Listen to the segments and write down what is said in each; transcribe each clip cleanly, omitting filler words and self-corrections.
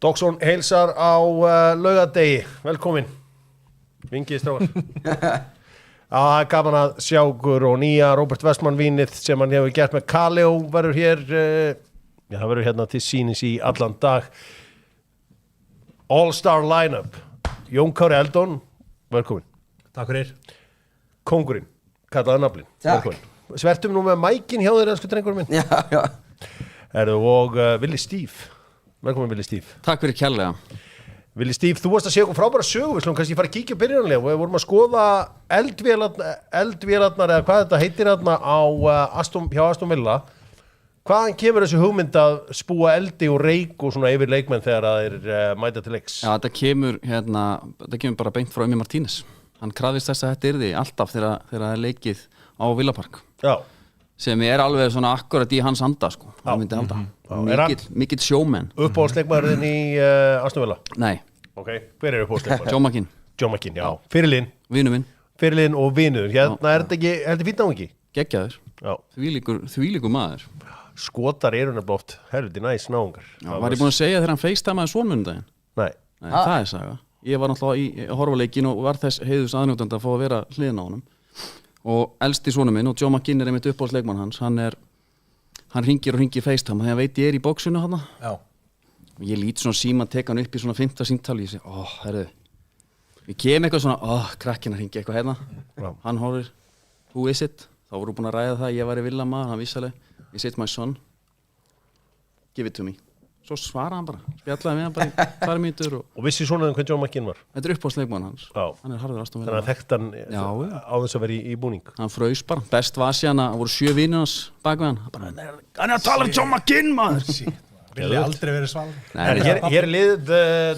Dogsson heilsar á laugardegi, velkomin, vingið strákar. Það gaman að sjá ykkur og nýja Robert Westman vínið sem hann hefur gert með Kaleo verður hér, það verður hérna til sýnis í allan dag. All-star line-up, Jón Kári Eldon, velkomin. Takk fyrir. Kóngurinn, kallaði naflinn, velkomin. Svertum nú með mækin hjá þér, elsku drengur minn. Já. Og Willi Steve, velkomin Willi Steve. Takk fyrir kærlega. Willi Steve, þú varst að segja okkur frábæra sögu, við slum kannski fara að kíkja byrjanlega og við vorum að skoða eldvélarnar eða hvað þetta heitir hérna hjá Aston Villa. Hvaðan kemur þessu hugmynd að spúa eldi og reik og svona yfir leikmenn þegar það er mæta til leiks? Já, þetta kemur bara beint frá Emi Martínez. Hann krafðist þess að þetta yrði alltaf þegar það er leikið á Villa Park. Já. Sem er alveg svona akkurat í hans anda, sko. Já. Hann myndi halda. Mikill sjómenn. Uppáhaldsleikmaðurinn í Aston Villa? Nei. Ok, hver er uppáhaldsleikmaður? John McGinn, já. Fyrirlin. Vinur minn. Fyrirlin og vinur. Hérna er þetta ekki, heldur fínn náungi? Geggjaður. Já. Þvílíkur maður. Skotar eru nefnilega oft helviti næs náungar. Já, var ég búin að segja þegar hann FaceTimeaði svonmundaginn? Nei. Nei, það er saga. Ég var náttúrulega í horfaleikin og var þess heiðust aðnjótandi að fá að vera hliðina á honum. Og elsti sonur minn og John McGinn er einmitt uppáhaldsleikmann hans. Hann ringir og ringir FaceTime þegar veit ég er í bóksinu hann. Já. Og ég lít svona síma teka hann upp í svona 5. símtali og ég segi, herðu, ég kem eitthvað svona, krakkinn að ringi eitthvað hérna. Já. Hann horfir, who is it? Þá voru búin að ræða það, ég var í Villa maður, hann vissi alveg, is it my son? Give it to me. Svo svaraði hann bara, spjallaði með hann bara í 2 mínútur. Og vissi svona hvern John McGinn var? Þetta er uppáhaldsleikmann hans. Já. Hann er harður Aston Villa. Þannig að þekkt hann á þess að vera í búning. Hann fraus bara, best var síðan að voru 7 vinir hans bak við hann. Hann er að tala um John McGinn maður. Villi aldrei verið sval. Hér er lið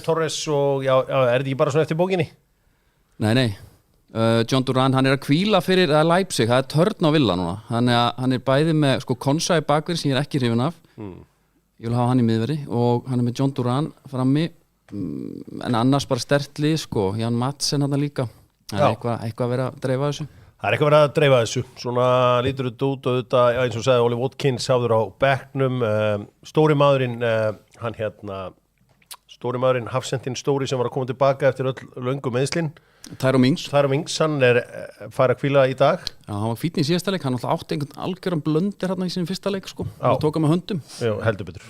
Torres og já, er þetta ekki bara svona eftir bókinni? Nei. John Duran, hann er að hvíla fyrir Leipzig, það er törn á Villa núna. Hann er bæði með Konsa í bakverð sem ég er ekki hrifinn af. Ég vil hafa hann í miðveri og hann er með John Duran frammi, en annars bara sterkt lið, Jan Madsen hann líka. Það er eitthvað að vera að dreifa þessu. Það er eitthvað að vera að dreifa þessu. Svona lítur þetta út og þetta, eins og sagði Oli Watkins hafður á bekknum. Stóri maðurinn Hafsendin Stóri sem var að koma tilbaka eftir löngu meiðslin. Tyrone Mings, hann er farið að hvíla í dag. Já, hann var fínn í síðasta leik, hann átti einhvern algjöran blöndir hérna í sinni fyrsta leik, Hann tók hann með höndum. Já, heldur betur.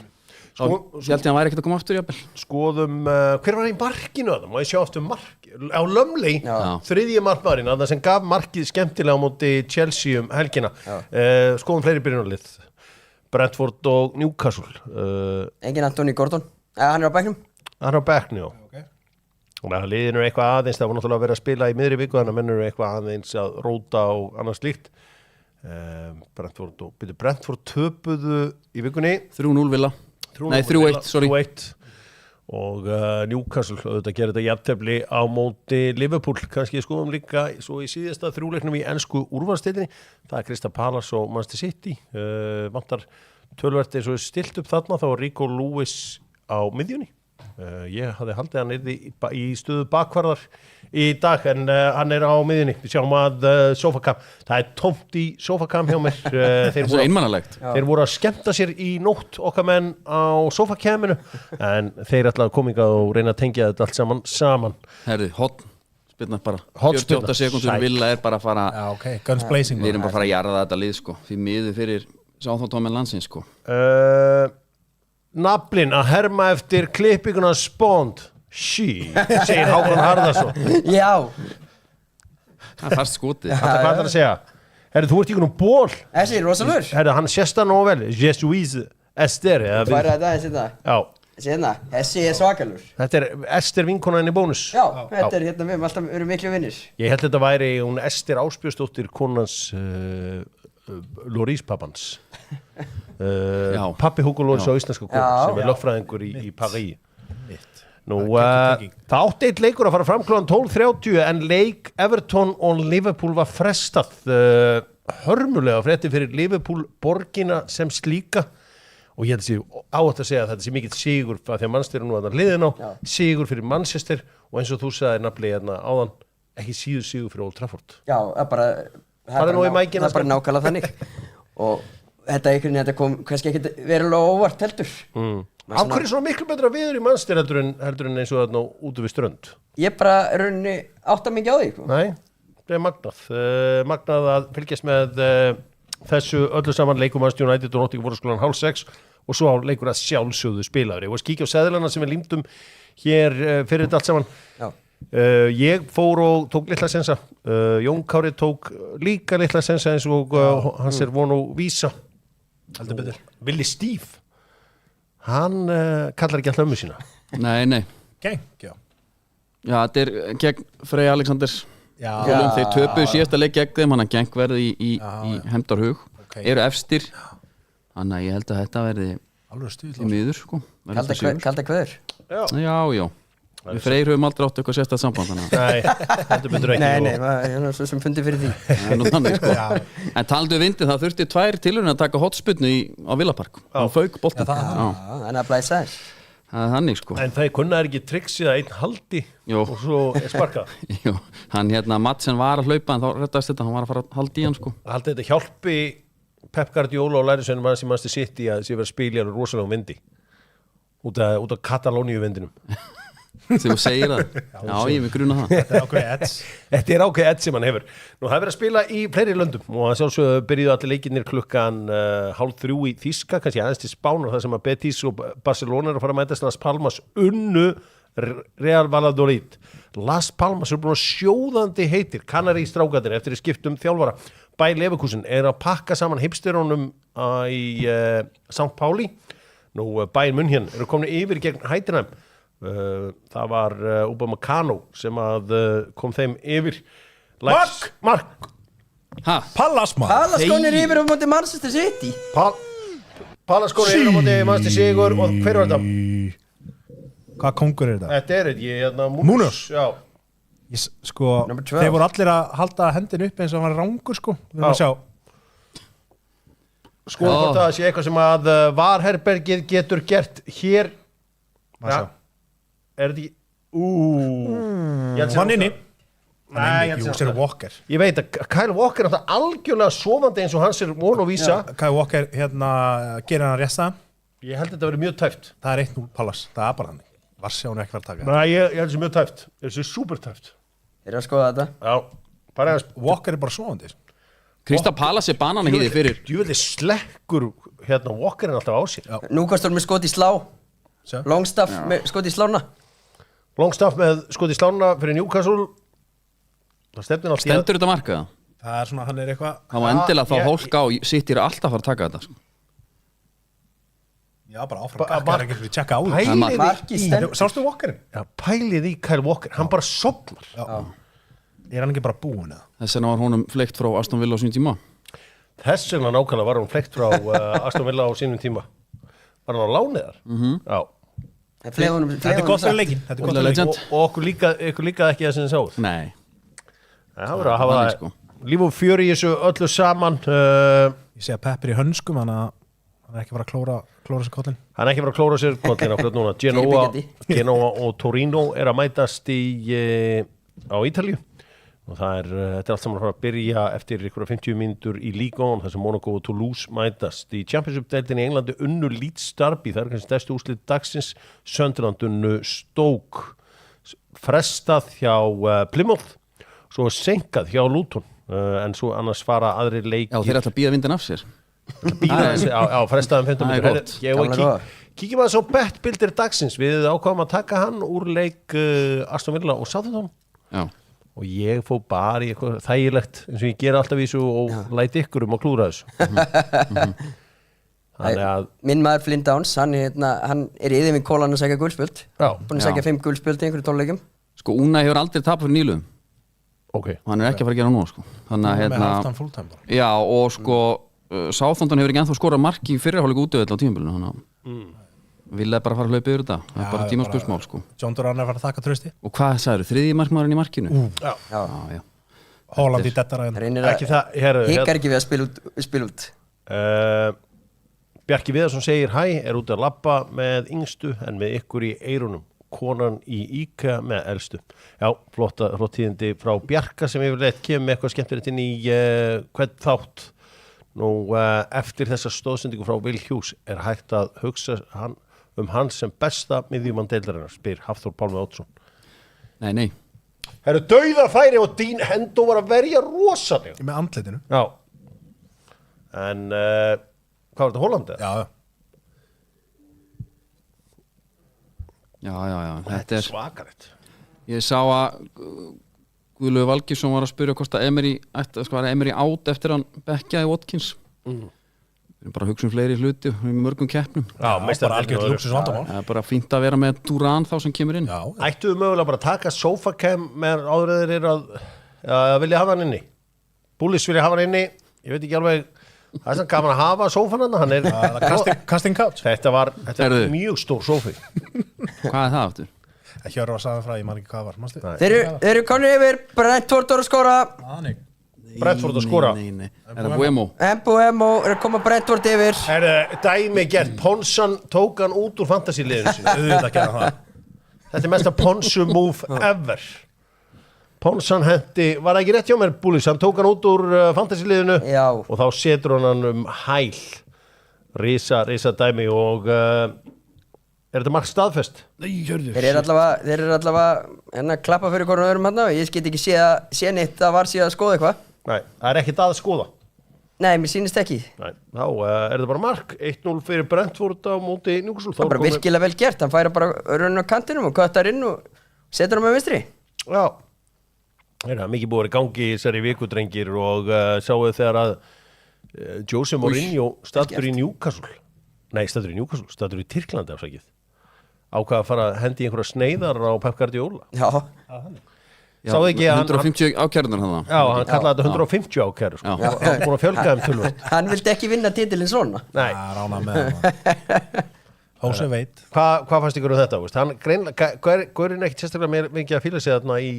Ég held að hann væri ekkert að koma aftur, jafnvel. Skoðum, hver var í markinu það? Má ég sjá aftur mark? Á Lumley, þriðji markmaðurinn, það sem gaf markið skemmtilega á móti Chelsea helgina. Skoðum fleiri byrjunarlið. Brentford og Newcastle. Engin Anthony Gordon. Hann er á bekknum. Hann er á bekknu, já. Okay. Og liðin eru eitthvað aðeins, það var náttúrulega að vera að spila í miðri viku, þannig að menn eru eitthvað aðeins að róta og annað slíkt. Brentford töpuðu í vikunni. 3-0 Villa. Nei, 3-1, sorry. 3-1. Og Newcastle, auðvitað gerir þetta jafntefli á móti Liverpool. Kannski skoðum líka svo í síðasta 3 leiknum í ensku úrvalsdeildinni. Það er Crystal Palace og Manchester City. Vantar töluvert eins og stilt upp þarna, þá var Rico Lewis á miðjunni. Ég hafði haldið hann yrði í stöðu bakvarðar í dag en hann er á miðjunni. Við sjáum að Sofakam, það er tómt í Sofakam hjá mér. Þeir voru að skemmta sér í nótt okkar menn á Sofakaminu en þeir ætlaði að koma hingað og reyna að tengja þetta allt saman. Herði, spilna bara 48 sekundur Villa er bara að fara guns blazing. Við erum bara að fara að jarða þetta lið því miður fyrir Southampton landsins Naflinn að herma eftir klippinguna Spond segir Hákon Harðarsson. Já. Það er fast skotið. Hvað er það að segja? Herri, þú ert í einhvern ból. Þessi er rosalur. Herri, hann sést það nóg vel. Jesus Esther. Hvað er þetta þessi þetta? Já. Þessi er svakalur. Þetta er Esther vinkonan í bónus. Já, þetta er hérna við erum alltaf miklu vinnir. Ég held þetta væri hún Esther Ásbjörnsdóttir konans Lorís pappans. Pappi Hugo Loris á íslenska konu sem er lögfræðingur í París. Það átti eitt leikur að fara fram klukkan 12:30 en leik Everton og Liverpool var frestað. Hörmulega fréttir fyrir Liverpool borgina sem slíka og ég held að átt að segja að þetta sé mikill sigur af því að Manchester er nú að liðin á sigur fyrir Manchester og eins og þú sagði nafnlega hérna áðan ekki síður sigur fyrir Old Trafford. Já, það er bara nákvæmlega þannig og þetta kom kannski ekkert verulega óvart heldur. Af hverju svona miklu betra viður í Manchester heldur en eins og þarna úti við strönd? Ég bara rauninni átta mikið á því sko. Nei, það er magnað að fylgjast með þessu öllu saman leikum Manchester United og Nottingham Forest klukkan 5:30 og svo leikur að sjálfsögðu spilaður. Ég var að kíkja á seðlana sem við límdum hér fyrir þetta allt saman. Já. Ég fór og tók litla sensa. Jón Kári tók líka litla sensa eins og hans er von og vísa. Heldur betur. Willi Steve, hann kallar ekki alltaf ömmu sína. Nei. Geng, já. Já, þetta er gegn Frey Alexanders. Já. Þeir töpuðu síðasta leik gegn þeim, hann að geng verði í Hefndarhug. Okay. Eru efstir. Þannig að ég held að þetta verði Alveg stuð. í miður, sko. Kalda kveður. Já. Við Freyr höfum aldrei átt eitthvað sérstætt samband þannig. Nei, þetta betur ekki. Nei, ég er svo sem fundi fyrir því. Það er nú þannig, sko. En taldu vindið, það þurfti 2 tilraunir að taka hotspyrnu á Villapark. Það fauk boltan. Það er að blæsa þess. Það er þannig, sko. En það kunna ekki triksið að einn haldi og svo sparkað. Jú, hann Madsen var að hlaupa en þá reddast þetta, hann var að fara að halda í hann, sko. Haldi þetta hjálpi Pep Guardiola og lærisveinum hans í Manchester City að sé vera að spila í rosalegum vindi út af Katalóníu vindinum. Þegar þú segir það. Já, ég vil gruna það. Þetta er ákveð edd sem hann hefur. Nú, það er verið að spila í fleiri löndum og að sjálfsögðu byrjuðu allir leikirnir klukkan 2:30 í Þýska, kannski aðeins til Spánar, þar sem að Betis og Barcelona er að fara að mætast Las Palmas unnu Real Valladolid. Las Palmas er búin að sjóðandi heitir Kanari í strákarnir eftir að skiptum þjálfara. Bayer Leverkusen er að pakka saman hipsterónum í St. Pauli. Nú, Bayern München eru komin yfir gegn Heidenheim. Það var Upamecano sem að kom þeim yfir. Mark! Pallas konir yfir á móti Manchester City. Pallas konir yfir á móti Manchester Sigur og hver var þetta? Hvað kongur er þetta? Þetta er þetta, Munoz. Já. Sko, þeir voru allir að halda hendin upp eins og hann var rángur, sko. Við erum að sjá. Sko, hvort það sé eitthvað sem að Varherbergið getur gert hér. Já. Er þetta ekki Manninni. Nei, Jú, sér Walker. Ég veit að Kyle Walker er alltaf algjörlega sofandi eins og hans er von og vísa. Kyle Walker, gerir hann rétt það. Ég held að þetta verið mjög tæft. Það er 1-0 Pallas, það er bara hann. Varsjá hún ekki verið að taka. Nei, ég held þessi mjög tæft. Þessi super tæft. Þeir eru að skoða þetta. Já, bara Walker er bara sofandi. Krista Pallas er banana hýði fyrir. Djúvillig slekkur Walker er alltaf á sér. Nú kostur með skot í slá. Longstaff með skot í slána. Longstaff með skot í slána fyrir Newcastle. Það stefnir alltaf. Stendur þetta markaða? Það er svona, hann er eitthvað. Það var endilega þá hólka á City er alltaf að fara að taka þetta, sko. Já, bara áfram. Það er ekki fyrir að tjekka á því. Sástu Walkerin? Já, pælið í Kyle Walker. Hann bara sopnar. Er hann ekki bara búin eða? Þess vegna var honum fleygt frá Aston Villa á sínum tíma. Þess vegna nákvæmlega var hún fleygt frá Aston Villa á sínum tíma. Var hann á lánið þar? Já. Þetta er gott fyrir leikin. Og okkur líka ekki það sem þið sáur? Nei. Það verður að hafa það, sko. Líf og fjör í þessu öllu saman. Ég sé að Pep er í hönskum, hann er ekki bara að klóra sér kollin. Hann er ekki bara að klóra sér kollin akkurat núna. Genoa og Torino er að mætast á Ítalíu. Og þetta er allt saman að fara að byrja eftir ykkur 50 mínútur í Ligue 1 þar sem Monaco og Toulouse mætast í Championship-deildinni í Englandi unnu Leeds Derby, það er kannski stærstu úrslit dagsins. Sunderland unnu Stoke, frestað hjá Plymouth, svo senkað hjá Luton, en svo annars fara aðrir leikir. Já, þeir ætla að bíða vindin af sér. Frestaðum 15 mínútur. Kíkjum að svo bettbildir dagsins, við ákváðum að taka hann úr leik Aston Villa og Southampton. Já. Og ég fór bara í eitthvað þægilegt eins og ég ger alltaf í þessu og læti ykkur að klúra þessu. Þannig að minn maður Flynn Downs, hann er yfir með kólan að segja gulspjöld. Búin að segja 5 gulspjöld í einhverju 12 leikjum. Sko, Unai hefur aldrei tapað fyrir nýluðum. Ok. Hann er ekki að fara að gera nú, sko. Þannig að með aftan fulltime bara. Já, og sko Southampton hefur ekki ennþá skorað mark í fyrri hálfleik útivöll á tímabilinu, þannig að viljaði bara fara að hlaupa yfir þetta. Það er bara tímaspursmál, sko. John Duran er að fara að þakka trausti. Og hvað sagður, 3. markmaðurinn í markinu? Já. Holland í dettara. Hikar ekki við að spila út. Bjarki Viðarsson segir hæ, er út að labba með yngstu en með ykkur í eyrunum. Konan í IKEA með elstu. Já, flott tíðindi frá Bjarka sem yfirleitt kemur með eitthvað skemmtilegt inn í hvern þátt. Nú, eftir þessa stóðsendingu frá Will Hughes er hægt að hugsa hans sem besta miðjumann deildarinnar, spyr Hafþór Pálmi Oddsson. Nei. Það eru dauðafæri og Dean Hendo var að verja rosalega. Með andlitinu. Já. En hvað var þetta, Hollandi? Já. Þetta er svakalegt. Ég sá að Guðlaugur Valgeirsson var að spyrja hvort að Emery átt eftir hann bekkjaði Watkins. Við erum bara að hugsa fleiri hluti með mörgum keppnum. Já, bara algjörð lúksusvandamál. Það er bara fínt að vera með Duran þá sem kemur inn. Ættu mögulega bara að taka SofaCam með áðurðir að vilja hafa hann inni. Bullis vilja hafa hann inni. Ég veit ekki alveg, það er sann gaman að hafa sófan hann er casting couch. Þetta var mjög stór sófi. Hvað er það aftur? Hjörvar sagði frá, ég man ekki hvað var. Þeir eru konur yfir, Brentford að skora. Brentford að skora. Nei. Er það Buemo? Buemo er að koma Brentford yfir. Er dæmi gert, Ponsan tók hann út úr fantasy-liðinu sínu. Þetta er mesta Ponsu move ever. Ponsan hendi, var það ekki rétt hjá mér, Bullis, hann tók hann út úr fantasy-liðinu og þá setur hann hæl. Risa dæmi og er þetta margt staðfest? Nei, hörðu. Þeir eru allavega að klappa fyrir hvernig öðrum hann og ég get ekki sé neitt að var síðan að skoða eitthvað. Nei, það er ekkert að skoða. Nei, mér sýnist ekki. Nei, þá er þetta bara mark 1-0 fyrir Brentford á móti Newcastle. Það er bara virkilega vel gert, hann færa bara raunin á kantinum og köttar inn og setur hann með vinstri. Já, það er mikið búið að gangi í þessari viku, drengir, og sáu þegar að Jose Mourinho staður í Newcastle, staður í Tyrklandi afsakið, ákvað að fara að hendi einhverja sneiðar á Pep Guardiola. Sáðu ekki að 150 ákærurnar hann. Já, hann kallaði þetta 150 ákærur sko. Hann er búin að fjölga þeim tölvöld. Hann vildi ekki vinna titilinn svona. Nei. Rána með hann. Hóse veit. Hvað fannst ykkur þetta? Hann Gaurin ekkert sérstaklega mikið að fíla sig þarna í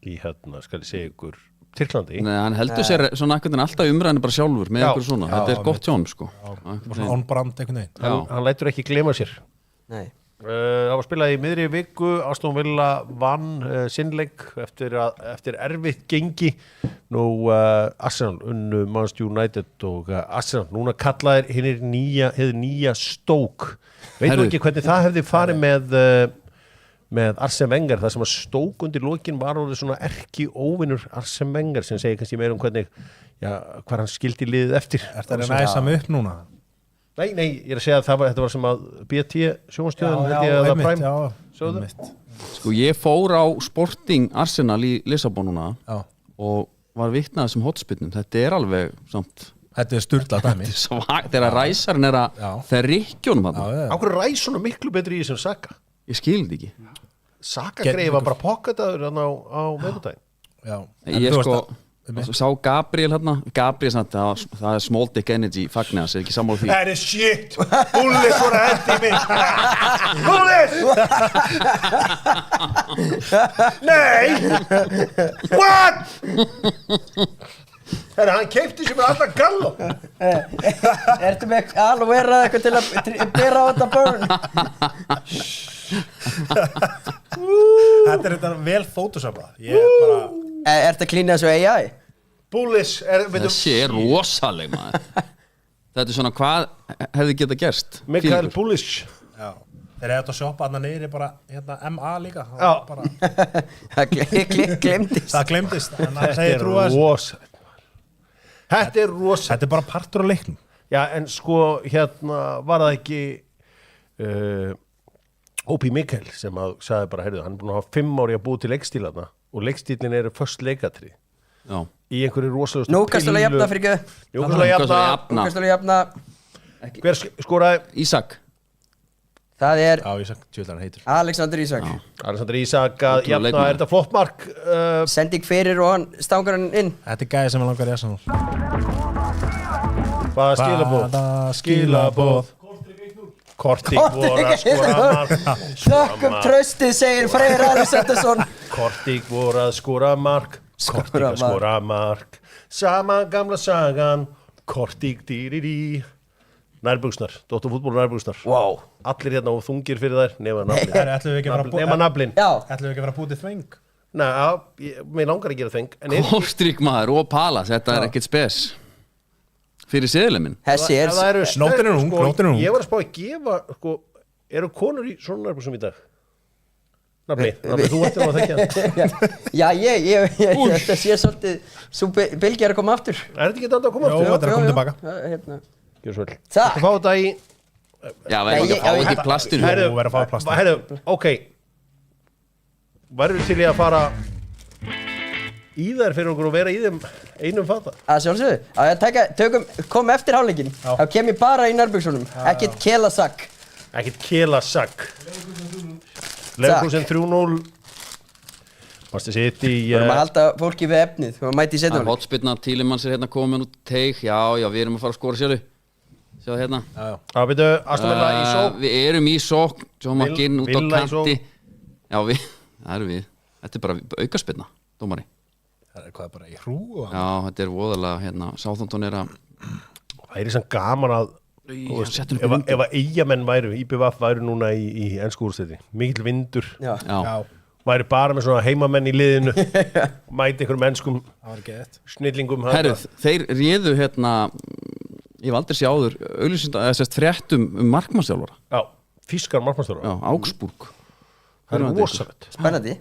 skal ég segja ykkur, Tyrklandi. Nei, hann heldur sér svona ekkert en alltaf umræðinu bara sjálfur með ykkur svona. Þetta er gott hjón sko. On brand einhvern veginn. Hann lætur ekki gleyma sér. Nei. Það var spilað í miðri viku. Aston Villa vann sinnleik eftir erfitt gengi. Nú Arsenal unnu Manchester United og Arsenal núna kallaðir hið nýja Stoke. Veitum ekki hvernig það hefði farið með Arsene Wenger, það sem að Stoke undir lokin var orðið svona erki óvinur Arsene Wenger sem segir kannski meira hvernig hvað hann skildi liðið eftir. Er það að næsa mig upp núna? Nei, ég er að segja að þetta var sem að BT sjónvarpsstöðin held ég að það Prime sögðu. Sko ég fór á Sporting Arsenal í Lissabon núna og var vitnað sem hotspinnum. Þetta er alveg samt. Þetta er sturlað dæmi. Þegar ræsarinn er að þeir rykkjónum hann. Á hverju ræsunum miklu betri í sem Saka? Ég skildi ekki. Saka greið var bara pocketaður hann á meðutæðin. Já. Ég sko sá Gabriel hérna. Gabriel samt, það er small dick energy fagnas, er ekki sammála því. Það er shit. Bullis voru að hendi mig. Bullis! Nei! What? Hann keipti sér með alla gallo. Ertu með aloe vera eitthvað til að bera á þetta börn? Þetta er þetta vel photoshoppað. Ég er bara Ertu að klína þessu AI? Bullis Þessi er rosaleg maður. Þetta er svona hvað hefði getað gerst. Mikael Bullis. Já. Þeir hefði þetta að shoppa hann niður bara MA líka. Það glemdist. Það glemdist. Þetta er rosalegt. Þetta er rosalegt. Þetta er bara partur á leiknum. Já, en sko var það ekki Ópi Mikael sem að sagði bara, heyrðu, hann er búin að hafa 5 ári að búið til leikstílarna og leikstílin eru först leikatrið. Já. Í einhverju rosalegustu pillu. Núkastul að jafna fyrir ekki. Núkastul að jafna. Hver skoraði? Ísak. Það er Ísak, tjóðlega hann heitur. Alexander Ísak. Alexander Ísak að jafna, er þetta flott mark? Sending fyrir og hann stangar hann inn. Þetta er gæði sem hann langar í Arsenal. Hvaða skilaboð? Kortík voru að skora mark. Þökkum tröstið, segir Freyr Alexandersson. Kortík voru að skora mark. Kortík að skora mark. Sama gamla sagan. Kortík dýriri. Nærbuxnar, Dóttarfútból nærbuxnar. Wow. Allir hérna og þungir fyrir þær nema naflin. Nema naflin. Ætlum við ekki að vera bútið þveng? Nei, mér langar að gera þveng. Kortík maður og Palas, þetta er ekkert spes. fyrir seðilinn minn. Þessi Nóttin er ung, nóttin er ung. Ég var að spá að gefa, sko, eru konur í svona nærbúsum í dag? Nafni, þú ættir að þekka hann. Já, þetta sé svolítið svo bylgi að koma aftur. Er þetta ekki þetta að koma aftur? Jó, þetta að koma tilbaka. Gjör svo vel. Takk. Þetta fá þetta í... Já, verður ekki að fá þetta í plastinu. Þú verður að fá plastinu. Herðu, ok. Værið til ég að fara í þær fyrir okkur og vera í þeim einum fata? Að sjálfsögðu. Kom eftir hálfleikinn. Þá kem ég bara í nærbuksunum. Ekkert kelasakk. Ekkert kelasakk. Leverkusen 3-0. Manchester City. Við erum að halda fólki við efnið. Við erum að mæti í setjum. Hotspillna, Tílemanns er hérna komin út teig. Já, við erum að fara að skora sjálfu. Sjáðu hérna. Já, veitu, Aston Villa í sókn. Við erum í sókn. John McGinn út á Villa í kanti. Já, það eru við. Þetta er bara aukaspillna, dómari. Það er hvað bara í hrú og... Já, þetta er voðalega, hérna, Southampton er að... Það er sem gaman að, ef að eigamenn væru, IBVF væru núna í ensku úrstætti, mikil vindur, Já. væri bara með svona heimamenn í liðinu, mæti einhverjum enskum snillingum. Herruð, þeir réðu, hérna, ég hef aldrei séð áður, auglýsinda, fréttum markmannsþjálfara. Já, þýskar markmannsþjálfara. Já, Augsburg. Það er rosalegt. Spennandi.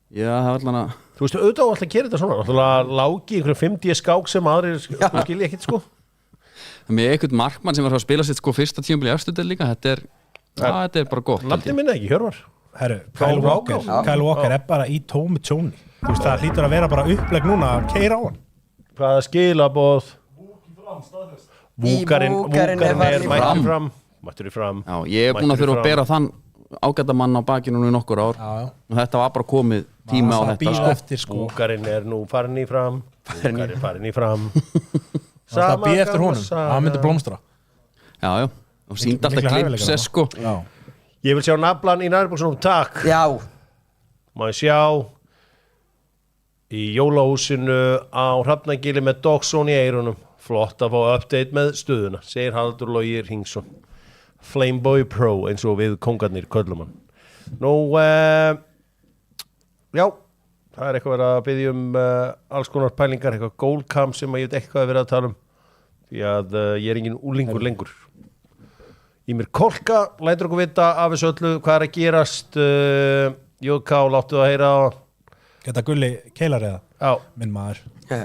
Já, það var allan að... Þú veist, auðvitað á alltaf að gera þetta svona, alltaf lági í einhverjum 50 skák sem aðrir skilja ekkert, sko. Með einhvern markmann sem var að spila sitt, sko, fyrsta tímabili efstudel líka, þetta er bara gott. Nafni minna ekki, Hjörvar. Herru, Kyle Walker er bara í tómi tjóni. Þú veist, það hlýtur að vera bara upplegg núna að keyra á hann. Hvaða skilaboð? Vúkarinn er mættur í fram. Já, ég er búin að þurfa að bera þann ágættamann á bakinu nú í nokkur ár og þetta var bara komið tíma á þetta sko. Vúkarinn er nú farin í fram. Vúkarinn farin í fram. Það er að býja eftir honum, það myndi blómstra. Já, og sínd alltaf klipse sko. Ég vil sjá naflan í nærbúksunum, takk. Já. Má ég sjá í jólahúsinu á Hrafnagili með Dogsson í eyrunum. Flott að fá update með stöðuna, segir Haldur Logi Hringsson. Flameboy Pro eins og við kongarnir köllum hann. Nú, já, það er eitthvað verið að biðja alls konar pælingar, eitthvað goalcam sem ég veit eitthvað að vera að tala því að ég er engin úlingur lengur. Ímir Kolka lætur okkur vita af þessu öllu hvað er að gerast. JK, láttu það heyra á. Geta Gulli Keilar eða? Já. Minn maður.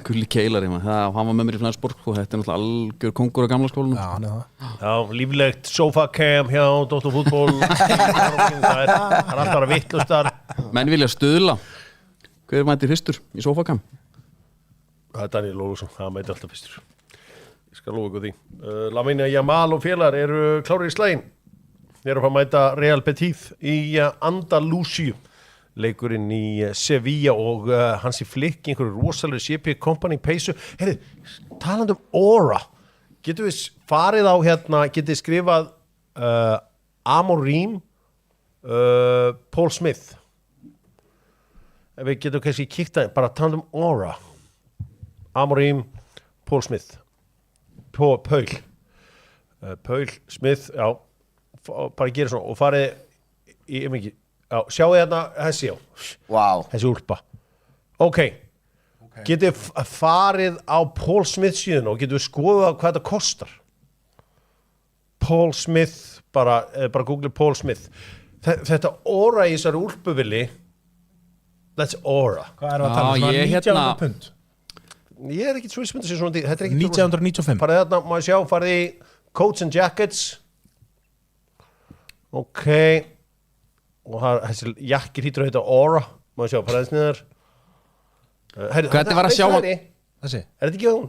Gulli Keilari, hann var með mér í Flensborg og þetta er náttúrulega algjör kongur á gamla skólanum. Já, hann er það. Já, líflegt sofacam hjá Dr. Fútból. Það er alltaf að vittlust þar. Menn vilja stuðla. Hver mætir fyrstur í sofacam? Það er Daniel Lólusson, það mætir alltaf fyrstur. Ég skal lofa ykkur því. Lamine Yamal og félagar eru klárir í slægin. Þeir eru að mæta Real Betis í Andalúsíu. Leikurinn í Sevilla og Hansi Flick, einhverju rosalega CP Company peysu. Heyrðu, talandi aura, getur við farið á hérna, getur við skrifað Amorim, Paul Smith. Ef við getum kannski kíkt að, bara talandi aura. Amorim, Paul Smith. Paul Smith, já, bara gera svona og farið í mikið. Já, sjáu hérna, þessi já. Wow. Þessi úlpa. Ok. Getið farið á Paul Smith síðan og getið skoðað hvað þetta kostar. Paul Smith, bara google Paul Smith. Þetta aura í þessari úlpuvili, that's aura. Hvað er það að tala um? 1900 pund? Ég er ekki svo ísmynd að sé svona, þetta er ekki 1995. Farið þarna, má ég sjá, farið í Coats and Jackets. Ok. Og þessi jakkir hýtur að heita Aura, má ég sjá, faraðis niður. Hvernig var að sjá hann? Þessi? Er þetta ekki hún?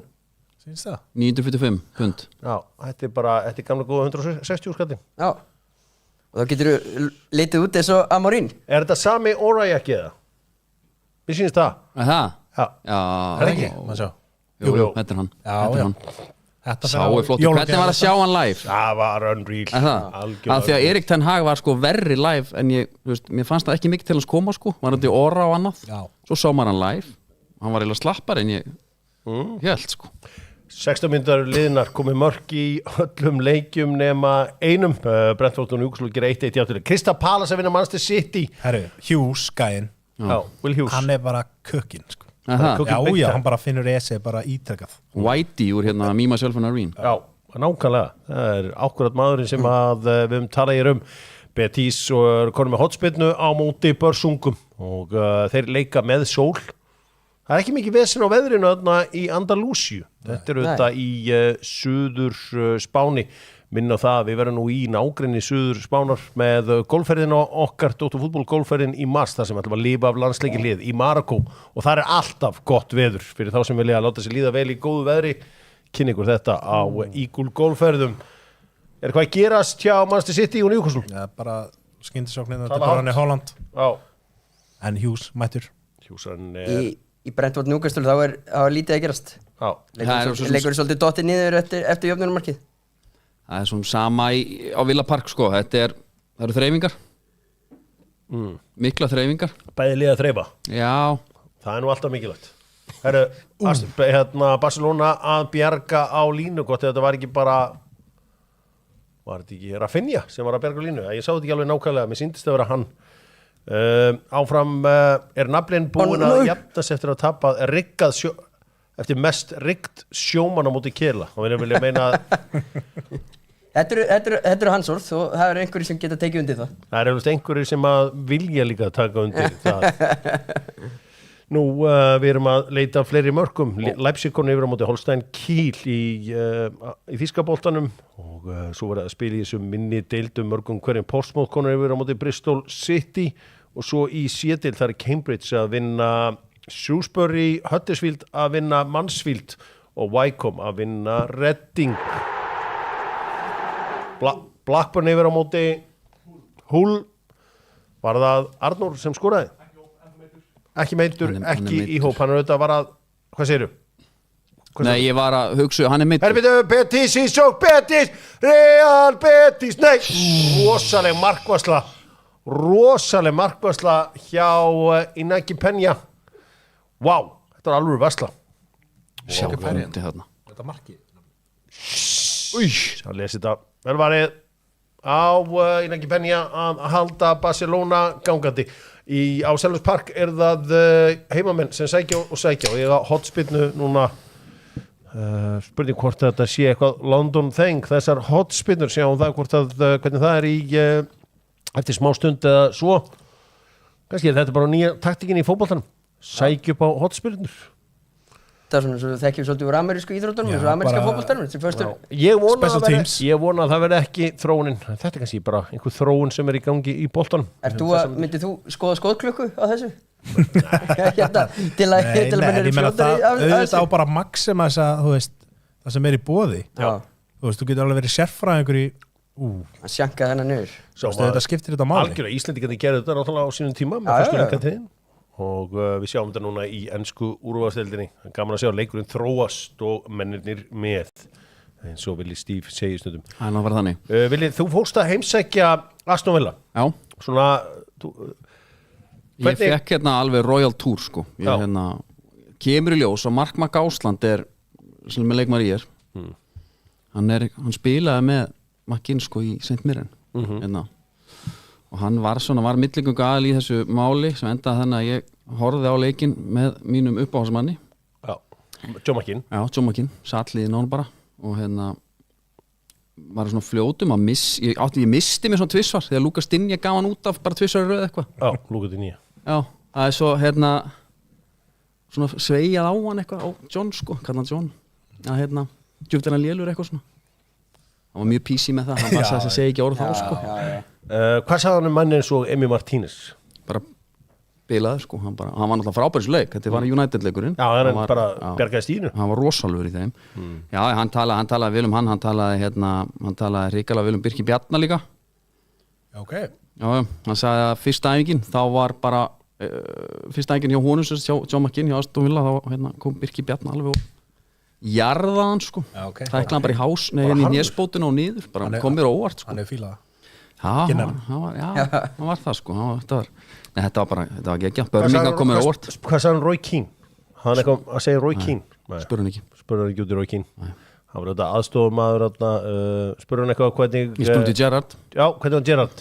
Sýnst það? 945 pund. Já, þetta er gamla góða 160 skallin. Já, og þá getur þú litið út eins og Amorín. Er þetta sami Aura jakki eða? Mér sýnist það. Er það? Já. Já. Er það ekki? Má sjá. Jú, þetta er hann. Já. Sá er flott. Hvernig var að sjá hann live? Það var unreal. Af því að Erik ten Hag var sko verri live en ég, þú veist, mér fannst það ekki mikið til hans koma sko. Var þetta í Aura og annað. Já. Svo sá maður hann live. Hann var eiginlega slappar en ég held sko. 16 mínútur liðnar komið mörk í öllum leikjum nema einum. Brentford og Newcastle gera 1-1 í áttunni. Crystal Palace að vinna Manchester City. Herru, Hughes, gæinn. Já, Will Hughes. Hann er bara kökkin sko. Aha. Já, hann bara finnur esi bara ítrekað. Whitey úr hérna Me, Myself and Irene. Já, nákvæmlega. Það akkurat maðurinn sem að við talað Betis og konum með hotspinnu á móti Börsungum og þeir leika með sól. Það ekki mikið vesen á veðrinu þarna í Andalúsíu. Þetta þetta í suður Spáni. Minna það, við verðum nú í nágrenni suður Spánar með golfferðin okkar, Dóttarfútból golfferðin í mars, þar sem ætlum að lifa af landsleiki hlið í Marokko og það alltaf gott veður fyrir þá sem vilja að láta sér líða vel í góðu veðri. Kynni ykkur þetta á Eagle golfferðum. Hvað að gerast hjá Manchester City og Newcastle? Já, bara skyndisóknin, þetta bara hann Holland. Já. En Hughes mættur. Hughes Í Brentford Newcastle þá lítið að gerast. Já. Leikur svolítið dottið niður eftir jöfnunarmarkið. Það svona sama á Villa Park sko. Það eru þreifingar. Mikla þreifingar. Bæði liða þreifa. Já. Það nú alltaf mikilvægt. Barcelona að bjarga á línu, gott þetta var þetta ekki Rafinha sem var að bjarga á línu. Ég sá þetta ekki alveg nákvæmlega, mér sýndist að vera hann. Áfram Nablin búinn að jafnast eftir að tapa eftir mest riggt sjómann á móti Kela. Og við vilja meina Þetta hans orð og það einhverjir sem geta tekið undir það. Það eftir einhverjir sem að vilja líka taka undir það. Nú, við erum að leita fleiri mörkum. Leipzig konur yfir á móti Holstein Kiel í þýskaboltanum og svo var það að spila í þessum minni deildum mörgum hverjum. Portsmouth konur yfir á móti Bristol City og svo í C-deild þar Cambridge að vinna Shrewsbury, Huddersfield að vinna Mansfield og Wycombe að vinna Reading. Blackburn yfir á móti Hull. Var það Arnór sem skoraði? Ekki meiddur, ekki í hóp. Hann auðvitað var að, hvað segirðu? Nei, ég var að hugsa, hann meiddur. Betis í sók, Betis, Real Betis, nei! Rosaleg markvarsla hjá Inaki Peña. Vá, þetta var alveg varsla. Þetta markið. Það lesi þetta. Vel varið á Inaki Peña að halda Barcelona gangandi. Á Selfoss Park það heimamenn sem sækja og ég hafa hotspinnu núna. Spurning hvort þetta sé eitthvað London thing, þessar hotspinnur, sjáum það hvernig það í eftir smá stund eða svo. Kannski þetta bara nýja taktikin í fótboltanum, sækja upp á hotspinnur. Það svona svo þekkjum svolítið úr amerísku íþróttunum, þessu ameríska fótboltanum. Ég vona að það verði ekki þróunin. Þetta kannski bara einhver þróun sem í gangi í boltanum. Myndið þú skoða skotklukku á þessu? Til að ég meina það á bara maxima það sem í boði. Þú getur alveg verið sérfræðingur í að sjanka þennan niður. Þetta skiptir þetta máli. Algjörlega, Íslendingarnir gerðu þetta náttúrulega á sínum tíma með fyrstu leikatiðin og við sjáum þetta núna í ensku úrvalsdeildinni. Gaman að sjá leikurinn þróast og mennirnir með, eins og Willi Steve segir stundum. Það var þannig. Willi, þú fórst að heimsækja Aston Villa. Já. Svona Ég fekk alveg Royal Tour sko. Ég kemur í ljós og Mark McGausland sem með leikmaður ég hann spilaði með McGinn sko í St. Mirren og hann var milligungu aðal í þessu máli sem endaði þannig að ég horfði á leikinn með mínum uppáhaldsmanni. John McGinn. Já, John McGinn, satliði nón bara og var svona fljótum að ég misti mér svona tvissvar þegar Lucas Digne gaf hann út af bara tvissvar í röð eitthvað. Já, Lucas Digne. Já, það svo svona sveigað á hann eitthvað á John sko, kallar hann John. Já, djúpt hann lélur eitthvað svona. Hann var mjög písi með það, hann var að segja ekki orð þá sko. Hvað sagði hann manni eins og Emi Martínez? Bara bilaður sko, hann var náttúrulega frábæris leik, þetta var United-leikurinn. Já, hann bara bjargaði stínu. Hann var rosalur í þeim. Já, hann talaði vel um hann talaði hrikalega vel um Birki Bjarna líka. Ok. Já, hann sagði að fyrsta æfingin, þá var bara fyrsta æfingin hjá honum, John McGinn hjá Aston Villa, þá kom Birki Bjarna alveg og jarðaði hann sko. Það ekki hann bara í hás, í nésbótinu og niður, bara kom mér óvart sko. Hann fílað. Hann var það sko. Þetta var geggja. Börninga komið óvart. Hvað sagði hann Roy Keane? Hann eitthvað að segja Roy Keane? Spurði hann ekki. Spurði hann ekki út í Roy Keane? Hann var þetta aðstofamaður spurði hann eitthvað hvernig ég spurði Gerrard. Já, hvernig var Gerrard?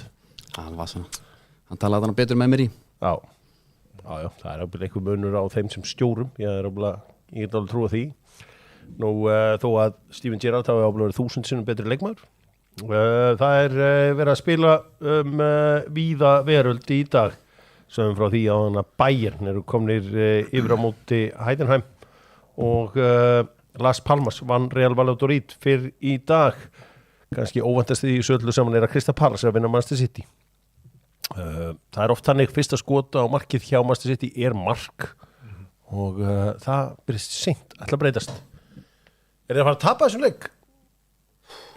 Hann var svona, hann talaði hann betur með mér í. Já, Já, það er ábyggilega einhver munur á þeim sem stjórum, ég get alveg trúa því. Nú, þó að Steven Gerrard hafi ábyggilega verið 1000 sinnum betri leikmaður. Það er verið að spila víða veröld í dag, sem frá því að Bayern eru komnir yfir á móti Heidenheim og Las Palmas vann Real Valladolid fyrr í dag. Kannski óvæntast því söllu saman að Crystal Palace að vinna Manchester City. Það er oft þannig fyrsta skota á markið hjá Manchester City mark og það byrjast seint ætla að breytast. Er þið að fara að tapa þessum leik?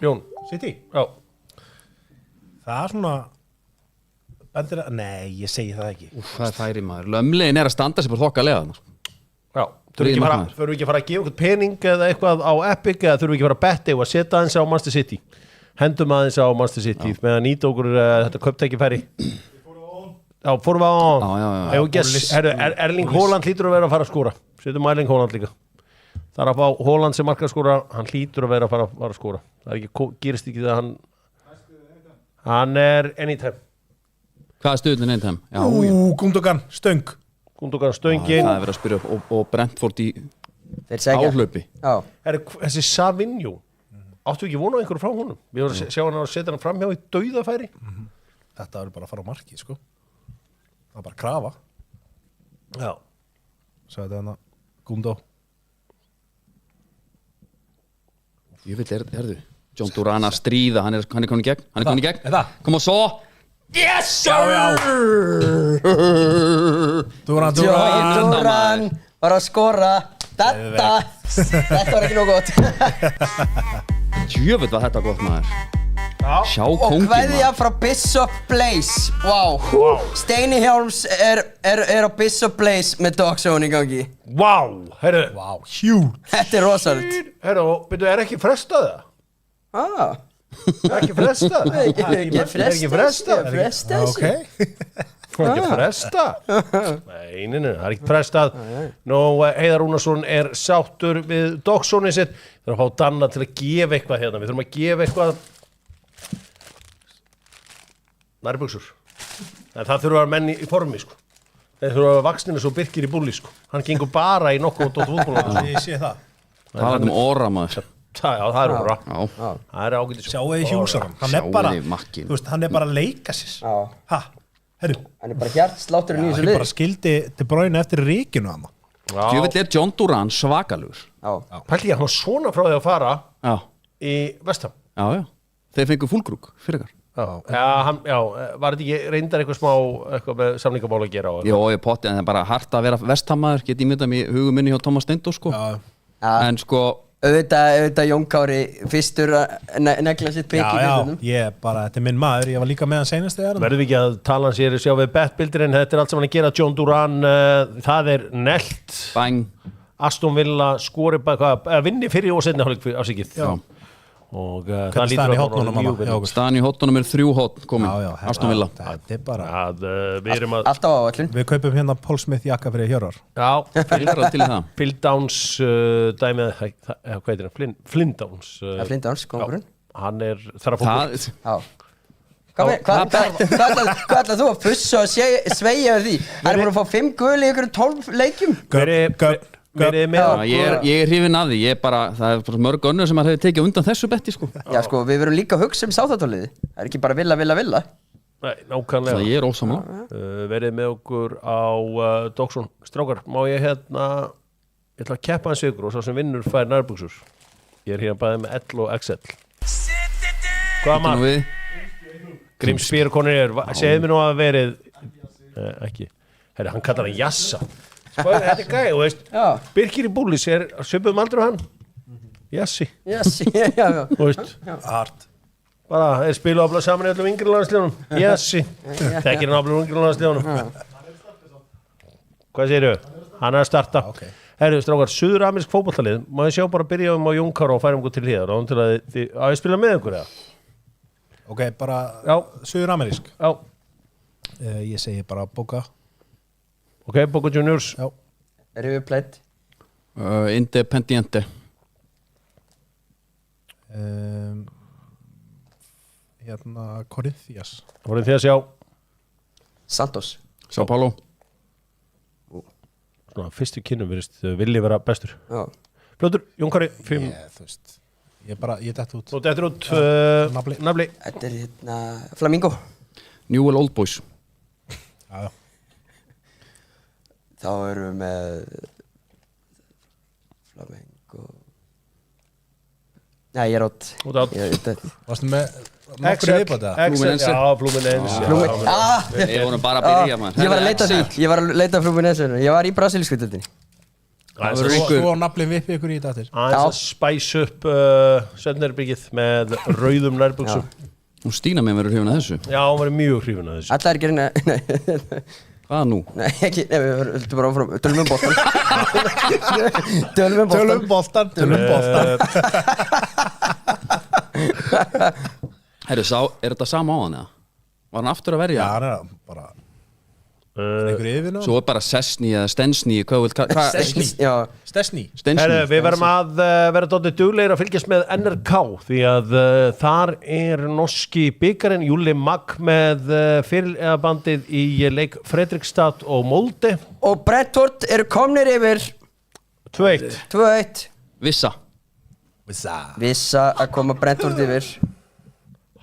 Jón, City? Já. Það er svona bendir að, nei, ég segi það ekki. Það er færi maður. Lömlegin að standa sig bara þokkalega. Já, þurfum við ekki að fara að gefa eitthvað pening eða eitthvað á Epic eða þurfum við ekki að fara að betta og að setja aðeins á Manchester City. Hendum aðeins á Manchester City með að nýta okkur þetta kauptækifæri. Já, fórum við á Erling Haaland hlýtur að vera að fara að skora. Setjum Erling Haaland líka. Það er að fá Haaland sem markar að skora, hann hlýtur að vera að fara að skora. Það er ekki, gerist ekki það hann er anytime. Hvað er stuðlinn anytime? Gundogan, stöng. Gundogan stöngin. Það er verið að spyrja og Brentford í áhlaupi. Þessi Savinho, áttu ekki vona á einhverju frá honum? Við vorum að sjá hann að setja hann framhjá í dauðafæri. Þetta er bara að fara á markið, sko. Það er bara að krafa. Já. Svo þetta er hann að Gundo. Ég vil, herðu, John Duran að stríða, hann er komin í gegn, Þetta? Kom og svo. Yes, sir! Duran var að skora. Þetta var ekki nóg gott. Djöfull var þetta gott maður. Sjá kóngin Og kveðja frá Bishop Blaze. Wow. Steini Hjálms er á Bishop Blaze með Dogzone í gangi. Herru. Huge. Þetta er rosalegt. Herru, byrju, er ekki frestað það? Ekki frestað? Ekki frestað? Ok. Það er ekki frestað? Nei, það er ekki frestað. Nú, Heiðar Rúnarsson er sáttur við Dogzone sitt. Það er að fá Danna til að gefa eitthvað hérna. Við þurfum að gefa eitthvað nærbuxur. Það þurfa að menn í formi, sko. Þeir þurfa að vaksninu svo Birkir í búlli, sko. Hann gengur bara í nokkuð og fútbolta. Ég sé það. Það er óra maður. Já, það er óra. Það er ágætis. Sjáu þið Hjúsaran. Hann er bara, þú veist, hann er bara að leika sér. Ha, herru. Hann er bara hjartslátturinn í þessu Hann lið. er bara skildi til Bruyne eftir ríkinu hann. Djöfull er John Duran svakalur. Pælti ég, hann var svona frá því að fara í Vestham. Já. Þeir fengu fúlgrúk fyrir ykkar. Var þetta ekki reyndar eitthvað með samningamál að gera? Jó, ég potti, en það er bara hart að vera Vesthamaður, get ég myndað mér hugum minni hjá Thomas Steindó, sko. En sko, auðvitað Jón Kári fyrstur að negla sitt pikk í fyrstundum. Þetta er minn maður, ég var líka með hann seinast þegar. Verðum við ekki að tala hans ég sjá við bettbildir en þetta er allt sem hann að gera. John Duran, það er nelt. Bang. Aston Villa skori bara, vinni fyrir og setna hálfleik afsikið. Og það lítur að vera mjög vel. Staðan í hotnunum 3 hotn komin, Aston Villa. Þetta er bara alltaf á öllum. Við kaupum hérna Paul Smith jakka fyrir Hjörvar. Já, til það. Phil Downs dæmið, hvað heitir hann? Flynn Downs. Flynn Downs, kongurinn. Hann er þar að fókbalt. Hvað ætlað þú að fussa og sveigja því? Hann er búin að fá 5 gul í ykkur 12 leikjum. Ég er hrifinn af því, það er mörg önnur sem maður hefði tekið undan þessu betti, sko. Já, sko, við verum líka að hugsa Sáþartóliði. Það er ekki bara villa. Nei, nákvæmlega. Það ég er ósamlega. Verið með okkur á Dogzone. Strákar, má ég ég ætla að keppa hans ykkur og svo sem vinnur fær nærbuxur. Ég er hérna bæðið með L og XL. Hvað maður? Grímsbýrkonir segðu mér nú að verið ekki. Herri, hann kallar hann Jassa. Þetta er gæði, þú veist. Birkir í búlis er svipum aldrei hann. Jassi. Já. Þú veist. Hart. Bara er spilu aflað saman í öllum yngri landsljónum. Jassi. Þekkir hann aflað yngri landsljónum. Hvað segirðu? Hann er að starta. Herru, strákar, suður-amerísk fótboltalið. Má ég sjá bara byrja á Jón Kára og færa okkur til hliðar. Án til að ég spila með ykkur, eða? Ok, bara suður-amerísk. Já. Ég segi bara Boca. Ok, Boca Juniors. Já. River Plate. Independiente. Corinthians. Corinthians, já. Santos. São Paulo. svona fyrstu kynnum virðist vilji vera bestur. Já. Fljótur, Jón Kári, 5. Þú veist, ég dætt út. Þú dettur út, Nafli. Þetta Flamingo. Newell Old Boys. Já. Þá erum við með Flamingo. Nei, ég er átt. Út átt. Varstu með nokkur viðbóta? Fluminense. Já, Fluminense. Ég voru bara að byrja, mann. Ég var að leita því. Ég var að leita Fluminense. Ég var í brasilísku deildinni. Svo naflið vippi ykkur í þetta aftur. Aðeins að spæsa upp svefnherbergið með rauðum nærbuxum. Hún Stína með verður hrifin að þessu. Já, hún var mjög hrifin að þessu. Alla er ekki reyna. Hvað nú? Nei, ekki. Nei, við höldum bara áfram. Tölum boltan. Tölum boltan. Herru, er þetta sama á hann eða? Var hann aftur að verja? Já, hann er bara einhver yfirvinna. Svo bara Sessni eða Stensni, hvað Stensni. Herru, við verðum að vera dóttið duglegir að fylgjast með NRK því að þar er norski bikarinn Júli Magg með fyrirliðabandið í leik Fredrikstad og Molde. Og Brentford eru komnir yfir 2-1. 2-1. Vissa að koma Brentford yfir.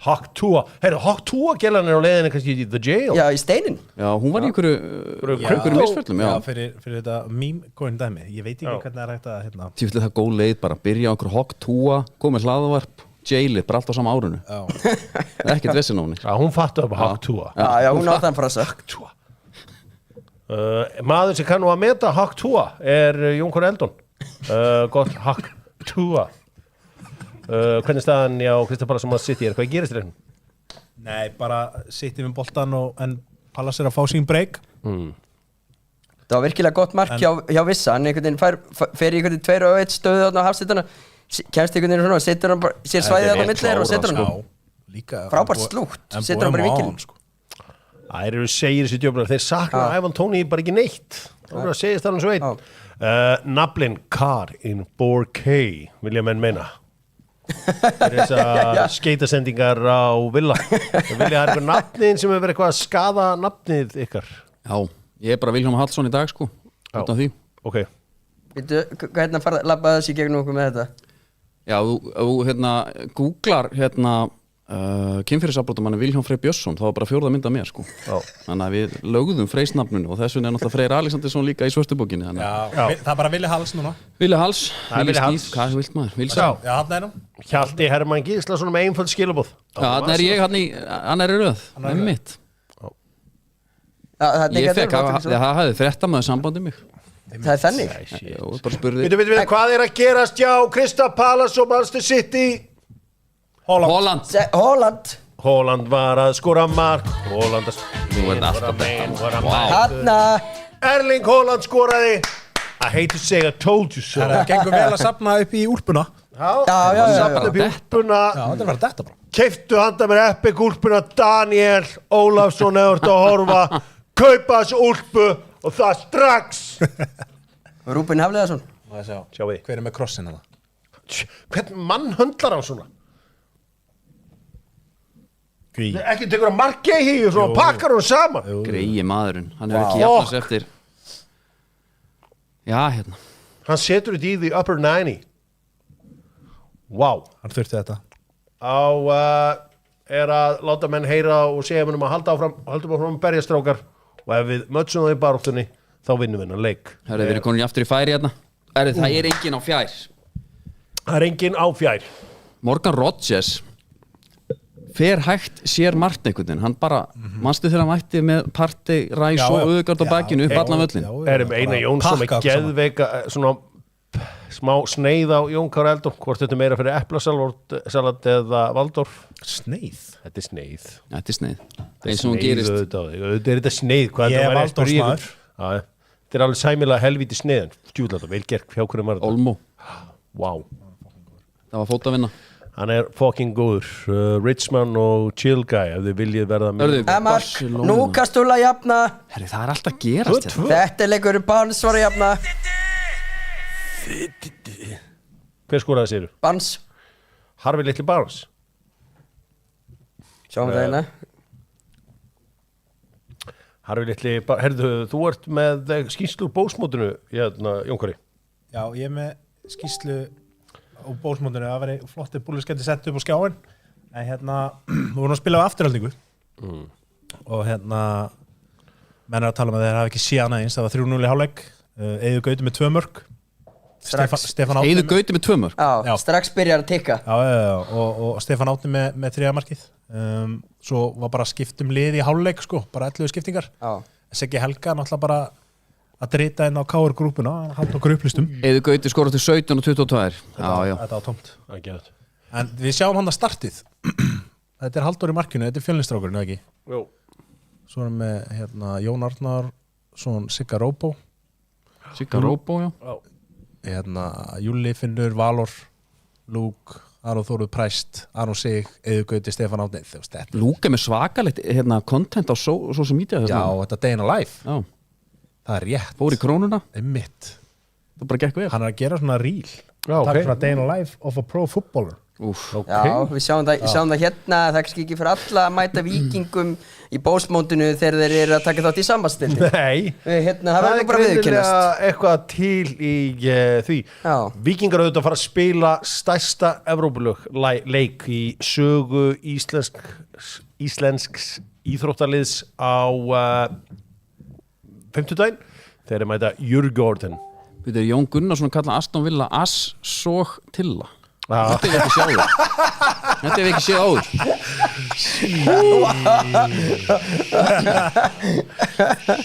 Hawk-Tua. Herru, Hawk-Tua gælan er á leiðinni kannski í The Jail. Já, í steinin. Já, hún var í einhverju misföllum, já. Fyrir þetta meme-coin dæmi. Ég veit ekki hvernig það er hægt að hérna. Tífli það góð leið, bara byrja á einhverju Hawk-Tua, komið hlaðavarp, jailið, bara allt á sama árunu. Ekkert vissinóni. Já, hún fattu upp á Hawk-Tua. Já, hún átti hann frasa. Hawk-Tua. Maður sem kann nú að meta Hawk-Tua er Jón Kári Eldon. Gott Hawk-Tua. Hvernig staðan á Crystal Palace sem að City hvað gerist í reynum? Nei, bara City með boltan en Palace er að fá sín break. Það var virkilega gott mark hjá Vissa. Hann einhvern veginn fer í einhvern veginn 2-1 stöðu þarna á hafsendana. Kemst einhvern veginn svona og setur hann bara, sér svæðið þarna á milli og setur hann. Frábært slúgt. Setur hann bara í vinkilinn. Það eru segir þessi djöflar. Þeir sakna Ivan Toney bara ekki neitt. Það er að segist það hann svo einn. Naflin Car in 4K vilja menn meina. Þessar skeitasendingar á Villa. Vilja það eitthvað nafnin sem hefur verið eitthvað að skaða nafnið ykkar? Já, ég er bara Vilhjálmur Hallsson í dag sko. Út af því. Ok. Hvernig labbaði þessi gegnum okkur með þetta? Já, þú googlar kynferðisafbrotamanni Vilhjálm Freyr Björnsson, það var bara 4. mynd af mér sko. Þannig að við lögðum Freysnafnunu og þess vegna er náttúrulega Freyr Alexandersson líka í svörtubókinni. Það er bara Villi Hals núna. Villi Hals, Villi Skýf, hvað vilt maður? Vilsa. Já, hann er nú. Hjalti Hermann Gíslason með einföld skilabóð. Já, þannig er ég hann er í röð, með mitt. Það hafði fréttamaður sambandi mig. Það er þannig. Við hvað er að gerast hjá Crystal Palace og Manchester City? Holland var að skora mark. Holland Nú er alltaf Hanna Erling Holland skoraði. I hate to say I told you so. Það gengur vel að safna upp í úlpuna. Safna upp í úlpuna. Já, þetta var þetta bara. Keiftu handa mér Epic úlpuna Daniel Ólafsson eða að horfa. Kaupa þessu úlpu og það strax. Rúben Hafliðarsson. Sjá við. Hver er með krossin hana? Hvern mann höndlar á svona? Ekki tekur að marka í híu og pakkar hún saman. Greiði maðurinn, hann hefur ekki jafnast eftir. Já, hérna. Hann setur þetta í the upper 90. Wow. Hann þurfti þetta. Er að láta menn heyra og segja mér að höldum áfram berjastrákar og ef við mötsum það í baráttunni þá vinnum við hennar leik. Herðu, við erum konin aftur í færi hérna. Það er engin á fjær. Það er engin á fjær. Morgan Rodgers fer hægt sér margt einhvern veginn. Hann bara, manstu þegar hann mætti með Partey, Rice og Ødegaard á bakinu upp allan völlin. Erum Einar Jónsson með geðveika svona smá sneið á Jón Kári Eldon. Hvort þetta meira fyrir eplasalat eða Valdorf? Sneið? Þetta er sneið. Þetta er sneið. Eins og hún gerist. Þetta er þetta sneið. Ég er Valdorfsmaður. Þetta er alveg sæmilega helvíti sneiðan. Djúðlega, vel gert. Hjá hvernig maður þetta? Olmo. Wow. Það var fótavinna. Hann er fucking góður. Richman og Chill Guy ef þið viljið verða með. Mark, Newcastle að jafna. Herri, það er alltaf gerast hérna. Þetta er leikur Barnes var að jafna. Hver skoraði séru? Barnes. Harfi litli Barnes. Sjáum við það hérna. Harfi litli, herðu, þú ert með skýrslur bósmótinu hérna, Jónkari. Já, ég með skýrslu á bósmótinu, það veri flottir búluskætti sett upp á skjáin, en við vorum að spila á afturhaldingu og menn að tala um að þeir hafa ekki séð hana eins, það var 3-0 í hálfleik, Eiður Gauti með 2 mörk, Stefán Átni Eiður Gauti með 2 mörk? Já, strax byrjar að tikka. Já, og Stefán Átni með 3 markið, svo var bara skipt lið í hálfleik, sko, bara 11 skiptingar. Já. Siggi Helga náttúrulega bara að drita inn á KR-grúpuna, hann tók upplistum. Eiður Gauti skorað til 17 og 22. Þetta var tómt. En við sjáum hann að startið. Þetta er Halldór í markinu, þetta er Fjölnistrákurinn, ekki? Jú. Svo erum við Jón Arnar, svona Sigga Róbó. Sigga Róbó, já. Júli, Finnur, Valur, Lúk, Aron Þóruð Præst, Aron Sig, Eiður Gauti, Stefán Átni. Lúk með svakalegt content á social media. Já, þetta Day in a Life. Já. Það er rétt. Fór í krónuna. Einmitt. Það bara gekk vel. Hann að gera svona reel. Já, ok. Það er svona Day in a Life of a pro footballer. Okay. Já, við sjáum það hérna, það er kannski ekki fyrir alla að mæta Víkingum í bósmótinu þegar þeir eru að taka þátt í sambandstildinni. Nei, það verður bara viðurkennast. Eitthvað til í því. Já. Víkingar auðvitað fara að spila stærsta Evrópuleik í sögu íslensks íþróttaliðs á 50-daginn. Þeir mæta Djurgården. Jón Gunnarsson kalla Aston Villa Assog Tilla. Þetta er ekki sjáður. Þetta er ekki sjáður.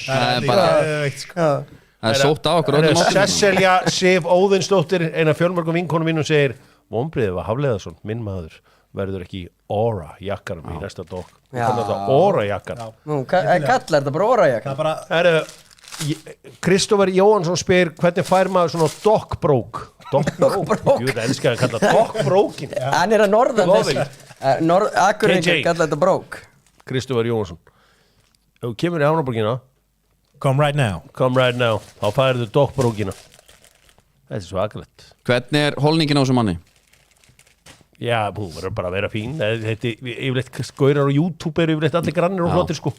Það er bara það er sótt á okkur öllum áttum. Sesselja Sif Óðinsdóttir, eina fjölmörgum vinkonum mínum, segir vonbrigðið var Hafleðarsson, minn maður verður ekki Aura jakkanum í næsta dog. Kallar þetta Aura jakkan. Kallar þetta bara Aura jakkan. Kristófer Jóhansson spyr hvernig fær maður svona dockbrók. Jú, það elskar að kalla dockbrókin. Hann er að norðan þess. Akureyringar kalla þetta brók. Kristófer Jóhansson. Ef þú kemur í Hafnarborgina, come right now, þá færðu dockbrókina. Þetta er svakalegt. Hvernig er holningin á þessum manni? Já, hún verður bara að vera fín. Þetta yfirleitt skaurar á YouTube eru yfirleitt allir grannir og flottir, sko.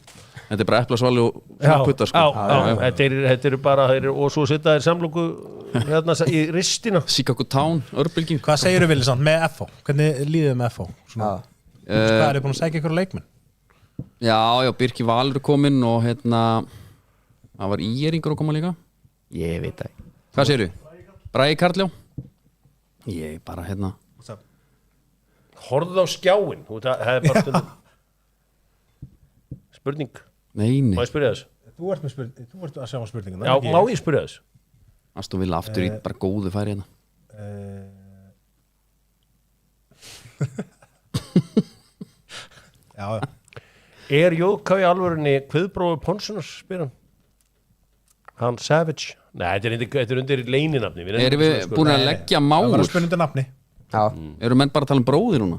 Þetta er bara eplasvali og putta, sko. Já, þetta eru bara, og svo setja þér samlóku hérna í ristina. Chicago Town, örbylgjum. Hvað segirðu, Vili, samt með FH? Hvernig líðið með FH? Hvað er þið búin að segja ykkur leikmenn? Já, Birki Valur er kominn og það var Íringur að koma líka. Ég veit það. Hvað segirðu? Bragi Karljó? Ég bara, Horfðu á skjáin. Það er bara stundum spurning. Nei. Má ég spyrja þess? Þú ert að sjá spurninguna. Já, má ég spyrja þess? Aston Villa aftur í bara góðu færi hérna. Já. Er Jóðká í alvörunni kviðbróður Ponsunars, spyr hann? Hann Savage? Nei, þetta er undir leyninafni. Erum við búin að leggja Máur? Það var að spyrja undir nafni. Já. Eru menn bara að tala um bróðir núna?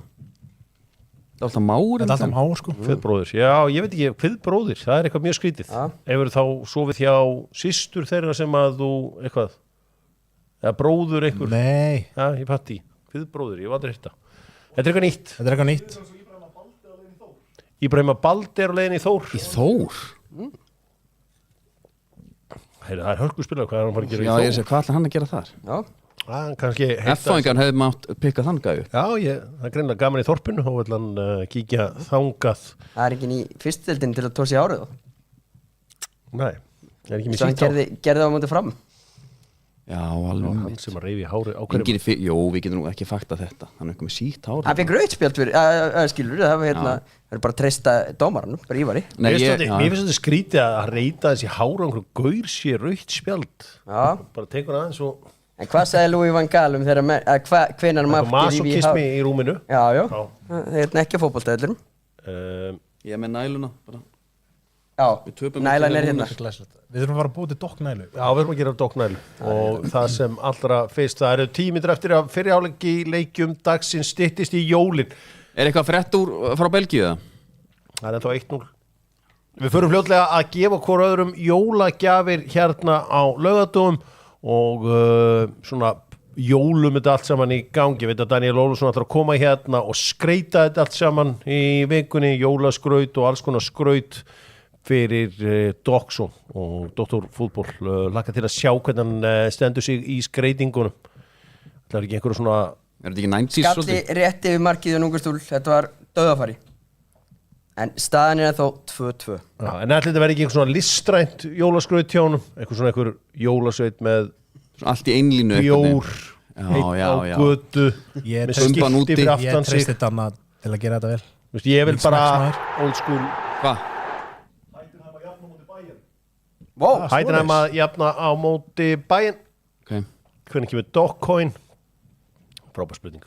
Það er alltaf Máur. Þetta er alltaf Máur, sko. Kviðbróðir, já, ég veit ekki, kviðbróðir, það er eitthvað mjög skrítið. Hefur þá sofið hjá systur þeirra sem að þú, eitthvað, eða bróður eitthvað? Nei. Já, ég patti, kviðbróðir, ég var aldrei þetta. Þetta er eitthvað nýtt. Íbrahima Baldi er á leiðin í Þór. Í Þór? Það er hörkuspilar, hvað er hann bara að gera í Þór? Já, ég sé, hvað ætlar hann að gera þar? Já. F-fáingar hefði mátt pikka þann gæju. Já, það er greinilega gaman í Þorpinu og vil hann kíkja þangað. Það er ekki í fyrstdeildin til að tósi árið þá. Nei, það er ekki mér sítt á. Svo hann gerði á móti fram. Já, alveg. Hann sem að reyfi hári ákveðum. Jó, við getum nú ekki fakta þetta. Hann er eitthvað með sítt hári. Hann fekk rauðspjald fyrir, skilur, það var bara að treysta dómaranum, bara Ívari. Mér finnst þetta skrítið að reyta þessi hári á einhverju gaur sé rauðspjald. Já. Bara tekur hann aðeins og... En hvað sagði Louis van Gaal hvenar mætti masokismi í rúminu? Já. Það er ekki að fótboltaðillurum. Ég er með næluna bara. Já, nælan er hérna. Við þurfum að fara að búið til dokknælu. Já, við þurfum að gera dokknælu og það sem allra fyrst, það eru 10 mínútur eftir að fyrri hálfleiki leikjum dagsins styttist í jólin. Er eitthvað frétt frá Belgíu það? Það er ennþá 1-0. Við förum fljótlega að gefa hvort öðrum jólagjafir hérna á laugardögum og svona jólum þetta allt saman í gangi. Ég veit að Daniel Ólafsson ætlar að koma hérna og skreita þetta allt saman í vikunni, jólaskraut og alls konar skraut, fyrir Doxon og Dr. Fútból laka til að sjá hvernig hann stendur sig í skreitingunum. Það er ekki einhverju svona Er þetta ekki 90s Skalli rétt yfir markið og Núngustúl, þetta var dauðafæri. En staðan er þá 2-2. Já, en ætli þetta verði ekki einhver svona listrænt jólaskraut hjá honum, einhver jólasveit með allt í einlínu bjór heitt á götu með skilti fyrir aftan sig. Ég treysti Danna til að gera þetta vel. Ég vil bara old school. Hvað? Heidenheim að jafna á móti Bayern. Okay. Hvernig kemur Dockcoin? Frábær spurning.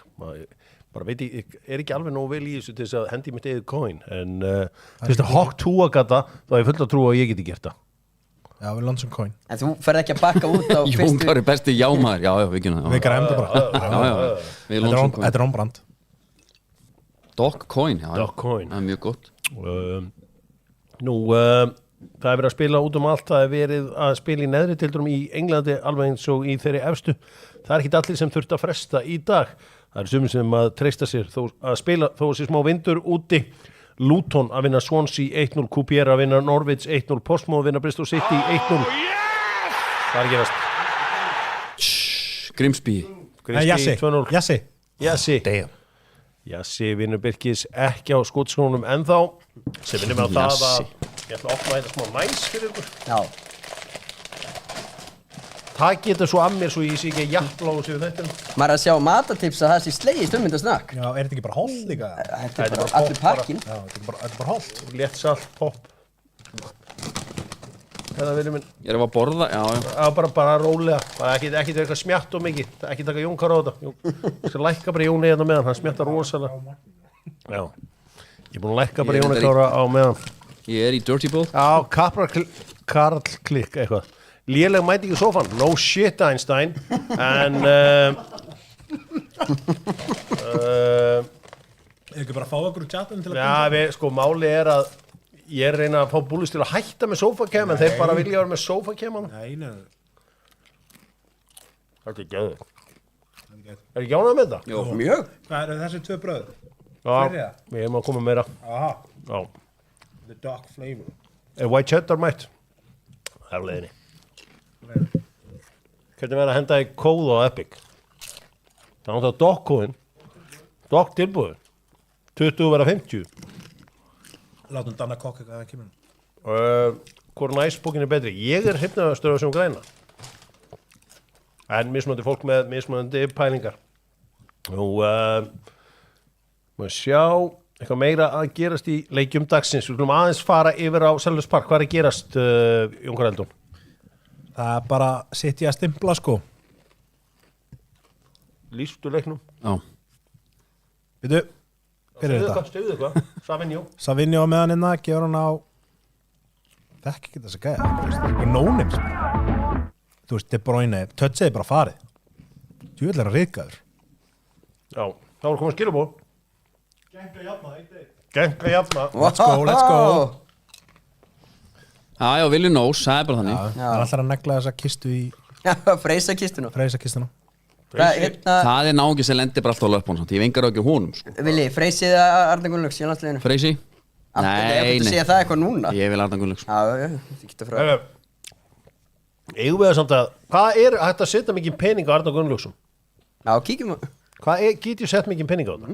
Bara veit ég, er ekki alveg nógu vel í þessu til þess að hendi mitt eðið coin, en fyrst að Hawk 2 gata, þá er fullt að trúa að ég geti gert það. Já, við lansum coin. En þú ferð ekki að bakka út á fyrstu... Jón Kári besti jámaður, já, við kynum það. Við græmum það bara. Við lansum coin. Þetta er ombrand. Dockcoin, já. Dockcoin. Það er mjög gott. Það er verið að spila út um allt, það er verið að spila í neðri deildunum í Englandi alveg eins og í þeirri efstu. Það er ekki allir sem þurft að fresta í dag. Það er sumir sem að treysta sér að spila þó sér smá vindur úti. Luton að vinna Swansea 1-0, QPR að vinna Norwich 1-0, Portsmouth að vinna Bristol City 1-0. Það er gerast. Grimsby 2-0. Jassi. Jassi vinnur Birkis ekki á skotskónunum ennþá, sem vinnum á það að ég ætla að opna þetta smá næs fyrir ykkur. Já. Það getur svo að mér svo ég sé ekki að jafnla á þessu þetta. Maður er að sjá matatips að það sé slegist myndasnakk. Já, er þetta ekki bara holt líka? Þetta er bara allir pakkin. Já, þetta er bara holt. Létt salt, popp. Þetta verður minn. Ég er að borða, já. Bara rólega. Ekki eitthvað smjatt og mikið. Ekki taka Jón Kára á þetta. Ég skal lækka bara Jóni hérna meðan. Hann smjattar rosalega. Já. Ég er búin að lækka bara Jóni Kára á meðan. Ég er í Dirty Bowl. Já, Karl Klikk eitthvað. Léleg mæting í sófan. No shit, Einstein. En Er ekki bara að fá okkur úr chatinu til að já, sko, máli er að ég er að reyna að fá búlist til að hætta með sófakem, en þeir bara vilja vera með sófakeman. Nei. Það er ekki gæður. Er ekki ánægð með þetta? Jó, mjög. Hvað eru þessi 2 bröð? Já, við erum að koma meira. Aha. Já. The dark flavor. Er white cheddar mætt? Það er á leiðinni. Hvernig verður að henda í kóð á Epic? Það er Dockcoin. Dock tilbúður. 20 verða 50. Látum Danna kokka hvað það kemur. Hvor næsbókin er betri? Ég er hrifnaðastur af þessum græna. En mismunandi fólk með mismunandi pælingar. Nú, maður sjá eitthvað meira að gerast í leikjum dagsins. Við viljum aðeins fara yfir á Selfoss Park. Hvað er að gerast, Jón Kári Eldon? Það er bara sitt í að stimpla, sko. Lýstu leiknum? Já. Veitu, hver er þetta? Stöðu eitthvað, Savinjó. Savinjó á meðan innan, gefur hann á... Þekki ekki þess að gæða. Eitthvað nónims. Þú veist, De Bruyne, touchið bara farið. Djúvill er að reykaður. Já, þá er komið skilabóð. Genga jafna. Let's go. Já, Willi knows, það er bara þannig. Það er alltaf að negla þessa kistu í... Freysa kistuna. Freysa kistuna. Það er náungi sem lendir bara alltaf á löpunum, ég vengar ekki honum, sko. Villi, Freysið að Arna Gunnlaugs í landsliðinu. Freysi? Ég ætti að segja það eitthvað núna. Ég vil Arna Gunnlaugs. Já, þið getur frá. Eigum við að samt að, hvað er hægt að setja mikið pening á Arna Gunnlaugsson? Já, kíkjum. Get ég sett mikið pening á þetta?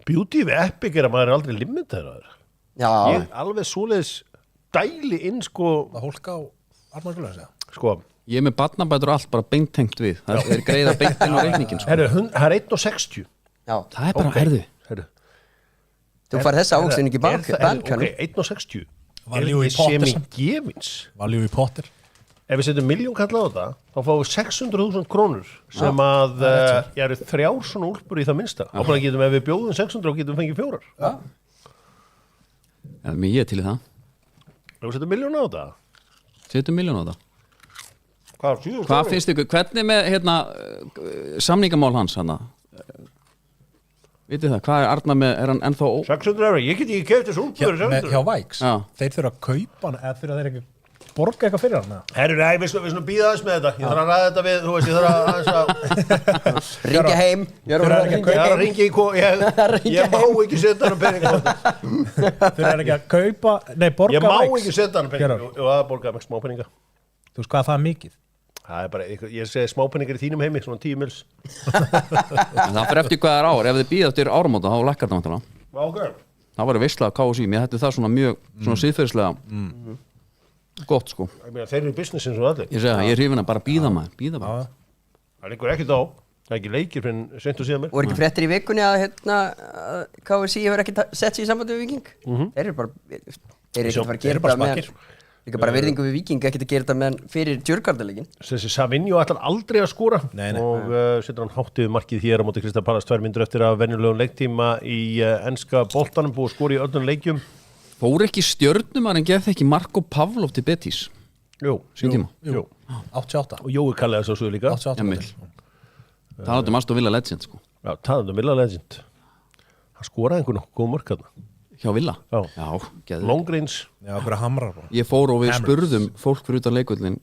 Beauty við Epic er að maður er aldrei limitaður. Já. Ég alveg svoleiðis dæli inn, sko. Það hólka á Arna Gunnlaugs, já. Sko. Ég er með barnabætur allt bara beintengt við. Það er greiða beint inn á reikningin, sko. Herru, það er 1,60. Já. Það er bara, herðu. Þú fær þessa ávöxtin ekki bankanum. Ok, 1,60. Value í Potter samt. Gefins. Value í Potter. Ef við setjum 1 milljón kall á þetta, þá fáum við 600.000 krónur sem að eru 3 svona úlpur í það minnsta. Ábæðan getum ef við bjóðum 600 og getum fengið 4. Já. Já, ég er til í það. Ef við setjum 1 milljón á þetta. Setjum 1 milljón á það. Hvað finnst ykkur, hvernig með samningamál hans hana? Vitið það, hvað er Arna með, er hann ennþá 600 €, ég get ekki keypt þessu úlpur Hjá Vikes, Já. þeir þurfa að kaupa hann eða fyrir að þeir ekki borga eitthvað fyrir hann? Herru, nei, við skulum býða aðeins með þetta. Ég þarf að ræða þetta við, þú veist, ég þarf að aðeins að... Ringja heim. Ég má ekki setja hann pening á þetta. Þeir eru ekki að kaupa, nei, borga Ég má ekki setja hann pening. Jú, það borga með smá peninga. Þú veist hvað það mikið? Það bara, ég segi smá peningar í þínum heimi, svona 10 mils. Það fyrir eftir hvað ár, ef þið býða eftir áramóta, þá lækkar það vantilega. Okay. Það var veisla KSÍ, mér hætti það svona mjög svona siðferðislega gott sko. Ég meina, þeir eru í businessin svo allir. Ég segi það, ég er hrifin að bara býða maður. Það liggur ekkert á, það er ekki leikir fyrir seint og síðan mér. Og ekki fréttir í vikunni að KSÍ hefur ekki sett sig í sambandi við Víking. Þeir eru bara, þeir eru ekki að fara að gera það með líka bara virðingu við Víking, ekkert að gera þetta með fyrir Djurgårdarleikin. Þessi Savinho ætlar aldrei að skora og setur hann hátt yfir markið hér á móti Crystal Palace 2 mínútur eftir að venjulegum leiktíma í enska boltanum, búið að skora í öllum leikjum. Fór ekki stjörnumar en gefði ekki Marko Pavlov til Betis? Jú. 88. Og Jói Kallega svo líka. 88. Það Aston Villa Legend sko. Já, það Villa Legend. Hann skoraði einhvern nokkuð góð mörk þarna. Hjá Villa? Já, geðveikt. Long range. Já, bara hamrar bara. Ég fór og við spurðum fólk fyrir utan leikvöllin,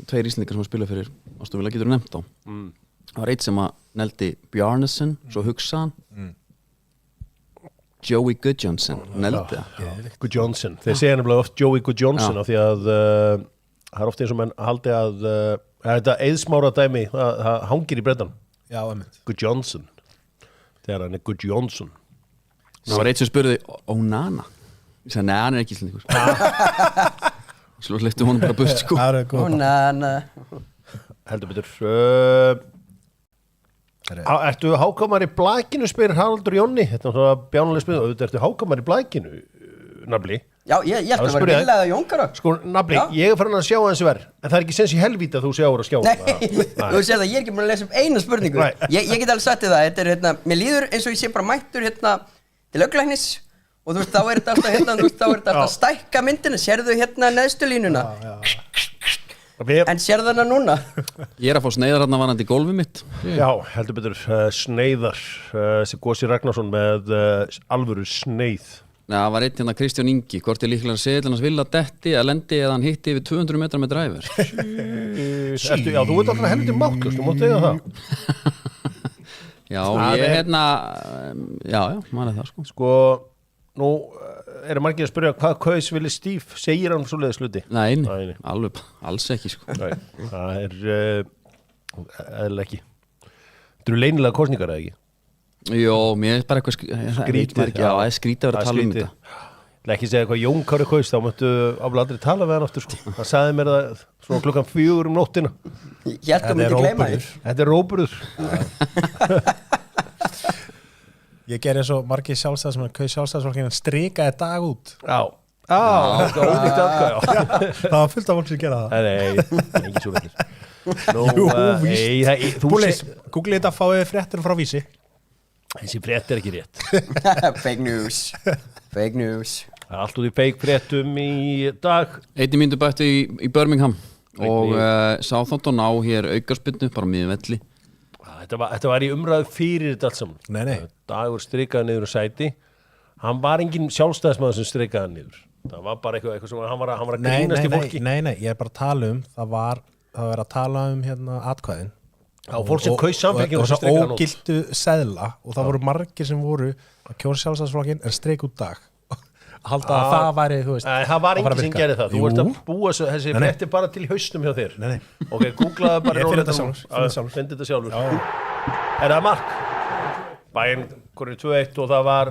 2 íslendingar sem að spila fyrir Aston Villa, getur nefnt á. Það var eitt sem að neldi Bjarnason, svo hugsa hann. Joey Gudjohnsen, neldi það. Gudjohnsen, þeir segja nefnilega oft Joey Gudjohnsen af því að það er oft eins og menn haldi að þetta eðsmára dæmi, það hangir í breddan. Já, einmitt. Gudjohnsen, þegar hann er Gudjohnsen. Það var eitt sem spurði Onana. Ég sagði, nei, hann er ekki íslendingur. Svo hleypti honum bara burt sko. Onana. Heldur betur. Ertu hákamar í blækinu, spyr Haraldur Jónni. Þetta er svona bjánuleg spyr. Ertu hákamar í blækinu, Nabli? Já, ég ætti að vera Villa eða Jónkara. Sko, Nabli, ég er farin að sjá hans verð, en það er ekki sens í helvíti að þú sjáur að skjá. Nei, þú sér það, ég er ekki búin að lesa upp eina spurningu. Ég get alveg sagt þér það, þetta er mér líður eins og ég sé bara mættur til augnlæknis og þú veist, þá er þetta alltaf að stækka myndina, sérðu neðstu línuna en sérðu hana núna. Ég er að fá sneiðar hérna vanandi í gólfið mitt. Já, heldur betur, sneiðar sem Gósi Ragnarsson með alvöru sneið. Nei, það var eitt Kristján Ingi, hvort er líklega að segja til hans Villa detti að lendi eða hann hitti yfir 200 metra með dræfur. Já, þú veit alltaf helviti máttast, þú mátt eiga það. Já, ég já, maður er það sko. Sko, nú eru margir að spyrja hvað kaus Willi Steve, segir hann svoleiðis hluti? Nei, alveg, alls ekki sko. Nei, það er eðlilega ekki. Þetta eru leynilega kosningar eða ekki? Jó, mér er bara eitthvað skrítið. Já, það er skrítið að vera að tala þetta. Það er ekki að segja hvað Jón Kári kaus, þá máttu ábúinlega aldrei tala við hann aftur sko. Það sagði mér það svona klukkan 4 nóttina. Þetta er róburður. Ég ger eins og margir sjálfstæðar sem kaus sjálfstæðarsflokkinn en strikaði dag út. Já, það var ólíkt aðkvæða. Það var fullt af fólk sem gera það. Nei, ekki svo veitir. Jú, víst. Google þetta, fáið fréttir frá Vísi. Þessi frétt er ekki rétt. Fake news. Fake news. Það er allt út í fake fréttum í dag. 1 mínútu bætti í Birmingham og Southampton á hér aukarspyrnu bara miðjum velli. Þetta var í umræðu fyrir þetta allt saman. Nei. Dagur strikaði niður á sæti. Hann var engin sjálfstæðismaður sem strikaði niður. Það var bara eitthvað sem hann var að grínast í fólki. Nei, ég er bara að tala það var að tala atkvæðin. Já, fólk sem kaus Samfylkinguna og það ógildu seðla og það voru margir sem voru að kjósa sjálfstæðisflokkinn en streik út dag. Halda að það væri, þú veist. Nei, það var enginn sem gerði það. Þú ert að búa þessi frétti bara til haustum hjá þér. Nei. Ok, googlaði bara. Ég finn þetta sjálfur. Er það mark? Bayern korið 2-1 og það var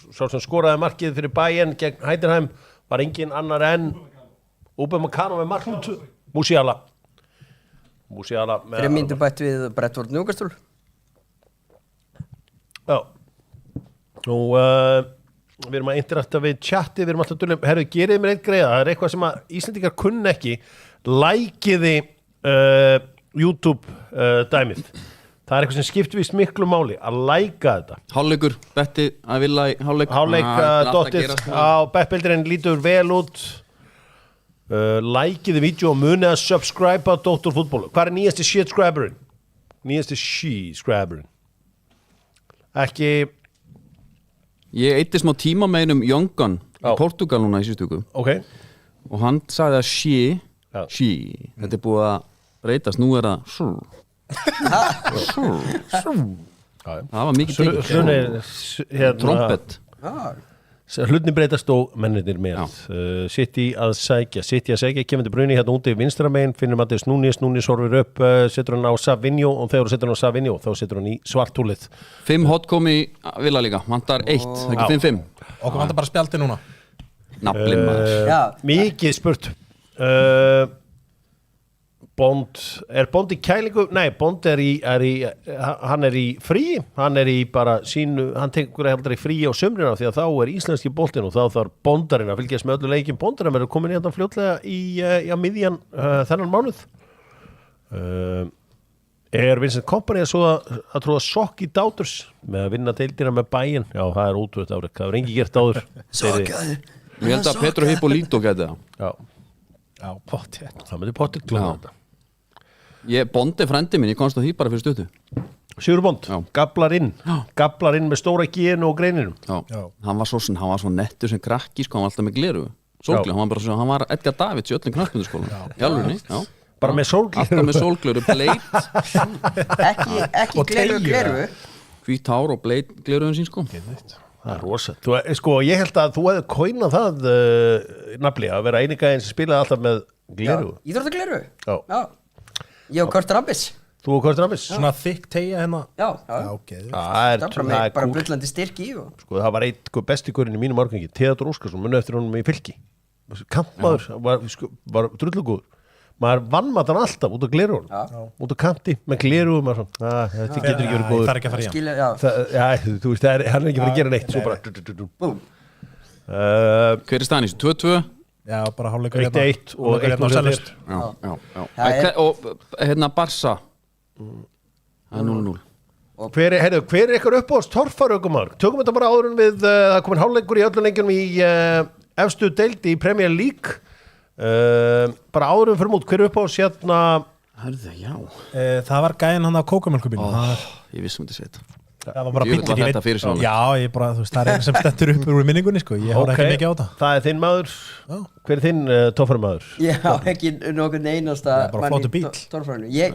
svo sem skoraði markið fyrir Bayern gegn Heidenheim var engin annar en Upamecano með mark Musiala með 3 mínútur bætt við Brentford Newcastle. Já. Nú við erum að interakta við chati, við erum alltaf að dölum, herru, gerið mér eitt greiða, það er eitthvað sem að Íslendingar kunna ekki, lækiði YouTube dæmið. Það er eitthvað sem skiptir víst miklu máli, að læka þetta. Hálfleikur, betti að vilja í hálfleik. Hálfleik.is á bettbildurinn lítur vel út. Lækiði vídeo og munið að subscribe á Dr. Fútból. Hvað er nýjasti shit-scriberinn? Nýjasti she-scriberinn? Ekki... Ég eitti smá tíma með einum Young Gun í Portugal núna í síðustu viku. Ok. og hann sagði að she, þetta búið að breytast, nú það það var mikið trompet hlutni breytast og mennirnir með City að sækja Kevin De Bruyne hérna úti vinstra megin, finnir Matthías Núñez horfir upp, setur hann á Savinho og þegar setur hann á Savinho, þá setur hann í svarthúlið 5 hot kom í Villa líka vantar 1, ekki 5-5 okkur vantar bara spjaldi núna naflin maður mikið spurt Bond í kælingu? Nei, Bond hann er í frí, hann er í bara sínu, hann tekur aldrei frí á sumrina því að þá íslenski boltinn og þá þarf Bondarinn að fylgjast með öllu leikjum Bondarinn verður komin hérna fljótlega í miðjan þennan mánuð Vincent Kompany að tróða sokk í Dáturs með að vinna deildina með Bayern já, það ótrúið árið, það engi gert áður Sokkaði Ég held að Petro Hippolito gæti það Já, pottið það myndi pottið glöða þetta Bondi frændi minn, ég komst á því bara fyrir stuttu Sigur Bond, gablar inn með stóra G-inu og greininu hann var svo nettur sem krakki hann var alltaf með gleru hann var Edgar Davids í öllum knattspyrnuskólanum í alvörunni bara með sólgleru alltaf með sólgleru, bleit ekki gleru hvít hár og bleit gleruðin sín sko það rosa ég held að þú hefði coinað það nafli að vera eini gæðin sem spilaði alltaf með gleru íþróttagleru ég og Kurt Rabbis þú og Kurt Rabbis svona þykk tegja hérna það er bara brullandi styrk í það var einn besti gurinn í mínum árgangi Theodor Óskarsson, munið eftir honum í Fylki kantmaður, var drullugúður maður vannmatan alltaf út á glerun út á kanti með glerun þetta getur ekki verið góður það er ekki að fara í hann þú veist, hann ekki verið að gera neitt svo bara hver staðan í þessu? 2-2? já, bara hálfleikur 1-1 og 1-0 og hérna Barca það er 0-0 hver er ykkur uppáðast torfaraukumar? Tökum þetta bara áður en við það er komin hálfleikur í öllum leikjum í efstu deildi í Premier League bara árum fyrir mút, hver er uppáðast hérna? Hörðu, já það var gæðin hann á kókamjölkubílnum ég vissum þetta sétt það var bara bíll já, ég bara, þú veist, það er einn sem stettur upp úr minningunni, sko, ég hóra ekki mikið á það það er þinn maður, hver er þinn torfarmaður? Já, ekki nokkurn einasta bara flottu bíl ég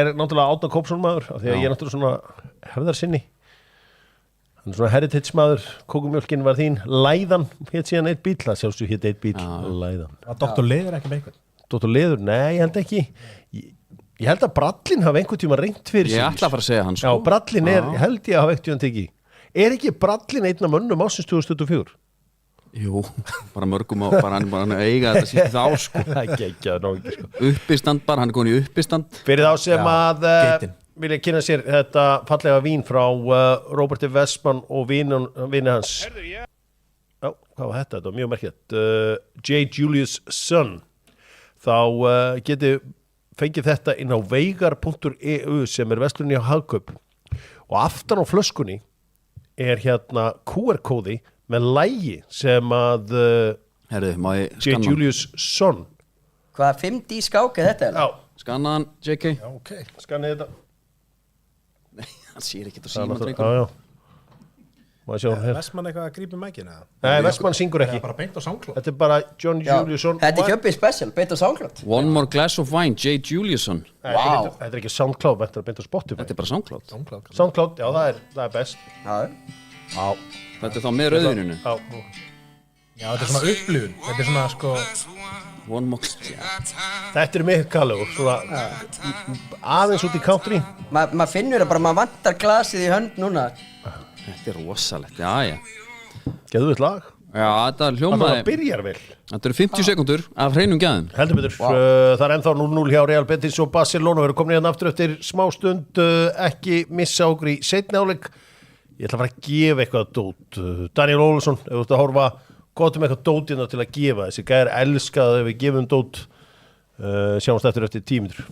er náttúrulega Átna Kópsson maður af því að ég er náttúrulega svona hefðarsinni hann er svona heritage maður kókumjölkin var þín, Læðan hétt síðan eitt bíl, það sjálfstu hétt eitt bíl Læðan. Var Dr. Leður ekki með einhvern? Dr. Leður, nei, ég held ekki ég held að Brallin hafi einhvern tíma reynt fyrir sig ég ætla að fara að segja hann sko já, Brallin held ég að hafa einhvern tíma tekið ekki Brallin einn af mönnum ásins 2024? Jú, bara mörgum á bara hann eiga þetta sítt þá sko uppistand bara, hann er komin í uppistand fyrir þá sem að vilja kynna sér þetta fallega vín frá Róberti Westman og vini hans já, hvað var þetta var mjög merkilegt J. Julius Son þá geti fengið þetta inn á veigar.eu sem er verslunni á Hagkaup og aftan á flöskunni er hérna QR-kóði með lægi sem að J. Julius Son hvað 5D skák er þetta? Já, skanna hann JK skannið þetta hann sér ekki þetta síma Vestmann eitthvað að grípa mækina? Nei, Vestmann syngur ekki bara beint á SoundCloud þetta er bara John Juliusson þetta er kjöpið special, beint á SoundCloud One More Glass of Wine, J. Juliusson þetta er ekki SoundCloud, þetta er beint á Spotify þetta er bara SoundCloud SoundCloud, já það er best þetta er þá með rauðvininu já, þetta er svona upplifun þetta er svona sko One More þetta er mig Kallur aðeins út í country maður finnur það bara, maður vantar glasið í hönd núna þetta er rosalegt, já geðveikt lag já, þetta hljómaði byrjar vel þetta eru 50 sekundur af hreinum gæðum heldur betur, það er ennþá 0-0 hjá Real Betis og Barcelona við erum komin hérna aftur eftir smá stund ekki missa okkur í seinni hálfleik ég ætla að fara að gefa eitthvað dót Daniel Ólafsson, ef þú ert að horfa gott eitthvað dótina til að gefa þessi gæðir elskað ef við gefum dót sjáumst eftir 10 mínútur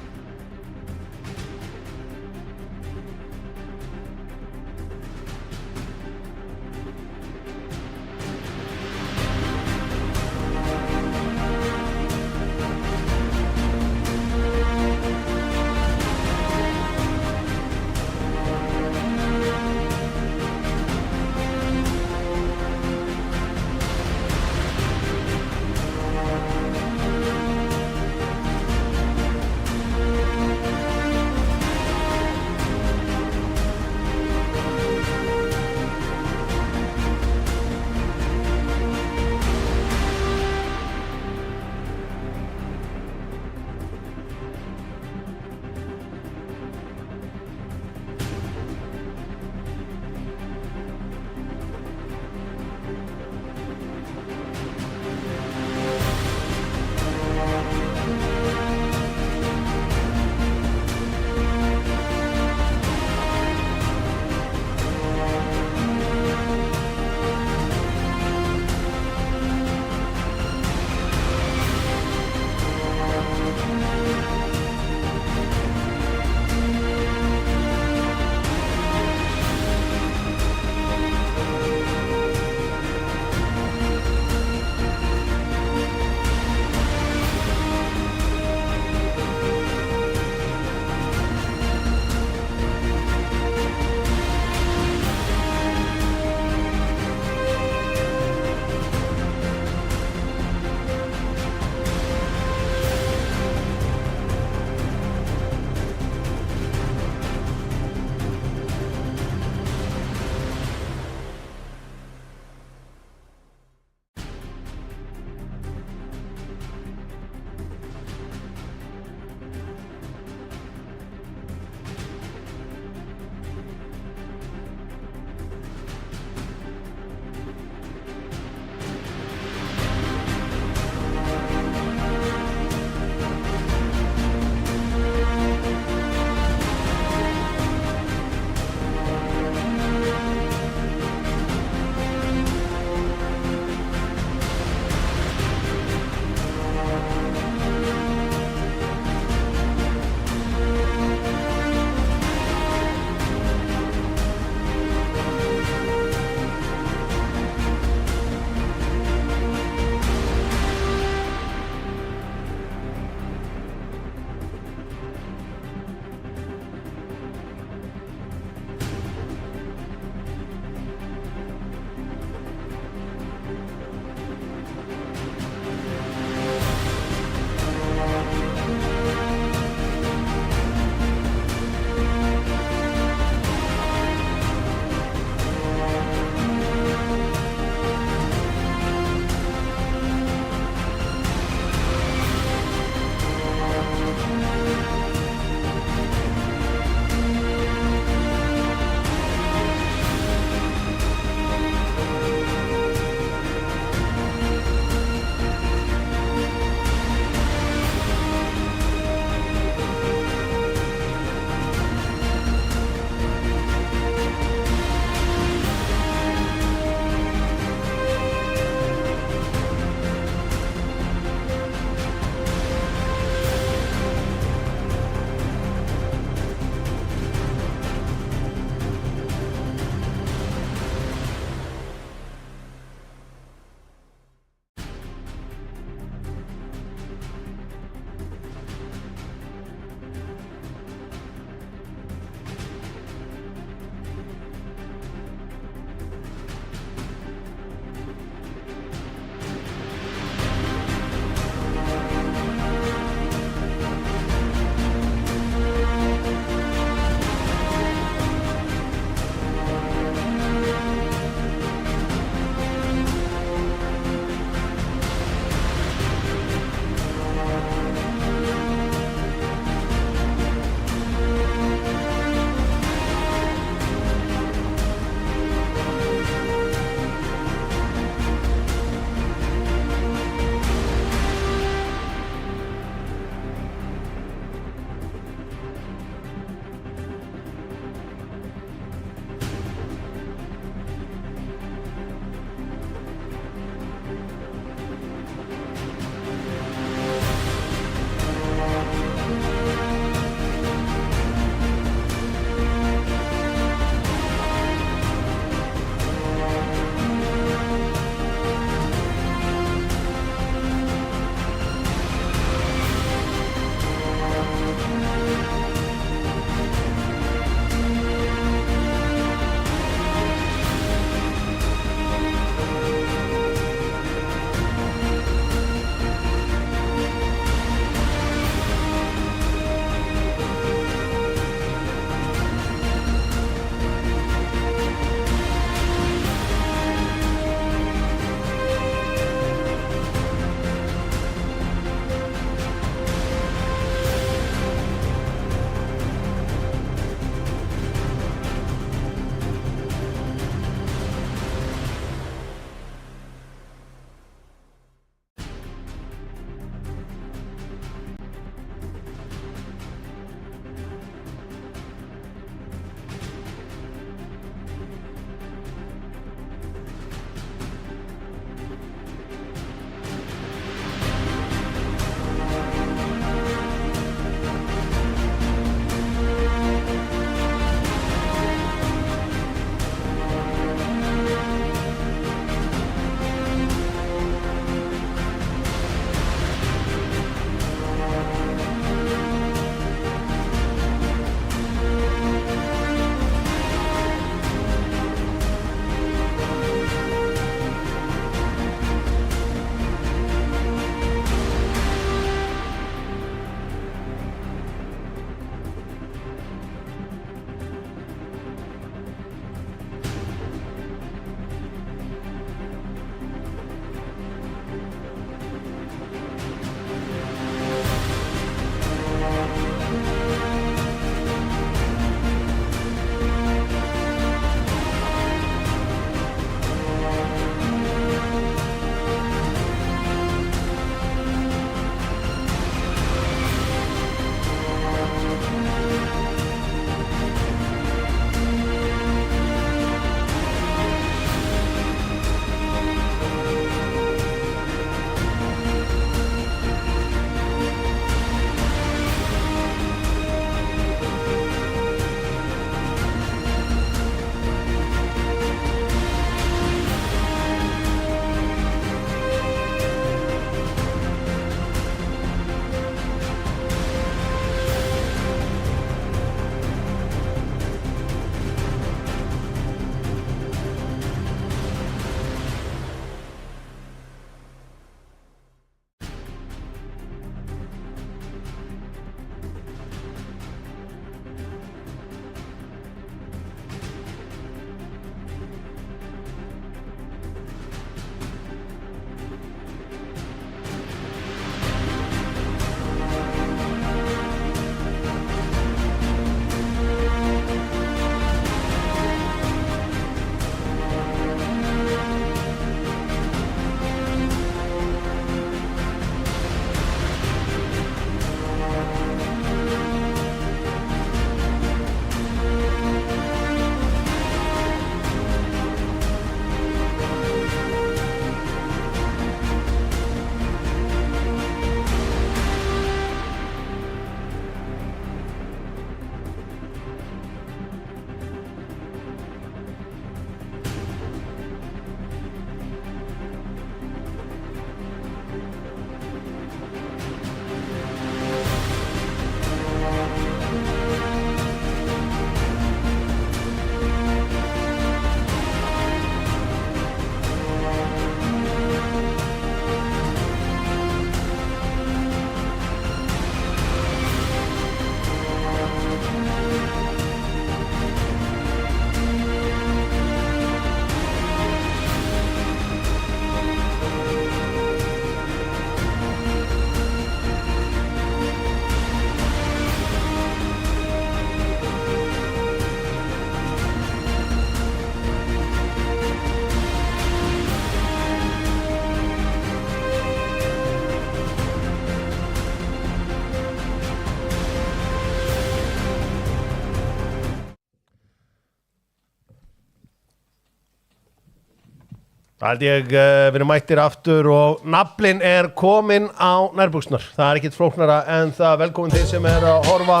Það held ég, við erum mættir aftur og naflinn kominn á nærbuxurnar. Það ekkert flóknara en það. Velkomin þeir sem að horfa.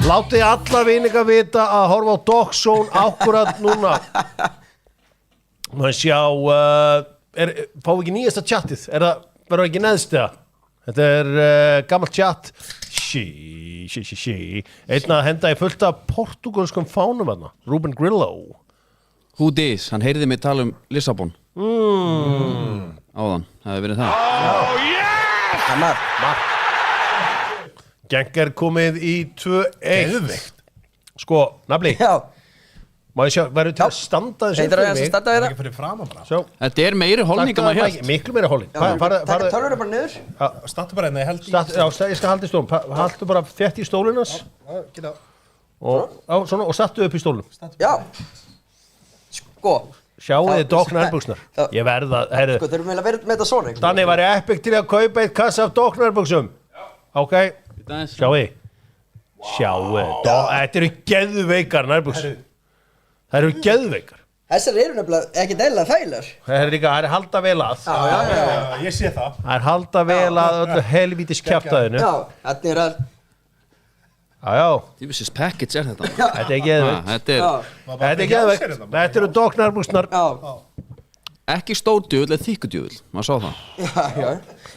Látið alla vininga vita að horfa á Dogzone akkurat núna. Má sjá, fáum ekki nýjasta chatið? Verður ekki neðst eða? Þetta gammalt chat. Einn að henda í fullt af portugalskum fánum þarna. Ruben Grillo. Who dis? Hann heyrði mig tala Lissabon áðan, það hefði verið það Genk komið í 2-1 Sko, Nafli Má ég sjá, verður til að standa þessu fyrir framan bara Þetta meiri holning að maður hélt Miklu meiri holning Takk tölur bara niður Stattu bara ég skal halda í stólum Haldu bara þétt í stólunas Og stattu upp í stólunum Já Sko Sjáu þið Dogg nærbuxnar Ég verða Sko þurfum við að vera með þetta svona Þannig var ég epic til að kaupa eitt kassa af Dogg nærbuxum Ok Sjáu Þetta eru geðveikar nærbuxur Það eru geðveikar Þessar eru nefnilega ekki dæla þælar Það er halda vel að Já, ég sé það Það er halda vel að öllu helvítis kjaftaðinu Já, þetta er að Já Tífisins package þetta Þetta er geðveikt Þetta er geðveikt Þetta eru Dogg nærbuxnar Ekki stórdjöfull eða þykkudjöfull Maður sá það Já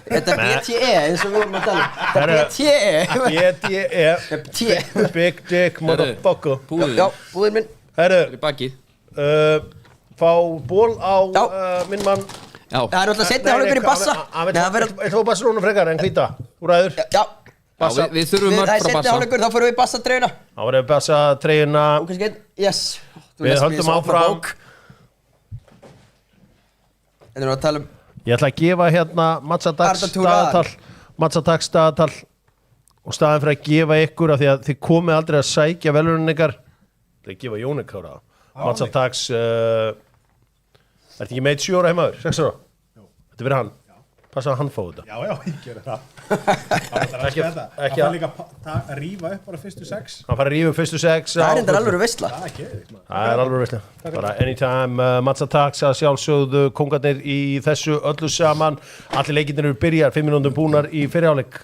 Þetta er BTE eins og við vorum að tala Þetta er BTE Big Dick Motherfucker Já, búðir minn Herru Fá ból á minn mann Já Það er alltaf setni hálfleikur í bassa Ég tók Barcelona frekar en hvíta Þú ræður Já Við þurfum mörg frá Það er setni hálfleikur, þá fyrir við bassa treyjuna Þá verðum við bassa treyjuna Yes Við höldum áfram Þetta er að tala Ég ætla að gefa hérna Matsadags staðatal og staðan fyrir að gefa ykkur af því að þið komið aldrei að sækja velunin ykkar það er að gefa Jóni Kára Matsadags Ertu ekki með 7 ára heimaður? 6 ára? Þetta verið hann Passa að hann fóðu þetta Já, ég gerir það Það fær líka að rífa upp bara fyrstu 6 Hann fær að rífa upp fyrstu 6 Það er endur alveg veistla Það er alveg veistla Bara anytime Matsadags að sjálfsögðu kongarnir í þessu öllu saman Allir leikirnir eru byrjar 5 mínútum búnar í fyrirháleik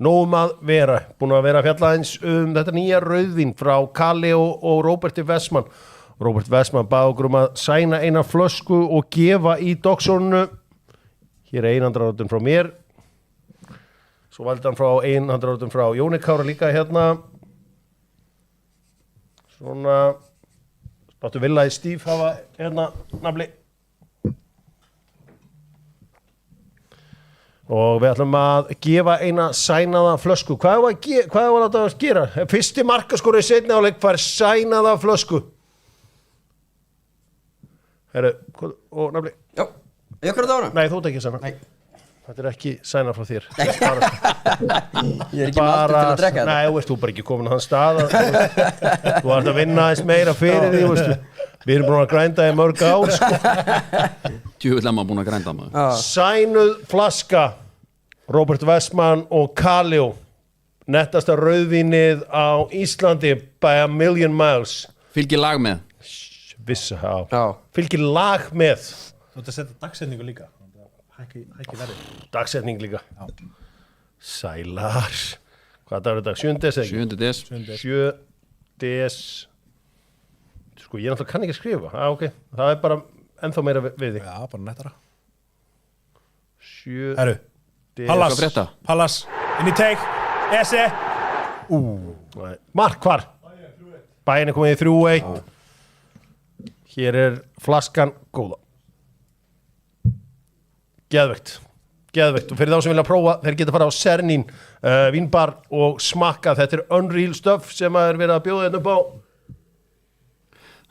Nóum að vera Búin að vera fjallaðins þetta nýja rauðvín frá Kali og Róberti Vestmann Róbert Vestmann bað okkur að sæna eina flösku og gefa í Dogzone Hér er 100 frá mér Svo valdi hann frá 100 frá Jóni Kára líka hérna Svona Spáttu Villaði Stíf hafa hérna Nafli Og við ætlum að gefa eina sænaða flösku Hvað var þetta að gera? Fyrsti markaskorur í seinni hálfleik fær sænaða flösku Herru, og Nafli Já Ég okkur að dána? Nei, þú ert ekki sæna Þetta er ekki sæna frá þér Ég er ekki með aftur til að drekka þetta Nei, þú bara ekki komin á þann stað Þú ert að vinna eins meira fyrir því Við erum búin að grænda í mörg ár Djúvill maður búin að grænda maður Sænuð flaska Róbert Vestmann og Kalljó Nettasta rauðvínið á Íslandi by a million miles Fylgir lag með Vissa, já Fylgir lag með Þú ert að setja dagsetningu líka Hækki verið Dagsetning líka Sælar Hvað dagur er þetta? 7. des 7. des Sko ég náttúrulega kann ekki skrifa ok Það er bara ennþá meira við þig Já, bara nettara 7. Herru Pallas Inn í teik Ese Mark hvar? Bæinn er komið í 3-1 Hér er flaskan góða Geðveikt og fyrir þá sem vilja prófa þeir geta fara á Sernín vínbar og smakka þetta er unreal stuff sem er verið að bjóða hérna upp á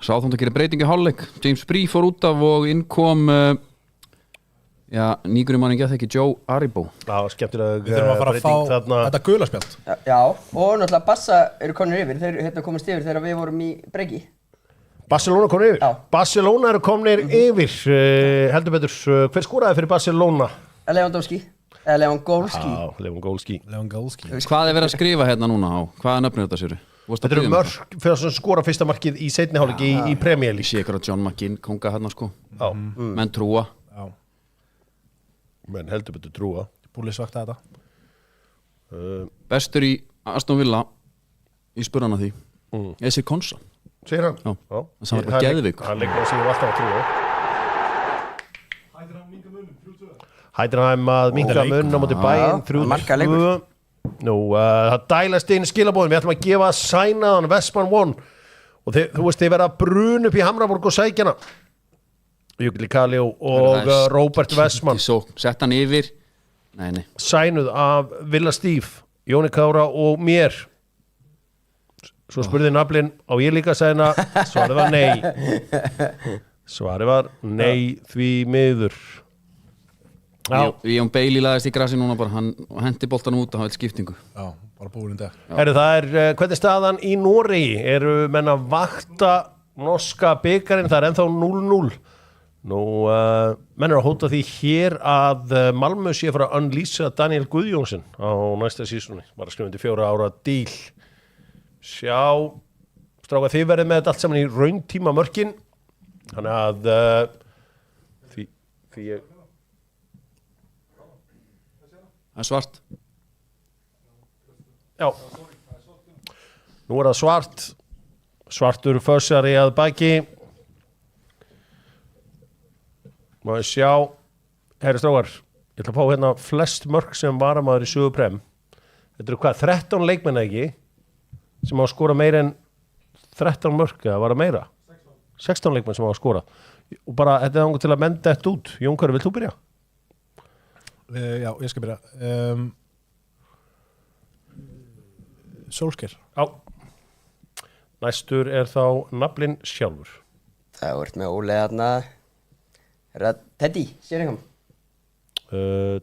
Sáþónd að gera breytingi hálfleik James Bree fór út af og inn kom nýgurum manni gett ekki Joe Aribo skemmtilega Við þurfum að fara að fá þetta gulaspjald Já, og náttúrulega Bassa eru konur yfir þeir hérna komast yfir þegar við vorum í breyki Barcelona komnir yfir? Já. Barcelona eru komnir yfir heldur betur, hver skoraði fyrir Barcelona? Lewandowski Lewandowski Hvað er verið að skrifa hérna núna á? Hvaða nöfnir þetta séru? Þetta eru mörk fyrir að skora fyrsta markið í seinni hálfleiki í Premier League. Ég sé ykkur að John McGinn konga hérna sko. Menn trúa. Já. Menn heldur betur trúa. Búlis vakta þetta. Bestur í Aston Villa í spurðan af því. Esir Konsa. Segir hann? Já. Það var bara geðveikur. Hann leikur að segja alltaf að trúa. Heidenheim að minka munn á móti Bayern 3-2. Nú, það dælast inn skilabóðin. Við ætlum að gefa sænaðan Vestmann One og þú veist, þið verða að bruna upp í Hamraborg og sækjana. Jökli Kali og Róbert Vestmann. Sett hann yfir. Nei. Sænuð af Villa Steve, Jóni Kára og mér. Svo spurði naflinn á ég líka sæna. Svarið var nei. Svarið var nei því miður. Jón Bailey laðist í grasi núna bara, hann hendi boltanum út og hafði skiptingu. Já, bara búin dag. Það hvernig staðan í Noregi? Eru menn að vakta norska byggarinn, það ennþá 0-0. Nú, menn að hóta því hér að Malmö sé að fara að unleasha Daniel Guðjónsson á næsta sísoni. Bara skrifandi 4 ára díl. Sjá, stráka, þið verðið með þetta allt saman í rauntíma mörkin. Þannig að því ég... Það svart. Já. Nú það svart. Svartur fössari að baki. Má ég sjá. Herri strákar, ég ætla að fá hérna flest mörk sem varamaður í sögu prem. Þetta eru hvað, 13 leikmenn ekki? Sem á að skora meira en 13 mörk, eða var það meira? 16 leikmenn sem á að skora. Og bara, þetta er til að menda þetta út. Jón Kári, vilt þú byrja? Já, ég skal byrja. Solskjær. Já. Næstur er þá naflinn sjálfur. Það vart með Óli þarna. Er það Teddy Sheringham?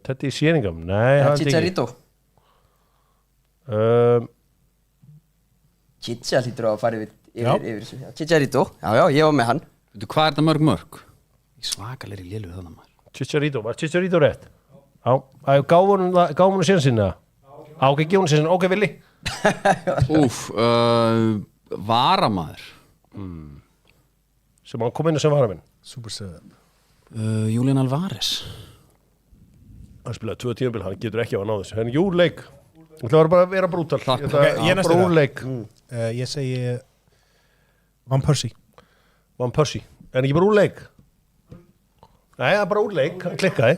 Teddy Sheringham? Nei, hann ekki. Chicharito? Chicha hlýtur að fara yfir þessu. Chicharito? Já, ég var með hann. Veitu, hvað er þetta mörg? Ég svakalegri léluð þannig maður. Chicharito, var Chicharito rétt? Já, gáum hún sér sinna? Ok, gefum hún sér sinna, ok, Vili. Varamaður. Sem hann kom inn sem varaminn. Super 7. Julian Alvarez. Hann spilaði 2 tímabil, hann getur ekki á að ná þessu. Hann júleik. Það var bara að vera brútal. Ég næstu brúleik. Ég segi Van Persie. Van Persie. En ekki brúleik? Nei, það er bara úrleik, hann klikkaði.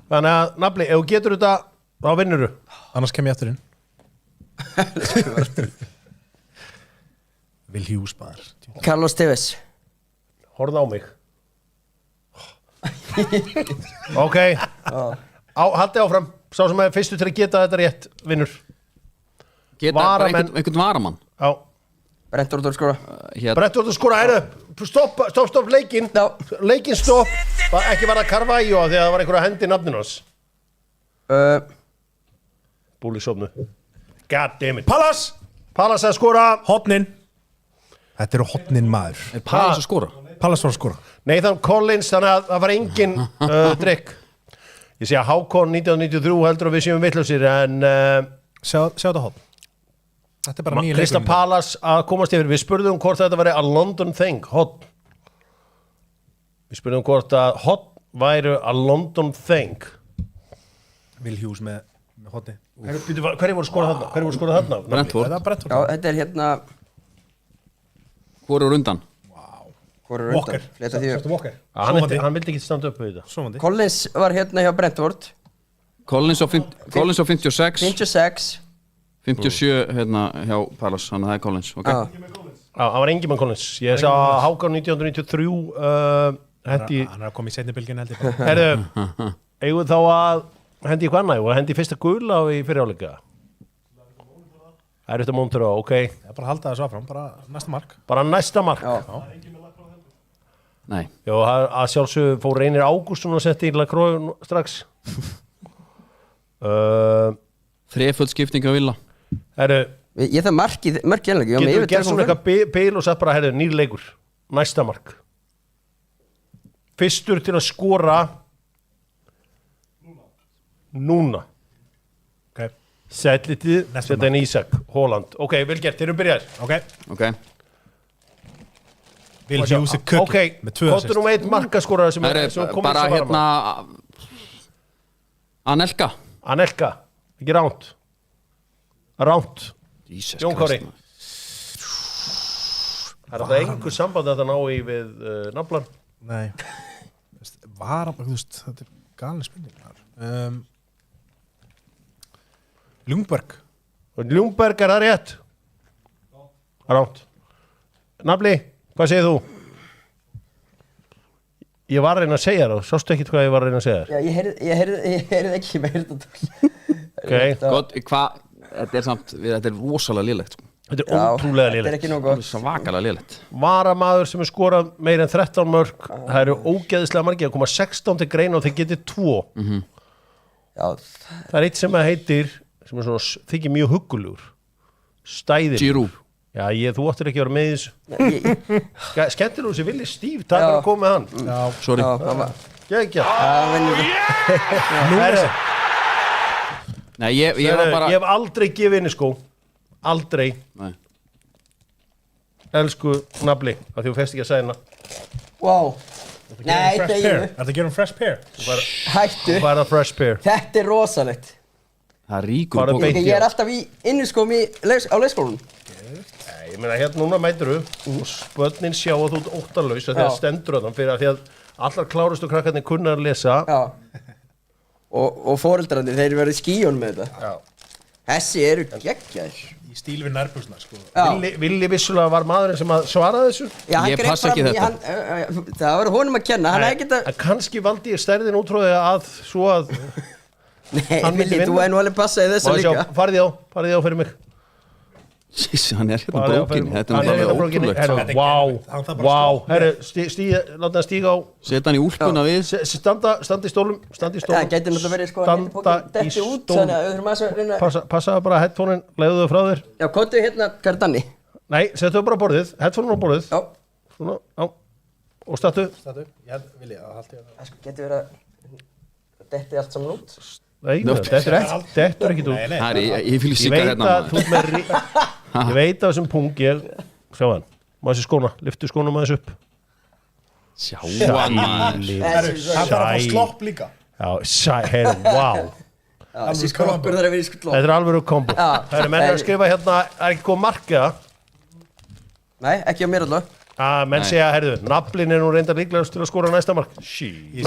Þannig að, nafli, ef þú getur þetta, þá vinnur þú. Annars kem ég eftir inn. Will Hughes bara. Carlos Tevez. Horfðu á mig. Ok. Haldi áfram. Sá sem er fyrstu til að geta þetta rétt, vinnur. Geta bara einhvern varamann. Já. Brentford að skora. Brentford að skora, stopp leikinn. Leikinn stopp. Ekki var það Carvalho því að það var einhver að hendi nafninu hans. Búli sofnu. God damn it. Pallas að skora. Hotnin. Þetta eru hotnin maður. Er Pallas að skora? Pallas var að skora. Nathan Collins, þannig að það var engin drikk. Ég sé að Hákon 1993 heldur að við séum vitlausir en sjá þetta hotn. Þetta er bara nýja leikur. Krista Pallas að komast yfir. Við spurðum hvort þetta væri a London thing, hotn. Við spurðum hvort að hotn væri a London thing. Will Hughes með hotni. Hverju voru skorað þarna? Brentford. Já, þetta er hérna. Hvor er undan? Walker. Walker. Hann vildi ekki standa upp við þetta. Collins var hérna hjá Brentford. Collins á 56. 56. 57 hérna hjá Pallas, þannig að það er Collins. Það var engin mann Collins. Ég sá að Hákon 1993 hendi... Hann er að koma í seinni bylgin heldur. Herðu, eigum þá að hendi í hvað annað og hendi í fyrsta gula í fyriráleika. Það er þetta Montero, ok. Ég bara halda þessu áfram, bara næsta mark. Nei. Já, að sjálfsögðu fór Reynir Ágústsson og setti í Lacroix strax. Þreföld skipting á Villa. Herru, ég það mörk einlega. Getur við gert svona eitthvað bil og sagt bara, herru, nýr leikur. Næsta mark. Fyrstur til að skora núna. Okay. Sætlitið, setja inn Ísak Haaland. Ok, vel gert, þeir eru byrjar. Ok. Will Hughes er kukki með 2 assist. Kottu nú með 1 markaskorar sem komið bara hérna Anelka, ekki ránt. Jón Kári. Það það einhver samband að það ná í við naflan? Nei. Þetta galin spurningar. Ljungberg er það rétt? Ránt. Nafli, hvað segir þú? Ég var að reyna að segja það, sástu ekkert hvað ég var að reyna að segja þér? Já, ég heyrði ekki með Gott, þetta er samt, þetta er rosalega lélegt sko. Þetta er ótrúlega lélegt. Þetta er ekki nóg gott. Svakalega lélegt. Varamaður sem er skorað meir en 13 mörk, það eru ógeðislega margir að koma 16 til greina og þeir getið 2. Já. Það er eitt sem heitir, sem er svona, þykir mjög huggulegur. Stæðir. Giroud. Já, þú áttir ekki að vera með þessu. Skemmtilegur sem Willi Steve, takk fyrir að koma með hann. Já, sorry. Gægja. Nei, ég var bara... Ég hef aldrei gefið henni skó. Aldrei. Nei. Elsku nafli, að þú fest ekki að sæna. Wow. Nei, þeginu. Er það að gera fresh pair? Hættu. Bara fresh pair. Þetta er rosalegt. Það ríkur bók. Ég er alltaf í inniskóm á leikskólanum. Nei, ég meina hérna núna mætur og spötnin sjá að þú ert óttarlaus að það stendur að þann fyrir að því að allar klárustu krakkarnir kunna að lesa. Já. Og foreldrarnir, þeir verið í skíunum með þetta. Já. Þessi eru geggjaðir. Í stíl við nærbuxna, sko. Villi vissulega var maðurinn sem að svara þessu. Já, ég passa ekki þetta. Það var honum að kenna, hann hefði geta... Kannski valdi ég stærðin útróði að svo að... Nei, Villi, þú er nú alveg passað í þessu líka. Farði á fyrir mig. Jísi, hann er hérna brókinni. Þetta er hérna ótrúlegt. Vá, herru, láta hann stíga á. Setja hann í úlpuna við. Standa í stólum. Það gæti náttúrulega verið sko að detti út, þannig að við þurfum að reyna... Passaðu bara headphone-in, leiðu þau frá þér. Já, kottu hérna, hvað er Danni? Nei, settu bara borðið, headphone-in á borðið. Já. Svona, já. Og startu. Ég vilja að halda ég það. Það getur verið að detti allt saman út. Nei, þetta er ekkit út. Ég fylg síkar hérna. Ég veit að þessum pung ég, sjá hann, maður þessi skóna, lyftu skónum maður þessu upp. Sjá hann maður. Það þarf að fá slopp líka. Já, heyrðu, wow. Þessi skroppur þarf að vera í slopp. Þetta er alveg kombo. Það eru menn að skrifa hérna, er ekki góð marka? Nei, ekki á mér alltaf. Menn segja, heyrðu, naflin er nú reyndar líklegast til að skora næsta mark. Í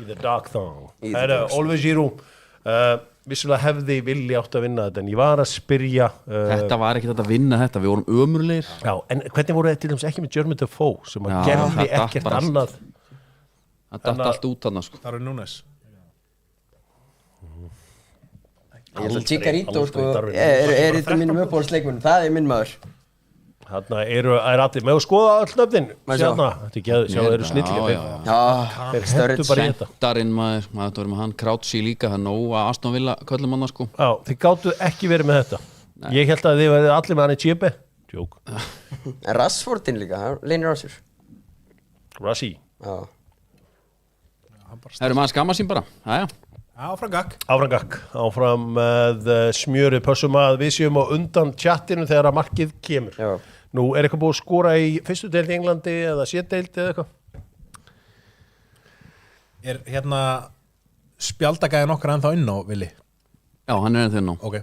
the dark thong. Heyrðu, Oliver Giroud. Vissulega hefði villi átt að vinna þetta en ég var að spyrja Þetta var ekki þetta að vinna þetta, við vorum ömurlegir. Já, en hvernig voru þetta til dæmis ekki með Jeremy Defoe sem að gerði ekkert annað. Það datt allt út annað sko. Það eru Núnes. Ég held að Chicarito sko er þetta mínum uppáhaldsleikmunum, það er minn maður. Þarna er allir með að skoða öll nöfnin. Þetta er geðu, sjá það eru snillingar. Já, þeir hendur bara í þetta. Sentarinn maður var með hann, Krátsi líka, það er nóg að Aston Villa köllum hann sko. Já, þið gáttu ekki verið með þetta. Nei. Ég held að þið verið allir með hann í Chipe. Jók. En Rashfordin líka, leynir á sér. Rassi. Já. Það eru maður að skamma sín bara, já. Áfram gakk. Áfram með smjörið, pössum að við séum á undan tjattinu þegar að markið kemur. Já. Nú, er eitthvað búið að skora í fyrstu deild í Englandi eða sétdeild eða eitthvað? Er hérna spjaldagæðin okkar ennþá inn á, Willi? Já, hann er ennþá inn á. Ok.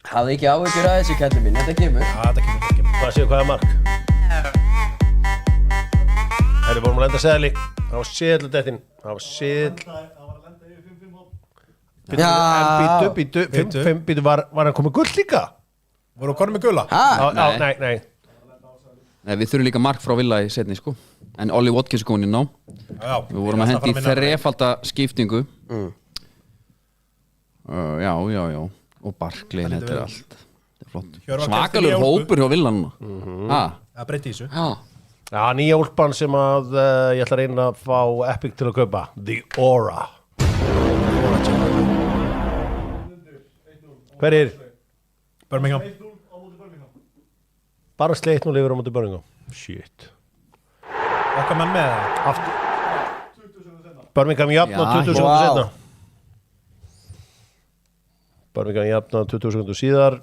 Hafði ekki áhyggjur að þessu kallið mín, þetta kemur. Já, þetta kemur. Hvað séu, hvað er mark? Herri, vorum að lenda seðli. Það var seðldettin. Það var seðl. Býtu, 5-5, var hann komið gull líka? Voru konum með gulla? Nei. Nei, við þurfum líka mark frá Villa í setni sko. En Ollie Watkins er komin inn á. Já. Við vorum að hendi í þrefalda skiptingu. Já. Og Barkley, þetta er allt. Þetta er flott. Svakalur hópur hjá Villa núna. Það breyti í þessu. Já, nýja úlpan sem að ég ætla að reyna að fá Epic til að kaupa. The Aura. Hver er? Birmingham. Bara sleitt nú lifur á móti Birmingham. Shit. Okkar menn með það. Aftur. Birmingham jafn og 20 sekúndur seinna. Birmingham jafna 20 sekúndur síðar.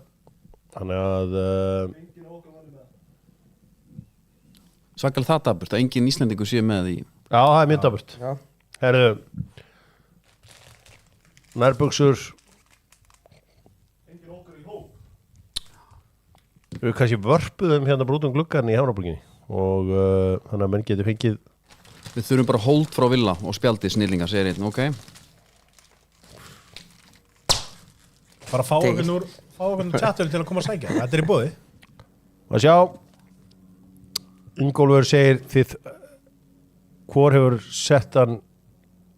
Þannig að Svakalega það daburt að engin Íslendingur sé með í. Já, það mjög daburt. Herðu, nærbuxur. Engin okkur í hóp. Við kannski vörpuðum hérna brútum gluggarni í Hafnarborginni og þannig að menn geti fengið. Við þurfum bara hold frá Villa og spjaldi snillingar, segir einn, ok? Bara fá okkur úr chatinu til að koma að sækja. Þetta í boði. Að sjá. Ingólfur segir þið hvor hefur sett hann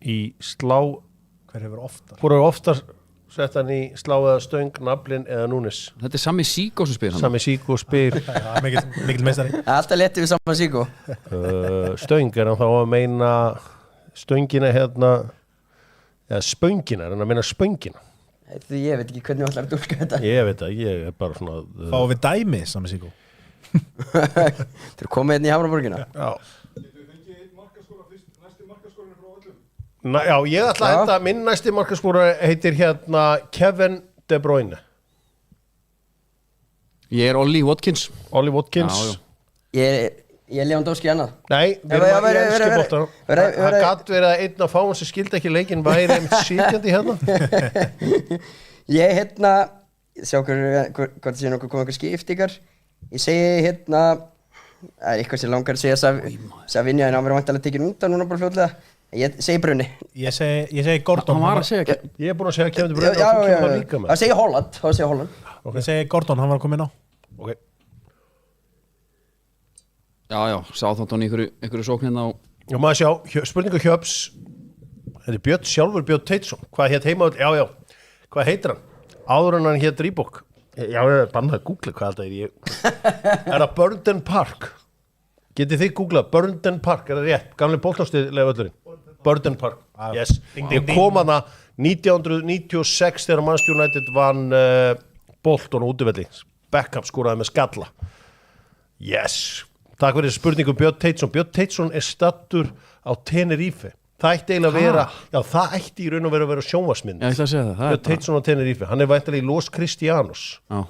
í slá. Hver hefur oftar? Hvor hefur oftar sett hann í slá eða stöng, naflin eða núnis? Þetta er Sami Síkó sem spyr hann. Sami Síkó spyr. Mikil meistari. Alltaf letið við Sami Síkó. Stöng er hann þá að meina stöngina hérna eða spöngina, er hann að meina spöngina? Ég veit ekki hvernig við ætlar að dúlka þetta. Ég veit það, ég er bara svona Fáum við dæmi, Sami Síkó? Þú er komið hérna í Hafnarborgina. Já. Já, ég ætla að þetta minn næsti markaskóra heitir hérna Kevin De Bruyne. Ég er Ollie Watkins. Ollie Watkins. Ég er Lewandowski annað. Nei, við erum að enski bóttar. Það gatt verið að einn af fáum sem skildi ekki leikinn væri einmitt sitjandi hérna. Ég hérna, sjá hvort það sé nokkuð koma einhver skiptingar. Ég segi hérna, það er eitthvað sem langar að segja Savinja en hann verður vantilega tekinn undan núna bara fljótlega. Ég segi Bruni. Ég segi Gordon. Hann var að segja Ég er búin að segja Kevin De Bruyne og þú kemur líka með. Það segi Holland. Ég segi Gordon, hann var að koma inn á. Ok. Já, Southampton í einhverju sókn hérna á. Já, maður sjá, spurningu Hjöps. Þetta er Björn sjálfur, Björn Teitsson. Hvað hétt heima? Já. Hvað heitir hann? Áður en hann hétt Reebok. Já, bannaði að googla hvað þetta er. Er það Burnden Park? Getið þið googlað? Burnden Park, er það rétt? Gamli bóltástiðlega völlurinn. Burnden Park, yes. Ég kom hana 1996 þegar Manchester United vann Bolton og útivelli. Beckham skoraði með skalla. Yes. Takk fyrir spurningu Björn Teitsson. Björn Teitsson er stattur á Tenerife. Það ætti eiginlega að vera, já það ætti í raun og veru að vera sjónvarsmynd. Ég ætla að segja það. Björn Teitsson á Tenerife. Hann er væntanlega í Los Cristianos. Já.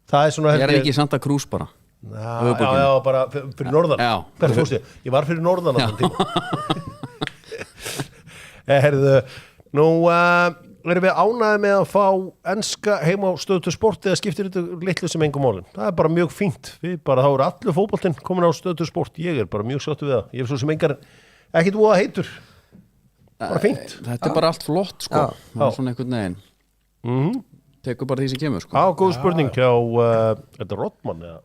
Það er svona... Ég er ekki í Santa Cruz bara. Já, bara fyrir norðan. Já. Hvert fórstu? Ég var fyrir norðan á þann tíma. Herðu, nú erum við ánægði með að fá enska heima á Stöð 2 Sport eða skiptir þetta litlu sem engum málin. Það er bara mjög fínt. Þá eru allur fótboltinn komin á Stöð 2 Sport. Ég er bara mjög sáttur við það. Ég er svo sem engar ekkert voða heitur. Bara fínt. Þetta er bara allt flott sko. Það er svona einhvern veginn. Tekur bara því sem kemur sko. Góð spurning hjá þetta er Rodman eða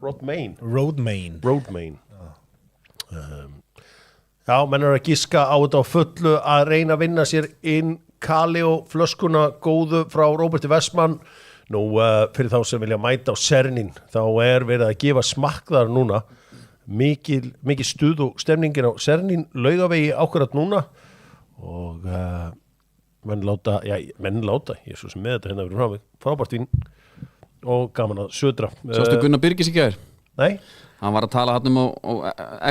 Roadmain. Já, menn eru að giska á þetta á fullu að reyna að vinna sér inn Kali og flöskuna góðu frá Róberti Vestmann. Nú fyrir þá sem vilja mæta á Sernín þá er verið að gefa smakkðar núna. Mikil stuð og stemningin á Sernín Laugavegi ákvarðat núna og menn láta, ég er svo sem með þetta hérna fyrir frá mig, frábært vín og gaman að södra. Sástu Gunnar Birgis í gær? Nei. Hann var að tala hann á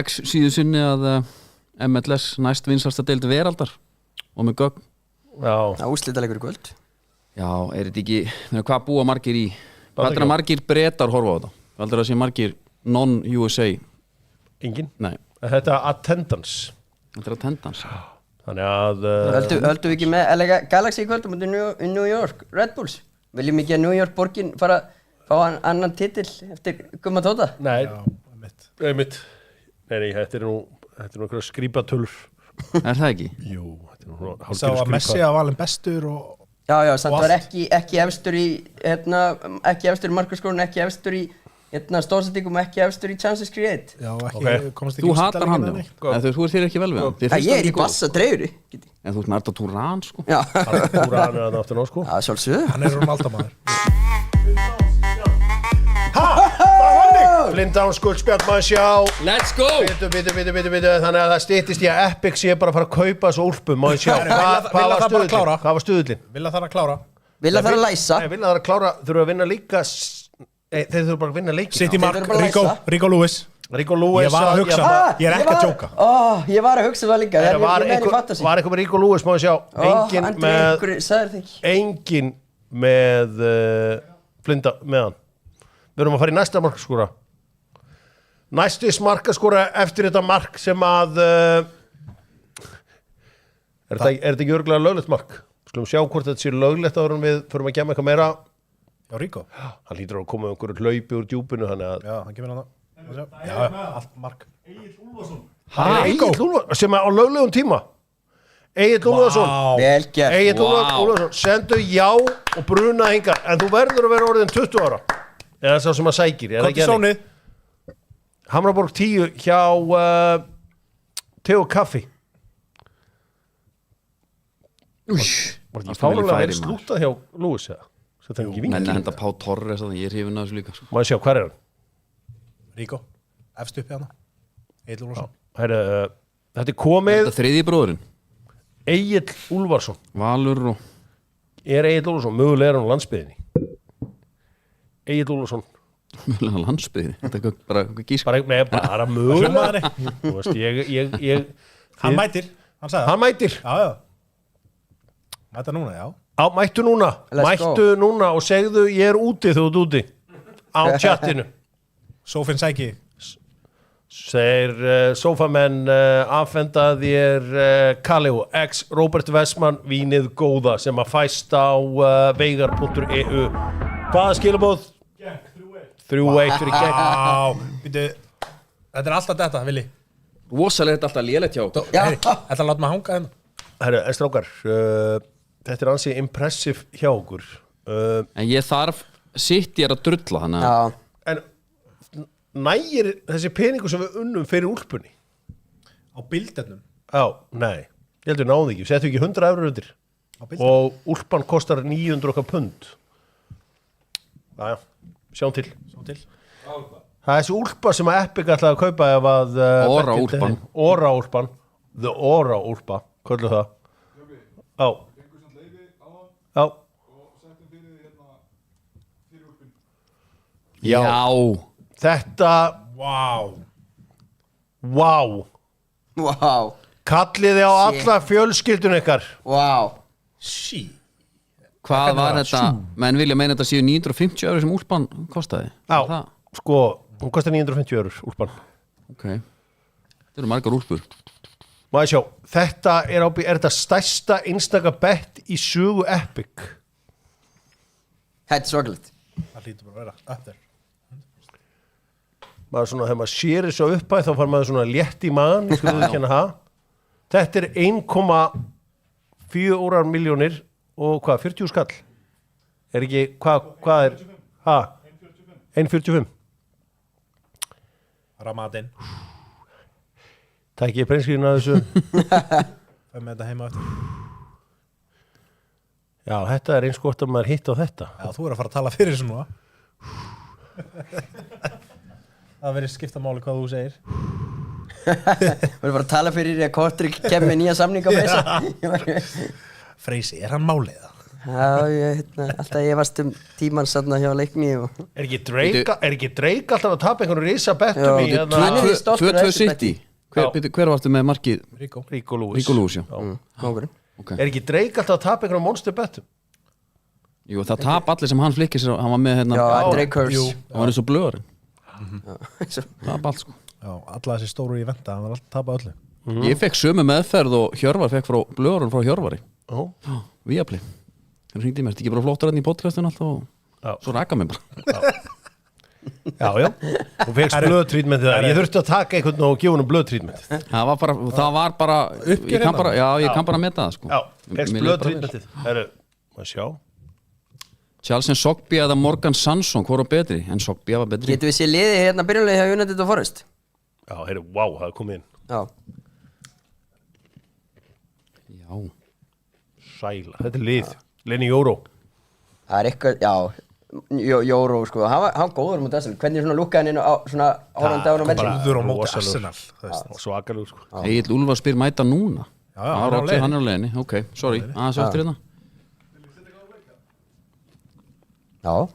X síðu sinni að MLS næst vinsasta deild veraldar og með gögn. Já. Það úrslitalegur í kvöld. Já, er þetta ekki, hvað búa margir í? Hvað er það margir Bretar horfa á þetta? Hvað er það sé margir non-USA? Engin? Nei. Þetta er attendance. Þetta er attendance. Þannig að... Höldum við ekki með LA Galaxy í kvöld um New York, Red Bulls? Viljum ekki að New York borgin fara fá annan titill eftir Gumma Tóta? Nei, einmitt. Nei, þetta er nú einhverja skrýpatölur. Er það ekki? Jú, þetta er nú hálfgerð skrýpa. Sá að Messi að valin bestur og... Já, samt var ekki efstur í markaskórun, ekki efstur í stóðsendingum, ekki efstur í Chances Create. Já, komast ekki... Þú hatar hann þá, en þú er þér ekki vel við hann. Ég er í bassa dreifri. En þú ert með Arda Turan, sko. Já. Arda Turan er það aftur ná, sko. Já, sjálfsögðu. Hann er Ronaldo-maður. Flintdown skuldspjall maður sjá. Let's go! Bitu, þannig að það styttist í að Epic sé bara að fara að kaupa þessu úlpum maður sjá. Hvað var stuðullin? Villa þarf að klára. Villa þarf að læsa. Nei, Villa þarf að klára, þurfa að vinna líka. Þeir þurfa bara að vinna leikina. City Mark, Rico Lewis. Rico Lewis Ég var að hugsa það, ég er ekki að djóka. Ég var að hugsa það líka, ég var eitthvað með Rico Lewis, má ég sjá engin með Flinda með hann. Við erum að fara í næsta markaskora. Næstis markaskora eftir þetta mark sem að er þetta ekki örugglega löglegt mark? Skulum sjá hvort þetta sé löglegt áður en við förum að gema eitthvað meira. Já, Rico. Hann hlýtur að koma einhverju hlaupi úr djúpinu þannig að Já, hann kemur hann það. Já, allt mark. Egill Úlfarsson sem er á löglegum tíma. Egill Úlfarsson. Vel gert. Egill Úlfarsson, sendu já og bruna hinga, en þú verður að vera orðin 20 ára. Eða sá sem að sækir. Komdu Sóni. Hamraborg 10 hjá Teo Kaffi. Var ekki fálega vel slútað hjá Lewis eða? Menn henda Pá Torres að ég er hrifin að þessu líka. Má ég sjá, hver er hann? Rico, efst uppi hana. Egill Úlfarsson. Þetta er komið. Þetta þriðji bróðurinn. Egill Úlfarsson. Valur og... Er Egill Úlfarsson, mögulega er hann á landsbyggðinni. Egill Úlfarsson. Mögulega á landsbyggðinni? Þetta er bara gísk. Bara mögulega. Þú veist, Hann mætir, hann sagði það. Hann mætir. Já. Mæta núna, já. Mættu núna og segðu ég er úti þú ert úti. Á chatinu. Sófinn sæki. Þeir sófamenn afhenda þér Kaleo X Robert Westman vínið góða sem að fæst á veigar.eu. Hvaða skilabóð? 3-1 fyrir gegn. Þetta er alltaf þetta, Vili. Rosalega þetta alltaf lélegt hjá. Þetta láta maður hanga hérna. Herru, strákar, þetta er ansi impressive hjá okkur. En ég þarf sitt ég að drulla hana. En nægir þessi peningur sem við unnum fyrir úlpunni? Á bildernum? Já, nei. Ég heldur náðu ekki. Settu ekki 100 eurur undir. Og úlpan kostar 900 okkar pund. Jæja, sjáum til. Það er þessi úlpa sem að Epic ætlaði að kaupa ef að Óra úlpan. The Óra úlpa. Köllu það. Já. Já. Þetta Vá Kalliði á alla fjölskyldun ykkar. Hvað var þetta? Menn vilja meina þetta séu 950 eurur sem úlpan kostaði. Já, sko, hún kostar 950 eurur úlpan. Ok, þetta eru margar úlpur. Má ég sjá, þetta er þetta stærsta einstaka bett í sögu Epic. Þetta er svakalegt. Það hlýtur bara að vera eftir. Maður svona, þegar maður sér þessu uppæð þá fær maður svona létt í maðan, Þetta er 1,4 milljónir og hvað, 40 skall? Er ekki, hvað er? 1,45. Ramadin. Takk ég preinskriðin að þessu. Hvað með þetta heima eftir? Já, þetta er eins gott að maður hitt á þetta. Já, þú er að fara að tala fyrir þessu núna. Það verður skipta máli hvað þú segir. Þú verður bara að tala fyrir því að Kortrik kemur nýja samninga með þessu. Freysi, er hann málið það? Já, alltaf ég varst tímann sann hjá leikni og... Er ekki Drake alltaf að tapa einhvern risa bettum í... 2-2 City. Hver varstu með markið? Rico Lewis, já. Er ekki Drake alltaf að tapa einhvern monster bettum? Jú, það tap allir sem hann flikkir sér, hann var með hérna... Já, Drake Curse. Hann var eins og blöðurinn. Tap allt, sko. Já, alla þessi stóru í venda, hann var alltaf tapa öllu. Ég fekk sömu meðferð og Hjörvar fekk frá blöðurinn frá Hjörvari. Viaplay. Það hringdi mér, þetta ekki bara flottur í podcastinu alltaf og svo raka mig bara. Já. Þú fegst blöðtrítmentið þar. Ég þurfti að taka einhvern og gefa hann blöðtrítmentið. Það var bara ég kann bara meta það, sko. Já, fegst blöðtrítmentið. Herru, maður sjá. Charles Sogby eða Morgan Sanson, hvað var betri? En Sogby var betri. Getur við séð liði hérna byrjunlega hjá United og Forest? Já, herru, wow, það er komið inn. Já. Sæla, þetta er lið. Lenny Jóró. Það er eitthvað, já, Jóró, sko. Hann var góður mútið Arsenal. Hvernig svona lúkkaði hann inn á svona horfandi á hann og velli? Góður á mútið Arsenal. Svakalug, sko. Egill Úlfar spyr mæta núna. Já, hann er á leiðinni. Ok, sorry. Aðeins eftir hérna. Já,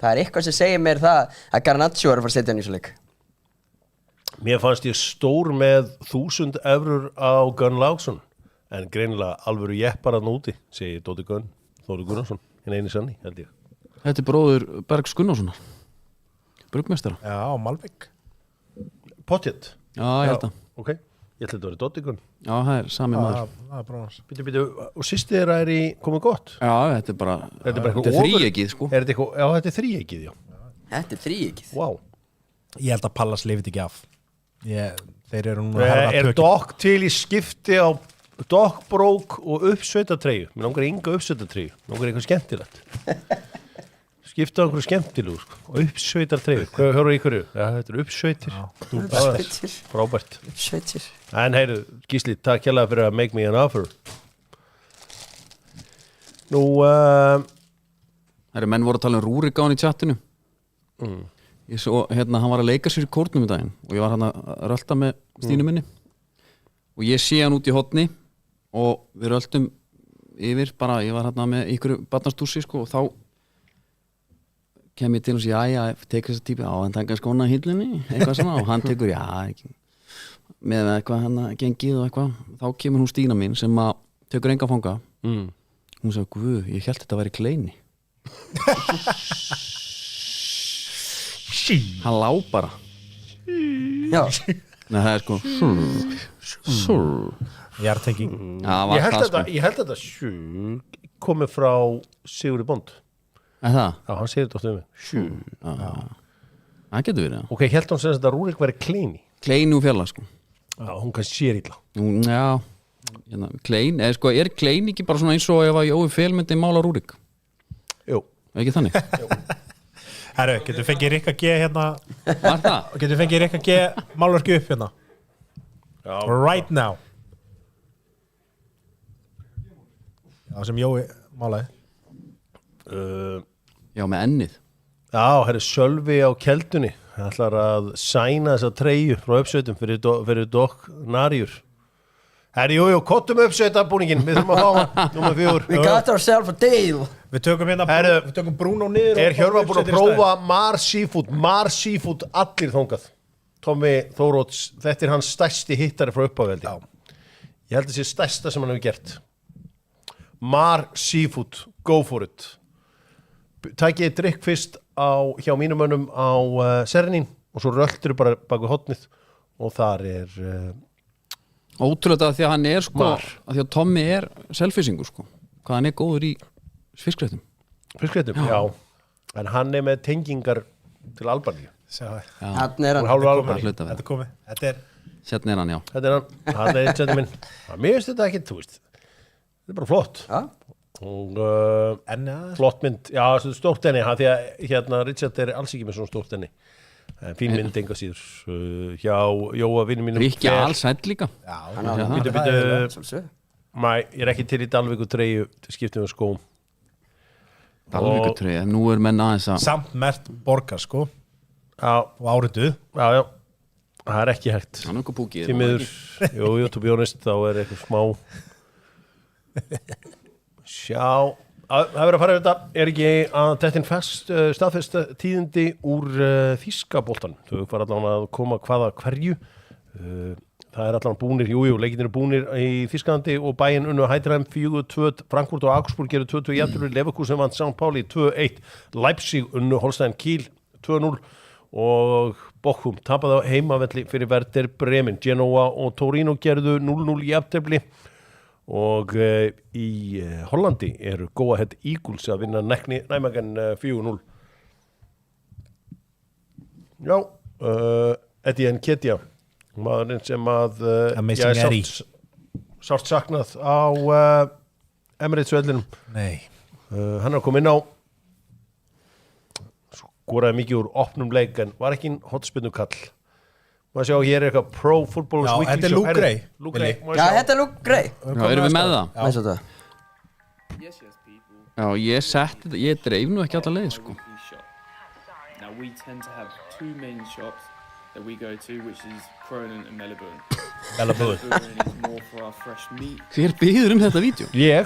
það er eitthvað sem segir mér það að Garnacho er að fara að setja hann í svo leik. Mér fannst ég stór með 1000 evrur á Gunn Láksson en greinilega alvöru jeppar að núti segi Dóti Gunn, Þóri Gunnarsson hinn eini sanni, held ég. Þetta er bróður Bergs Gunnarssonar brugmestara. Já, Malbygg. Potjett? Já, ég held að. Ok, ég held að þetta var Dóti Gunn. Já, það er sami maður. Það er bróðans. Býtu, og sýsti þeirra er í komið gott? Já, þetta er bara Þetta er þríegið, sko. Er þetta eitthvað, já, þetta er þríegið, já. Þetta er þríegið. Vá. Ég held að Pallas lifið ekki af. Þeir eru núna að herða Er tökin. Dokk til í skipti á dokkbrók og uppsveitatreyju? Mér langar enga uppsveitatreyju. Mér langar eitthvað skemmtilegt. Skipta á einhverju skemmtilegu, sko. Og uppsveitartreyju. Hvað höfum í hverju? Já, þetta er uppsveitir. Uppsveitir. Frábært. Uppsveitir. En heyru, Gísli, takk hérlega fyrir að make me an offer. Nú, Það eru menn voru að tala Rúrik á hann í chatinu. Ég svo, hann var að leika sér í kórnum í daginn og ég var hann að rölda með Stínu minni og ég sé hann út í hotni og við röldum yfir bara, ég var hann með ykkur barnastúsi sko og þá kem ég til og sé, já, tekur þessa típi á hann taka skóna hillunni, eitthvað svona og hann tekur, já, ekki með eitthvað hann gengið og eitthvað þá kemur hún Stína mín sem að tekur enga fanga hún sagði, guð, ég held þetta að væri kleini hann lá bara Já. Nei, það er sko Jartenging. ég held þetta komið frá Sigurði Bond. Er það? Já, hann segir þetta oft mig. Það getur verið, já. Ok, held hann sem þetta Rúrik væri kleini. Kleini úr fjarlag, sko. Já, hún kann sér illa. Já, klein, eða sko, er klein ekki bara svona eins og ef að Jói Fel myndi mála Rúrik? Jú. Er ekki þannig? Herru, getur fengið Rikka G hérna? Var það? Getur fengið Rikka G málverki upp hérna? Já. Right now. Já, sem Jói málaði. Já, með ennið. Já, herri, Sölvi á Keldunni. Það ætlar að sæna þessa treyju frá uppsveitum fyrir Dokk Narjur. Herri, jú, kottum uppsveitabúningin. Við þurfum að fá hann, númer 4. We got ourselves a deal. Við tökum hérna, við tökum Bruno niður. Er Hjörvar búin að prófa Mar Seafood, allir þangað. Tommi Þóróts, þetta er hans stærsti hittari frá uppáveldi. Ég held að það sé stærsta sem hann hefur gert. Mar Seafood, go for it. Tækið drikk fyrst hjá mínum mönnum á Sernín og svo röltur bara bak við hotnið og þar er Ótrúlega því að hann er sko að því að Tommi er selfisingur sko hvað hann er góður í fiskréttum. Já. En hann er með tengingar til Albaníu. Hann er hann. Þetta er komið. Hérna er hann, já. Þetta er hann. Hann er einn setjum minn. Mér finnst þetta ekki, þú veist. Þetta er bara flott. Já. Og flott mynd. Já, stórt enni. Því að hérna Richard er alls ekki með svona stórt enni. Fín mynd enga síður hjá Jóa vinnu mínum. Ríkja alls hætt líka. Já. Býtu. Ég er ekki til í Dalvíku treyju til skiptum við skóm. Dalvíku treyju, nú er menn aðeins að samt mert borgar sko. Já. Og áriðu. Já. Það er ekki hægt. Það er nokkuð púkið. Því miður, jú, to be honest, þá er eitthvað smá. Sjá. Það verður að fara yfir þetta. Er ekki að þetta er staðfest tíðindi úr þýskaboltan. Þau fara allan að koma hvaða hverju. Það er allan búnir, leikinir eru búnir í Þýskalandi og bæinn unnu Heidenheim 4-2, Frankfurt og Augsburg gerðu 2-2 jafntefli, Leverkusen vann St. Pauli 2-1, Leipzig unnu Holstein Kiel 2-0 og Bochum tapaði á heimavelli fyrir Werder Bremen. Genoa og Torino gerðu 0-0 jafntefli og í Hollandi eru Go Ahead Eagles að vinna Nijmegen 4-0. Já, Eddie Nketiah, maðurinn sem að sárt saknað á Emirates-vellinum. Nei. Hann er að koma inn á, skoraði mikið úr opnum leik en var ekki hotspinnu kall. Maður sjá, hér er eitthvað Pro Footballers Weekly. Já, þetta er Luke Gray. Já, þetta er Luke Gray. Já, erum við með það? Næst á þetta. Já, ég dreif nú ekki alla leið, sko. Now we tend to have two main shops that we go to, which is Cronin and Melbourne. Melbourne is more for our fresh meat. Hver biður þetta vídeo? Ég.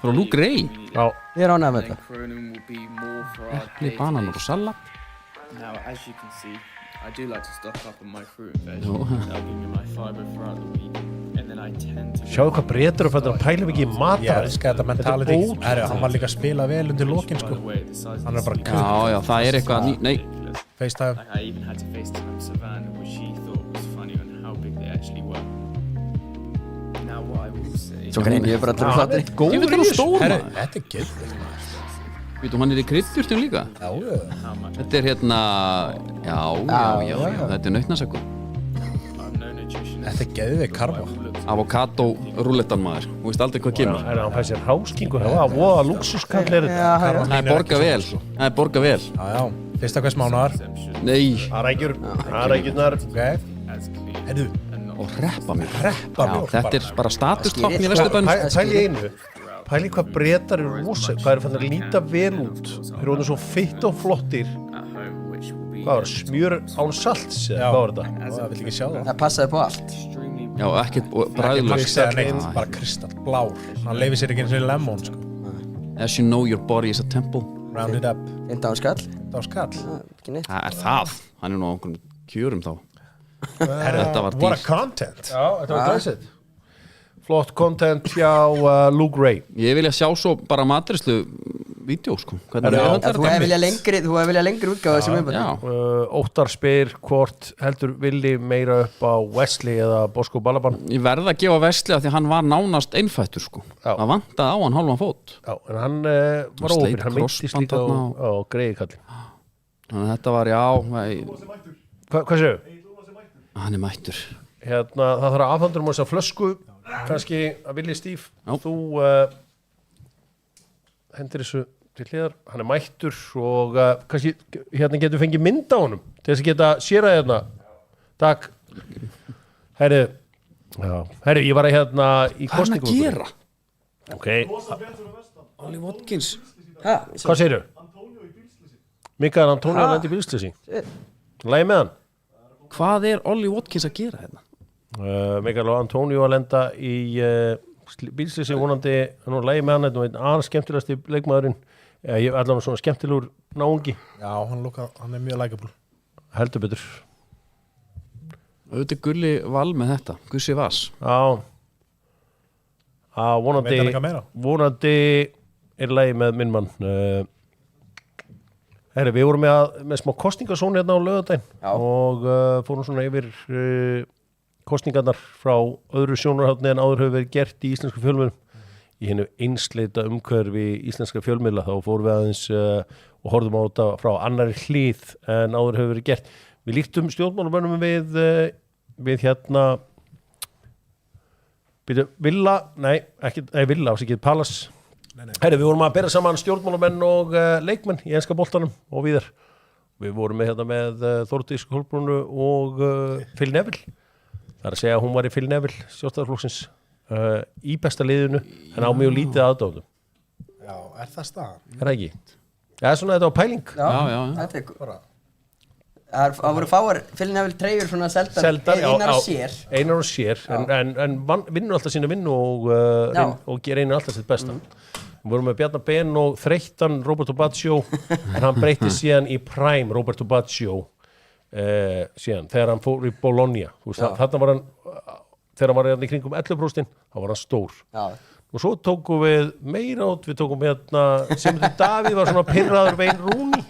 Frá Luke Gray? Já. Ég er ánægð með þetta. Cronin will be more for our Epli, bananar og salat. Now, as you can see, I do like to stock up on my fruit and veg. That'll give me my fiber throughout the week. And then I tend to... Sjáu hvað breytur og fættur að pæla mikið í matar. Ég elska þetta mentality. Hann var líka að spila vel undir lokin, sko. Hann bara Já, það eitthvað nei. FaceTime. Like I even had to FaceTime Savannah, which she thought was funny on how big they actually were. Now what I will say... Svo kann ég bara að trúa hlatri. Góður í þessu. Þetta geðveikt, maður. Vítum, hann í kryddjurtum líka. Já. Þetta hérna, já, þetta nautnasakur. Þetta geðveikt karfa. Avokado rúllettan maður, þú veist aldrei hvað kemur. Hann fæði sér háskingu, það var voða luxuskall þetta. Það er borga vel. Já. Fyrsta hvers mánaðar. Nei. Arækjurnar. Ok. Heyrðu. Og reppa-mjólk. Reppa-mjólk. Þetta er bara statustákn í Vesturbænum. Pæli einu. Pæli hvað Bretar eru rosa, hvað fann að líta vel út. Þeir eru svo fitt og flottir. Hvað var það? Smjör án salts? Hvað var þetta? Það vil ekki sjá það. Það passaði på allt. Já, ekkert bræðlust. Bara kristallblár. Hann leifir sér ekki eins og lemon, sko. As you know, your body is a temple. Round it up. 15 skall. 15 skall. Ekki neitt. Það er það. Hann er nú á einhverjum kjörum þá. Þetta var what a dýrt. content. Já, þetta var glæsið. Flott content hjá Luke Ray. Ég vilja sjá svo bara matrislu vídeo, sko. Þú hefði viljað lengri útgáðu sem við bara. Óttar spyr hvort heldur villi meira upp á Wesley eða Bosco Balaban. Ég verð að gefa Wesley af því að hann var nánast einfættur, sko. Það vantaði á hann hálfan fót. Já, en hann var óbyrg, hann myndist líka á greiði kalli. Þannig að þetta var, Hvað séu? Hann er mættur. Hérna, það þarf að afhandur þessa flösku, kannski að vilja Stíf. Þú hendir þessu til hliðar, hann er mættur og kannski hérna getur fengið mynd á honum til þess að geta sérað hérna. Takk. Herri, ég var hérna í kostningum. Hvað er hann að gera? Ok. Ollie Watkins. Hvað segirðu? Mikael Antonio lendi í bílsleysi. Lægi með hann. Hvað er Ollie Watkins að gera hérna? Mikael Antonio að lenda í bílsleysi vonandi, hann var lægi með hann, einn aðeins skemmtilegasti leikmaðurinn. Ég er allavega svona skemmtilegur náungi. Já, hann er mjög likeable. Heldur betur. Auðvitað Gulli Val með þetta, Gussi Vass. Já, vonandi er lægi með minn mann. Við vorum með smá kostingasón hérna á laugardaginn og fórum svona yfir kostingarnar frá öðru sjónarhátni en áður hefur verið gert í íslensku fjölmiðlum. Í hennu einsleita umhverfi íslenska fjölmiðla þá fórum við aðeins og horfðum á þetta frá annari hlið en áður hefur verið gert. Við líktum stjórnmálumönnum við hérna Villa, Palace. Við vorum að bera saman stjórnmálamenn og leikmenn í enska boltanum og víðar. Við vorum með Þórdís Kolbrúnu og Phil Neville. Það er að segja að hún var í Phil Neville Sjálfstæðisflokksins í besta liðinu en á mjög lítið aðdáðum. Já, er það staðan? Er það ekki? Það er svona þetta á pæling. Já. Þetta er bara... Það voru fáar Phil Neville treyjur svona seldar einar og sér. Einar og sér, en vinnur alltaf sína vinnu og reynir alltaf sitt besta. Við vorum með Bjarnar Ben og þreyttan Roberto Baggio en hann breytti síðan í Prime Roberto Baggio síðan þegar hann fór í Bologna. Þarna var hann, þegar hann var í kringum 11%, þá var hann stór. Já. Og svo tókum við meira át, við tókum Sigmundur Davíð var svona pirraður Wayne Rooney.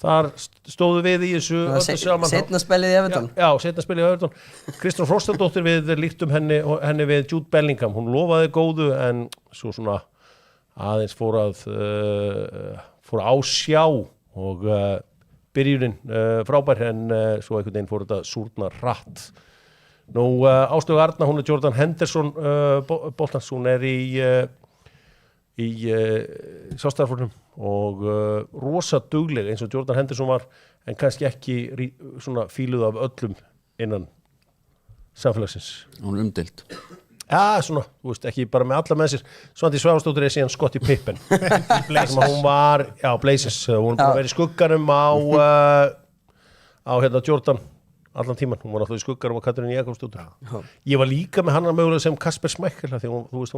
Þar stóðu við í þessu öllu saman. Seinna spilið í Everton. Já, seinna spilið í Everton. Kristján Frostadóttir við líktum henni við Jude Bellingham. Hún lofaði góðu en svo svona aðeins fór á sjá og byrjunin frábær en svo einhvern veginn fór þetta súrna hratt. Nú Áslaug Arna, hún er Jordan Henderson boltans, hún er í Sjálfstæðisflokknum og rosa dugleg eins og Jordan Henderson var en kannski ekki svona fíluð af öllum innan samfélagsins. Hún er umdeild. Já, svona, þú veist, ekki bara með alla með sér. Svandís Svavarsdóttir er síðan Scottie Pippen. Hún var, Blazers, hún var verið í skugganum á Jordan allan tíman, hún var alltaf í skugganum á Katrínu Jakobsdóttur. Ég var líka með hann mögulega sem Kasper Schmeichel því þú veist,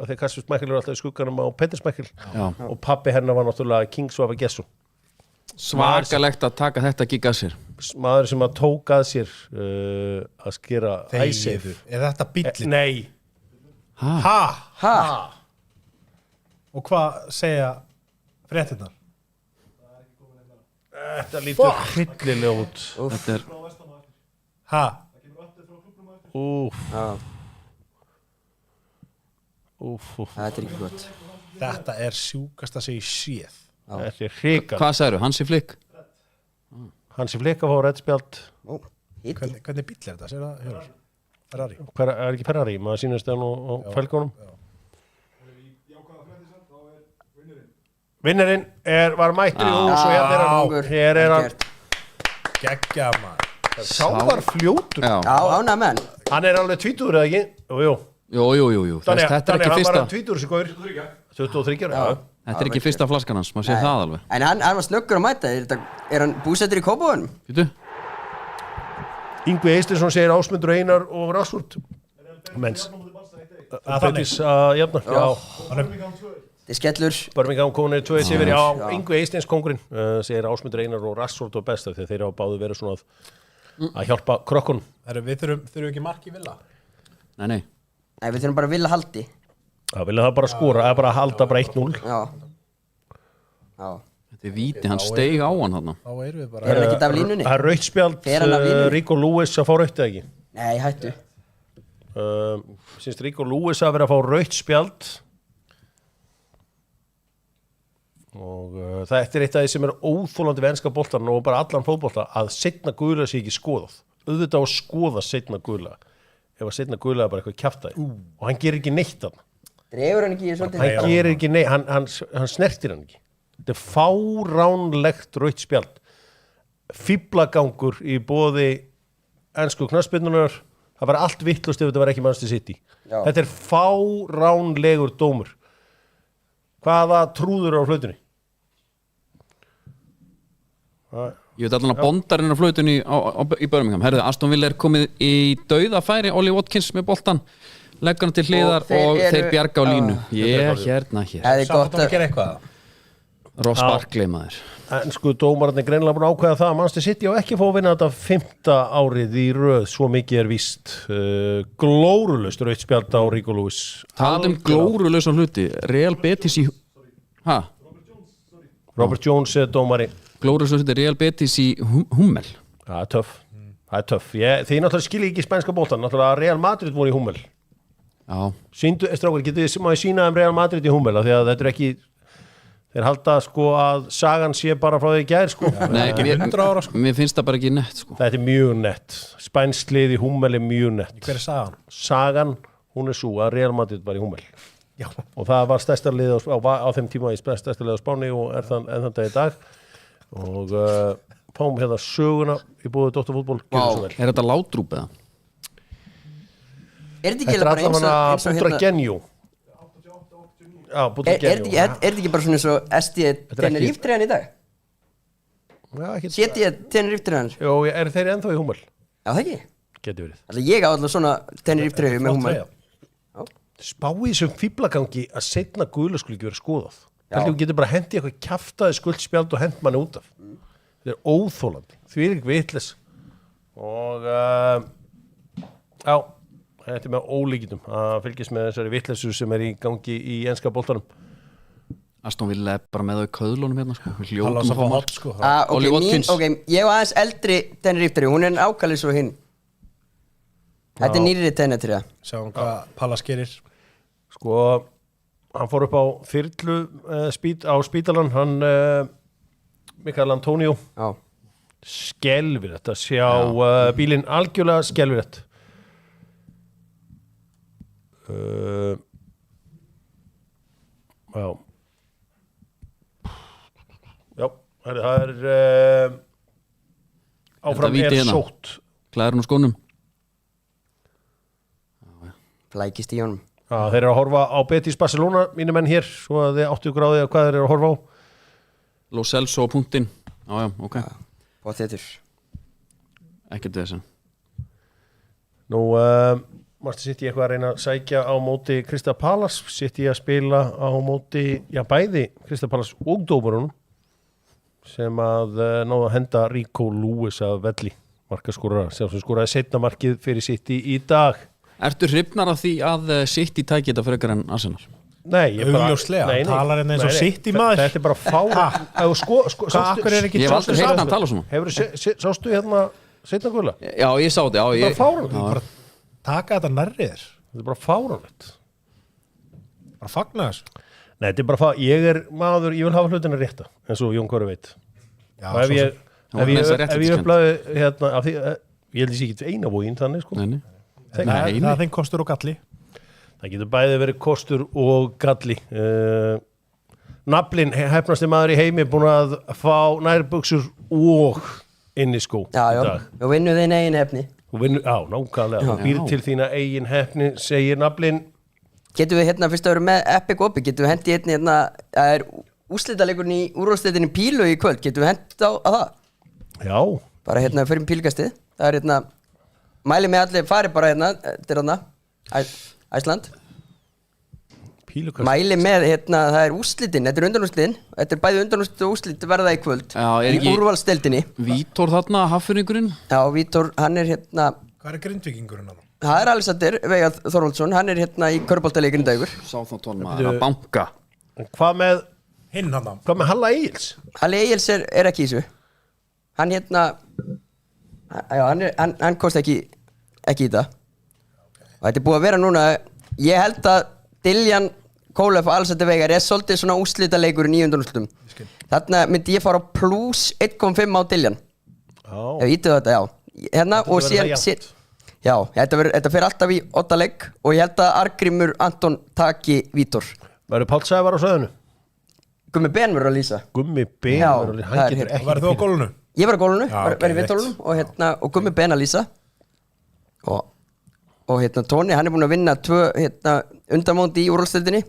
þegar Kasper Schmeichel alltaf í skugganum á Petter Schmeichel og pabbi hennar var náttúrulega King Svafa Gesson Svakalegt að taka þetta gig að sér. Maður sem að tók að sér að skera æsif. Er þetta bíllinn? Nei. Ha? Og hvað segja fréttirnar? Þetta lítur hryllilega út. Þetta Ha? Þetta er ekki gott. Þetta er sjúkasta sem ég séð. Þetta er hrikal. Hvað sagðirðu? Hansi Flick? Hansi Flick að fá reddspjald. Hvernig bíll er þetta? Sér það, Hjörvar? Ferrari? Er ekki Ferrari? Maður sýnast það nú á felgunum. Vinnurinn var mættur í hús og hér er hann. Geggja maður. Sá var fljótur. Já, ánægð menn. Hann er alveg 20 eða ekki? Jú. Þetta er ekki hann fyrsta. Var 20 sem góður. 23 ára. Þetta er ekki fyrsta flaskan hans, maður sé það alveg. En hann var snöggur að mæta. Er hann búsettur í Kópavoginum? Býtu? Yngvi Eysteinsson segir Ásmundur Einar og Rásvort. Menns. Þannig að jafna. Já. Þetta er skellur. Birmingham konir 2-1 yfir. Já, Yngvi Eysteins kóngurinn segir Ásmundur Einar og Rásvort og besta þegar þeir hafa báðu verið svona að hjálpa krokkunum. Við þurfum ekki mark í Villa. Nei. Nei, við þurfum bara að Villa haldi. Það vilja það bara skora, það er bara að halda bara 1-0. Já. Þetta er víti, hann steig á hann þarna. Þá erum við bara... Er hann ekkert af línunni? Það er rautt spjald, Rico Lewis að fá rautt eða ekki? Nei, hættu. Sýnst Rico Lewis að vera að fá rautt spjald. Og þetta er eitt af því sem er óþólandi við enska boltan og bara allan fótbolta að seinna gula sé ekki skoðað. Auðvitað á að skoða seinna gula. Ef að seinna gula er bara eitthvað kjaftaði. Og hann gerir ekki neitt þarna. Dreifur hann ekki svolítið? Hann gerir ekki neitt, hann snertir hann ekki. Þetta er fáránlegt rautt spjald. Fíblagangur í boði ensku knattspyrnunnar. Það var allt vitlaust ef þetta var ekki Manchester City. Já. Þetta er fáránlegur dómur. Hvaða trúður á flautunni? Ég veit allan að bondarinn á flautunni í Birmingham. Herðu, Aston Villa er komið í dauðafæri. Ollie Watkins með boltan. Leggur hann til hliðar og þeir bjarga á línu. Hérna hér. Það er gott að gera eitthvað. Ross Barkley maður. En sko dómararnir greinilega búin að ákveða það að Manchester City á ekki fá að vinna þetta 5. árið í röð, svo mikið er víst. Glórulaust rautt spjald á Rico Lewis. Talum glórulaust á hluti. Real Betis í Robert Jones er dómari. Glórulaust á hluti. Real Betis í Hummel. Það er töff. Þið náttúrulega skilji ekki spænska boltan. Náttúrulega Real Madrid voru í Hummel. Já. Sýndu, strákar, getið þið maður sína Real Madrid í Hummel því að þetta er ekki... Þeir halda sko að sagan sé bara frá því gær sko. Nei, mér finnst það bara ekki nett sko. Þetta er mjög nett. Spænslið í Hummel er mjög nett. Hver er sagan? Sagan, hún er svo að Real Madrid var í Hummel. Já. Og það var stærsta lið á þeim tíma í stærsta lið á Spáni og er þann dag í dag. Og fáum hérna söguna í búið Dóttarfútból. Vá, er þetta látrúp eða? Er þetta ekki bara eins og hérna? Er þetta ekki bara svona eins og SD Tenerife treyjan í dag? Seti ég Tenerife treyjan? Jó, er þeir ennþá í Hummel? Já, það ekki? Geti verið. Alltaf ég á alltaf svona Tenerife treyju með Hummel. Spáið sem fíblagangi að seinna gula skuli ekki vera skoðað. Þú getur bara hendi eitthvað kjaftaði skuldspjald og hent manni út af. Þetta er óþólandi. Því er ekki vitleis. Og já. Þetta er með ólíkitum að fylgjast með þessari vitleysu sem er í gangi í enska boltanum. Aston Villa er bara með þau í köðlunum hérna sko. Við hljótum að fá mark sko. Ollie Watkins. Ok, ég var aðeins eldri Tenerife, hún er ákvæmlega svo hinn. Þetta er nýrri Tenerife. Sjáum hvað Pallas gerir. Sko, hann fór upp á þyrlu á spítalan, hann Mikael Antonio. Já. Skelfir þetta, sjá bílinn algjörlega skelfir þetta. Já, það er áfram er sótt. Klæðurinn á skónum. Flækist í honum. Já, þeir eru að horfa á Betis Barcelona, mínu menn hér, svo að þið áttu gráðið að hvað þeir eru að horfa á. Lo Celso á punktinn. Já, ok. Og þetta ekkert þessan. Nú, Manchester City eitthvað að reyna að sækja á móti Crystal Palace, City að spila á móti, já bæði Crystal Palace og dómarunum sem að náðu að henda Rico Lewis af velli markaskórara sem skoraði seinna markið fyrir City í dag. Ertu hrifnar af því að City tæki þetta frekar en Arsenal? Nei, ég bara talar eins og City maður. Þetta er bara Hvað akkur ekki Ég hef aldrei heyrt hann tala svona. Sástu hérna seinna gula? Já, ég sá þetta. Þetta er bara fáránlegt. Bara taka þetta nærri þér. Þetta er bara fáránlegt. Bara fagna þessu. Nei, þetta er bara ég er maður, ég vil hafa hlutina rétta eins og Jón Kåre veit. Já, og ef ég upplæði hérna af því, ég held þessi ekki einavógin þannig sko. Nei. Það er þeim kostur og galli. Það getur bæði verið kostur og galli. Naflin, hefnasti maður í heimi, búin að fá nærbuxur og inniskó í dag. Já, vinnu þín eigin hefni. Nákvæmlega. Þú býr til þína eigin hefni, segir Naflin. Getum við fyrst að vera með Epic Opi, getum við hendi það er úrslitaleikurinn í úrvalsdeildinni Pílu í kvöld, getum við hendi á það? Já. Bara fyrir pílkastið. Það er mæli með allir, fari bara þetta er Æsland. Pílukast. Mæli með, það er úrslitin, þetta er undanúrslitin, þetta er bæði undanúrslit og úrslit verða í kvöld. Já, í úrvalsdeildinni. Vítor þarna, Hafnfirðingurinn? Já, Vítor, hann er Hvað er Grindvíkingurinn hann? Það er Alexander Veigar Þorvaldsson, hann er í körboltaleikinn í dagur. Southampton maður að banka. Hvað með hinn hann? Hvað með Halla Egils? Halli Egils er ekki í þessu. Hann hann kosti ekki í það. Og þetta er búið að vera núna, ég held að Diljan Kólef og Alexander Veigar er svolítið svona úrslitaleikur í 9. úrslitum. Þarna myndi ég fara á plus 1,5 á Diljan. Ef ítið þetta, já. Og síðan já, þetta fer alltaf í 8 leik og ég held að Arngrímur Anton taki Vítor. Verður Páll Sævar á söðinu? Gummi Ben verður að lýsa. Gummi Ben verður að lýsa, hann getur ekki. Verður þú á gólunu? Ég var á gólunu, var í viðtólunum og Gummi Ben að lýsa. Og Tóni, hann er búinn að vinna 2 undanmóti í úrvalsdeildinni.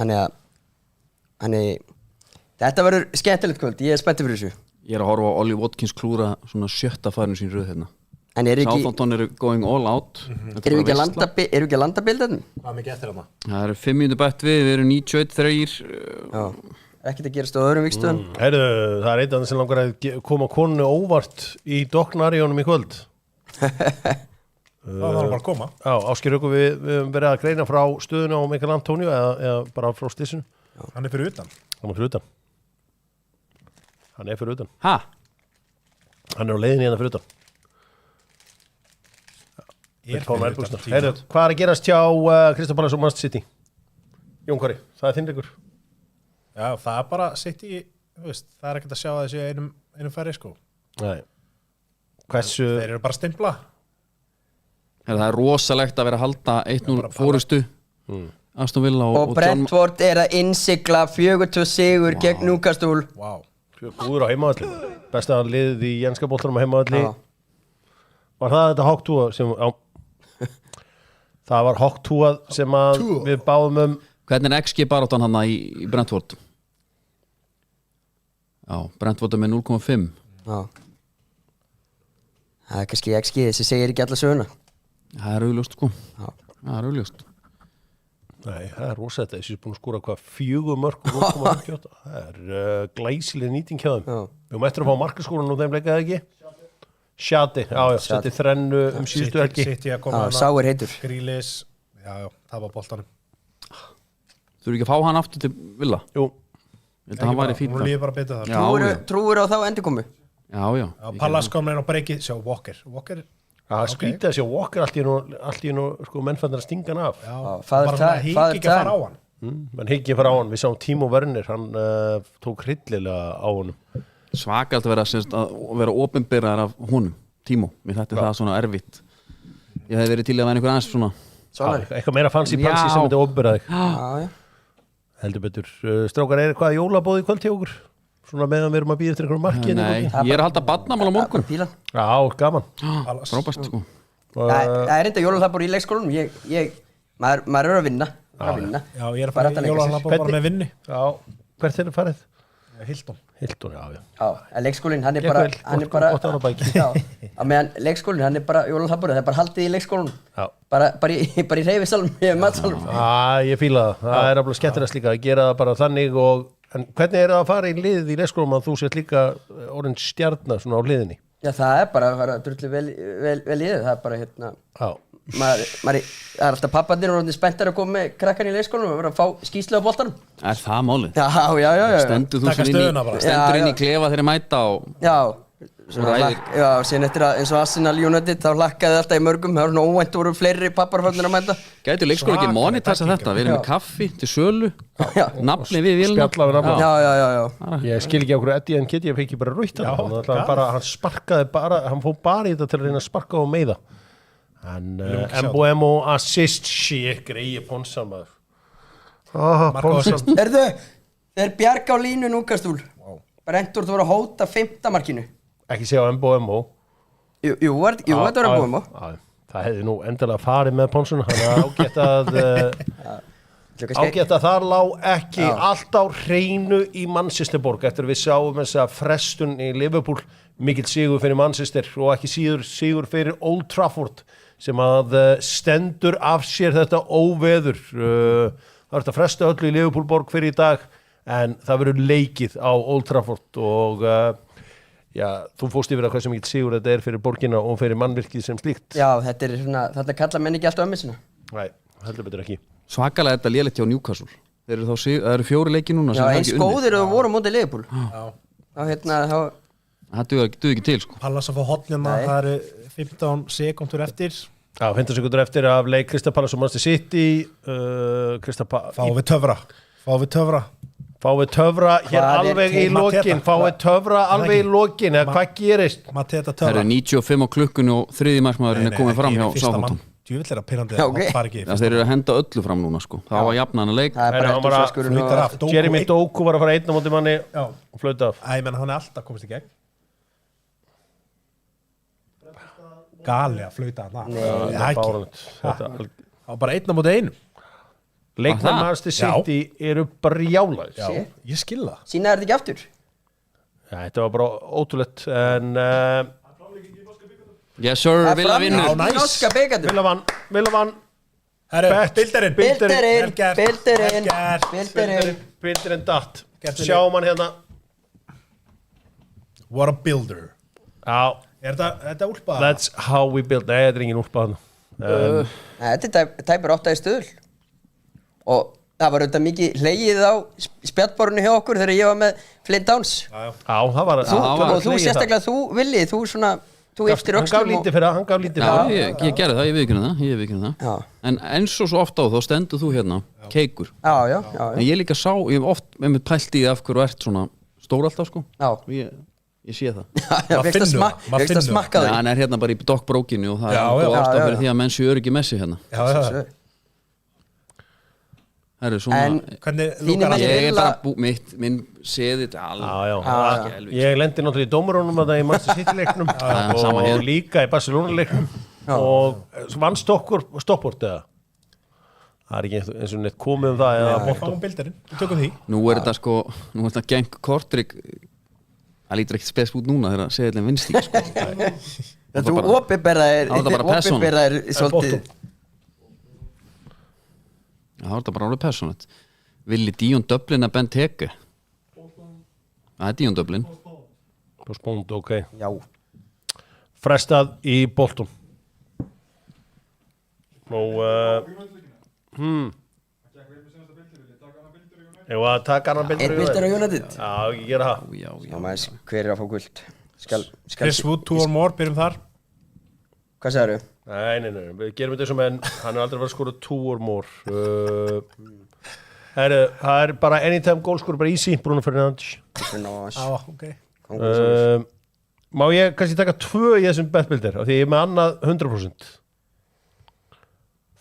Þannig þetta verður skemmtilegt kvöld, ég er spenntið fyrir þessu. Ég er að horfa á Ollie Watkins klúra svona 7. færinu sín röð hérna. En Southampton eru going all out. Erum við ekki að landa bildin? Hvað mikið eftir hana? Það eru 5 mínútur bætt við erum 91-3. Já, ekkert að gerast á öðrum vikstöðum. Heyrðu, það er eitthvað sem langar að koma konu óvart í Docknarjónum í kvöld. Það var bara að koma. Já, Ásgeir Haukur, við höfum verið að greina frá stöðuna á Mikael Antonio eða bara frá stissinu. Hann er fyrir utan. Hann er fyrir utan. Ha? Hann er á leiðinni hérna fyrir utan. Heyrðu, hvað er að gerast hjá Crystal Palace og Manchester City? Jón Kåri, það er þinn leikur. Já, það er bara City, það er ekkert að sjá að þessu einum færri sko. Nei. Hversu? Þeir eru bara að stimpla. Það er rosalegt að vera að halda 1-0 fórustu Aston Villa og Brentford er að innsigla 4-2 sigur gegn Newcastle. Góður á heimavalli. Besta liðið í enska boltanum á heimavalli. Var það þetta Hawktúa sem það var Hawktúa sem að við báðum Hvernig er XG baráttan hann í Brentford? Já, Brentford er með 0,5. Já. Það er kannski XG þessi segir ekki alla söguna. Það er augljóst sko. Það er augljóst. Nei, það er rosalegt. Þessi er búin að skora 4 mörk og 0,58. Það er glæsileg nýting hjá þeim. Við mættum að fá markaskóran og þeim leikaði ekki. Shadi, setti þrennu síðustu helgi. Sáir heitur. Grílis, það var boltanum. Þú eru ekki að fá hann aftur til Villa? Jú. Ég held að hann væri fínt. Hún líði bara betur það. Trúir á þá endurkomu? Já. Pallas kom inn og breykið, sjá Walker. Það skrítið að sjá Walker allt í nú sko mennfændar að stinga hann af. Bara hík ekki að fara á hann. Menn hík ekki að fara á hann. Við sáum Timo Werner, hann tók hryllilega á honum. Svakalt að vera opinberaðar af honum, Timo. Mér þetta það svona erfitt. Ég hef verið til að vera einhver aðeins svona eitthvað meira fancy pansi sem þetta opinberaði. Já. Heldur betur. Strákar, er eitthvað jólabóð í kvöld hjá okkur? Svona meðan við erum að býða eftir einhverjum marki. Nei, ég er að halda barnamál á morgun. Já, gaman. Frábært sko. Það er enda jólahlaðbor í leikskólanum. Maður er að vinna. Já, ég er að fara í jólahlaðbor bara með vinni. Já, hvert er það farið? Hilton, já, en leikskólinn hann er bara meðan leikskólinn hann er bara jólahlaðborið, það er bara haldið í leikskólanum bara í hreyfisalum, í matsalum. Ég fíla það er alveg skemmtilegast líka að gera það bara þannig og En hvernig það að fara í liðið í leikskólum að þú sett líka orðin stjarnar svona á liðinni? Já, það bara að fara drullu vel í þið, það bara Já. Það er alltaf pappandir og spenntar að koma með krakkan í leikskólanum og vera að fá skýrslu á boltanum. Er það málið? Já. Stendur þú stendur inn í klefa þegar mæta og... Já, síðan eftir að eins og Arsenal United þá hlakkaði alltaf í mörgum, það var svona óvænt voru fleiri papparföllin að mæta. Gætu leikskóla ekki monitasa þetta, við erum með kaffi til sölu, nafni við vélina. Spjalla við nafni. Já. Ég skil ekki okkur Eddie Nketiah fekk ekki bara rautt hann sparkaði bara, hann fór bara í þetta til að reyna að sparka og meiða. Mbeumo assist shit, greið Ponsan maður. Ponsan. Þeir bjarga á línu núkastúl. Brentur þú voru að hóta 5. markinu. Ekki segja á Mbeumo. Jú, þetta var Mbeumo. Það hefði nú endilega farið með Ponsun, hann er ágætt að þar lá ekki allt á hreinu í Manchesterborg eftir við sáum þessa frestun í Liverpool, mikill sigur fyrir Manchester og ekki sigur fyrir Old Trafford sem að stendur af sér þetta óveður. Það er þetta fresta öllu í Liverpoolborg fyrir í dag en það verður leikið á Old Trafford og þú fórst yfir að hvað sem mikill sigur þetta er fyrir borgina og fyrir mannvirkið sem slíkt. Já, þetta er svona, þetta kalla menn ekki alltaf ömmu sinna. Nei, heldur betur ekki. Svakalega þetta lélegt hjá Newcastle. Það eru 4 leiki núna sem það ekki unnið. Já, eins góðir þú voru á móti Liverpool. Já. Það duði ekki til, sko. Pallas að fá hotnina, það eru 15 sekundur eftir. Já, 15 sekundur eftir af leik Crystal Palace og Manchester City. Fáum við töfra. Fáið töfra hér alveg í lokin. Fáið töfra alveg í lokin. Eða hvað gerist? Það eru 95 á klukkunni og 3. markmaðurinn er komið fram hjá Southampton. Djúvill er að pirrandi Þeir eru að henda öllu fram núna, sko. Það var jafnan að leik. Jeremy Doku var að fara 1 á móti manni og flauta af. Æ, menn hann er alltaf komist í gegn. Gali að flauta hann. Það var bara 1 á móti 1. Leikmenn Manchester City eru brjálaðir. Já, ég skil það. Sýna þetta ekki aftur? Já, þetta var bara ótrúlegt en yes sir, Villa vinnur. Villa vann. Herru, Bilderinn datt. Sjáum hann hérna. What a builder. Já. Er þetta úlpa? That's how we build. Nei, þetta er engin úlpa hann. Þetta er tæpur 8 í stuðul. Og það var auðvitað mikið hlegið á spjallborðinu hjá okkur þegar ég var með Flint Downs. Já, það var og þú sérstaklega, þú Willi, þú yftir öxlum. Hann gaf lítið fyrir það. Ég gerði það, ég viðkynna það. En eins og svo ofta á þá stendur þú hérna, keikur. Já. En ég líka sá, ég hef oft með mig pælt í af hverju ert svona stór alltaf, sko. Já. Ég sé það. Fyrst að smakka þig. Hann er hérna bara í dokkbrókinu og það er ástæð fyrir því að menn séu öryggi Messi hérna. Já. Það er svona... Ég er bara minn séði þetta alveg. Ég lendi náttúrulega í dómarunum að það í Manchester City-leiknum og líka í Barcelona-leiknum og vann Stockport eða? Það er ekki eins og neitt komið það eða fáum bilderinn, við tökum því. Nú er þetta sko, nú er þetta Genk Kortrygg, það lítur ekkert spes út núna þegar seðilin vinnst í sko. Þú opinberaðir svolítið. Það var þetta bara alveg persónlegt. Willi Dion Dublin að Benteke. Það er Dion Dublin. Postpónd, ok. Já. Frestað í Bolton. Nú, Ég var að taka annan bildur. Einn bildur á United. Já, ég gera það. Já. Hver er að fá guld? Chris Wood, 2 or more, byrjum þar. Hvað sagður þú? Nei, við gerum þetta sem en hann er aldrei verið að skora 2 or more. Það er bara anytime goal skora, bara easy, Bruno Fernandes. Ok. Má ég kannski taka 2 í þessum betbildir, af því ég er með annað 100%.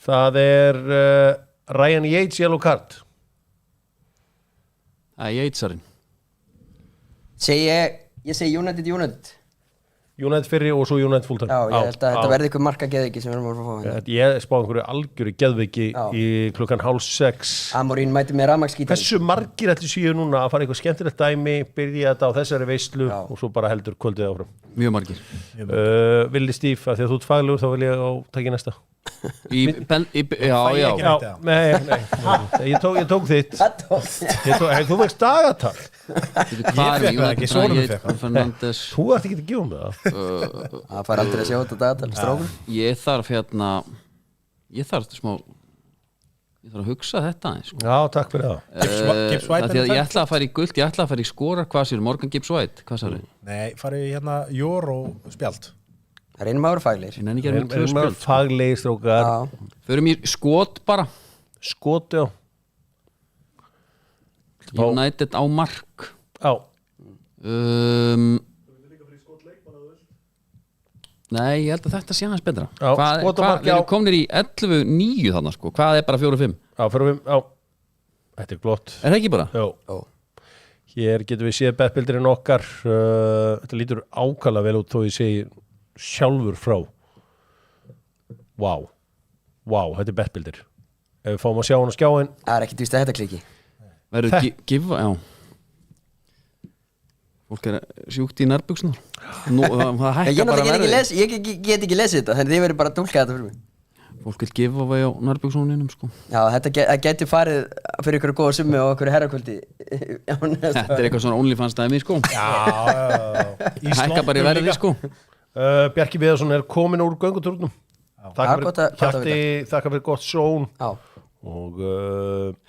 Það er Ryan Yates yellow card. Það er Yatesarinn. Ég segi United. United fyrri og svo United Fulham. Já, ég held að þetta verði ykkur marka geðviki sem við erum að fá hérna. Ég spáði einhverju algjöru geðviki í klukkan 5:30. Amorín mæti með rafmagnsgítar. Hversu margir ætli séu núna að fara eitthvað skemmtilegt dæmi, byrja þetta á þessari veislu og svo bara heldur kvöldið áfram? Mjög margir. Villi Stíf, af því að þú ert faglegur, þá vil ég á taki næsta. Já. Nei. Ég tók þitt. Þú veist dagatal. Ég fekk það ekki, sonum fekk það. Þú ætti ekki að gefa mig það. Það fær aldrei að sjá þetta dagatal, strákur. Ég þarf að hugsa þetta aðeins, sko. Já, takk fyrir það. Gibbs White Því að ég ætla að fara í gult, ég ætla að fara í skora. Hvað sér, Morgan Gibbs White? Hvað sér þið? Nei, farið hérna Jór og spjald. Það er einum ára faglegir. Ég nenni ekki að vera með 2 spjöld. Faglegir strókar. Förum í skot bara. Skot, já. United á mark. Já. Nei, ég held að þetta sé aðeins betra. Já, skot á mark, Við erum komnir í 11-9 þarna, sko. Hvað er bara 4-5? Já, 4-5, já. Þetta er glott. Er það ekki bara? Já. Hér getum við séð bettbildurinn okkar. Þetta lítur ákala vel út þó ég segi sjálfur frá. Vá, þetta er bettbildir. Ef við fáum að sjá hann á skjáin. Það er ekkert víst að þetta kliki. Verður gifa, já. Fólk er sjúkt í nærbuxunar. Það hækka bara verðið. Ég get ekki lesið þetta, þannig þið verður bara að dúlka þetta fyrir mig. Fólk vil gifa á nærbuxunum, sko. Já, þetta geti farið fyrir ykkur góða summi og ykkur herrakvöldi. Þetta er eitthvað svona OnlyFans dæmi, sko. Já. Hækka bara í verðið, sko. Bjarki Viðarsson er komin úr göngutúrnum. Þakka fyrir gott sjón. Já. Og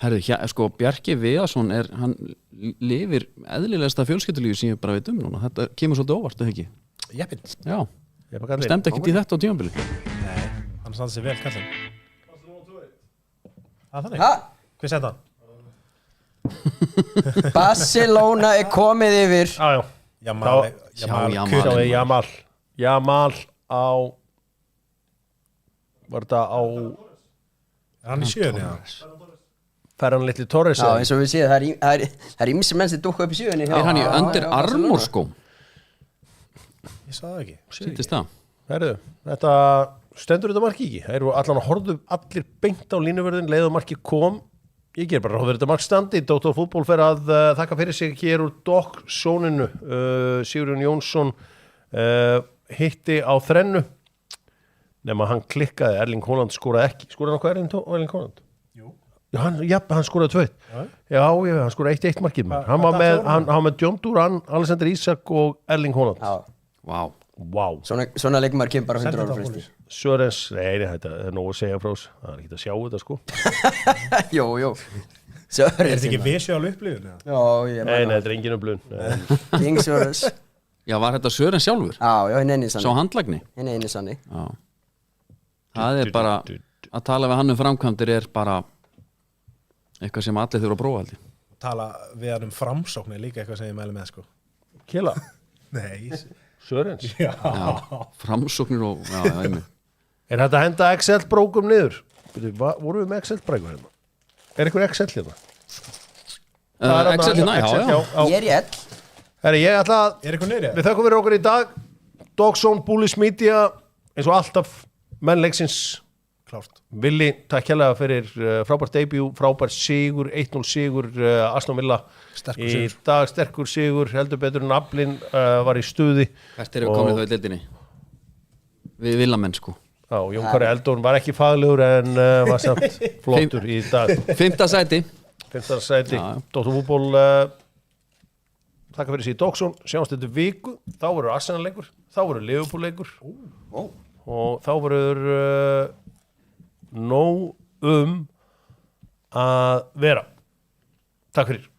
herðu, sko, Bjarki Viðarsson hann lifir eðlilegasta fjölskyldulífi sem ég bara veit núna. Þetta kemur svolítið óvart, eða ekki? Jeppin. Já. Stemdi ekkert í þetta á tímabili. Nei, hann standi sig vel, kallan. Þannig? Hver sett hann? Barcelona er komið yfir. Jamal á var þetta á hann í sjöunni Ferran Litli Torres. Já, eins og við séum, það er ýmsir menn sem dúkka upp í sjöunni. Er hann í Under Armour skóm? Ég sá það ekki. Sýttist það? Herðu, þetta stendur þetta marki ekki. Það eru allan að horfðu allir beint á línuverðin leið og marki kom. Ég ger bara ráð fyrir þetta markstandi. Dr. Fútból fer að þakka fyrir sig hér úr Dock-sóninu. Sigurjón Jónsson hitti á þrennu nema hann klikkaði. Erling Haaland skoraði ekki. Skoraði hann hvað Erling Haaland? Jú. Já, hann skoraði 2. Já, hann skoraði 1-1 markið. Hann var með John Duran, Alexander Isak og Erling Haaland. Vá. Svona leikmar kemur bara 100 ára fristir. Sörens, nei, þetta er nóg að segja frá þess. Það er ekki að sjá þetta, sko. Jó. Er þetta ekki visual upplifun? Nei, þetta er engin upplifun. King Sörens. Já, var þetta Sörens sjálfur? Já, hinn eini sannig. Sá handlagni? Hinn eini sannig. Já. Það er bara, að tala við hann framkvæmdir er bara eitthvað sem allir þurfa að prófa, held ég. Tala við hann framsókn er líka eitthvað sem ég mæli með, sko. Kela? Nei. Sörens? Já, framsóknir og, einmitt. Er þetta að henda Excel-brókum niður? Vorum við með Excel-bræku hérna? Er eitthvað Excel hérna? Excel hérna, já. Ég er í ell. Herri, ég ætla að... Er eitthvað niður? Við þökkum fyrir okkur í dag. Dogsón, Bullies Media, eins og alltaf mennleiksins. Klárt. Willi, takk hérlega fyrir frábært debut, frábært sigur, 1-0 sigur, Aston Villa í dag, sterkur sigur, heldur betur en Aflin var í stuði. Hvert eru komið þá í deildinni? Við Villamenn, sko. Já, Jón Kári Eldón var ekki faglegur en var samt flottur í dag. 5. sæti. Dr. Fútból þakka fyrir sig í Dogsón, sjáumst þetta viku, þá verður Arsenal-leikur, þá verður Liverpool-leikur og þá verður nóg að vera. Takk fyrir.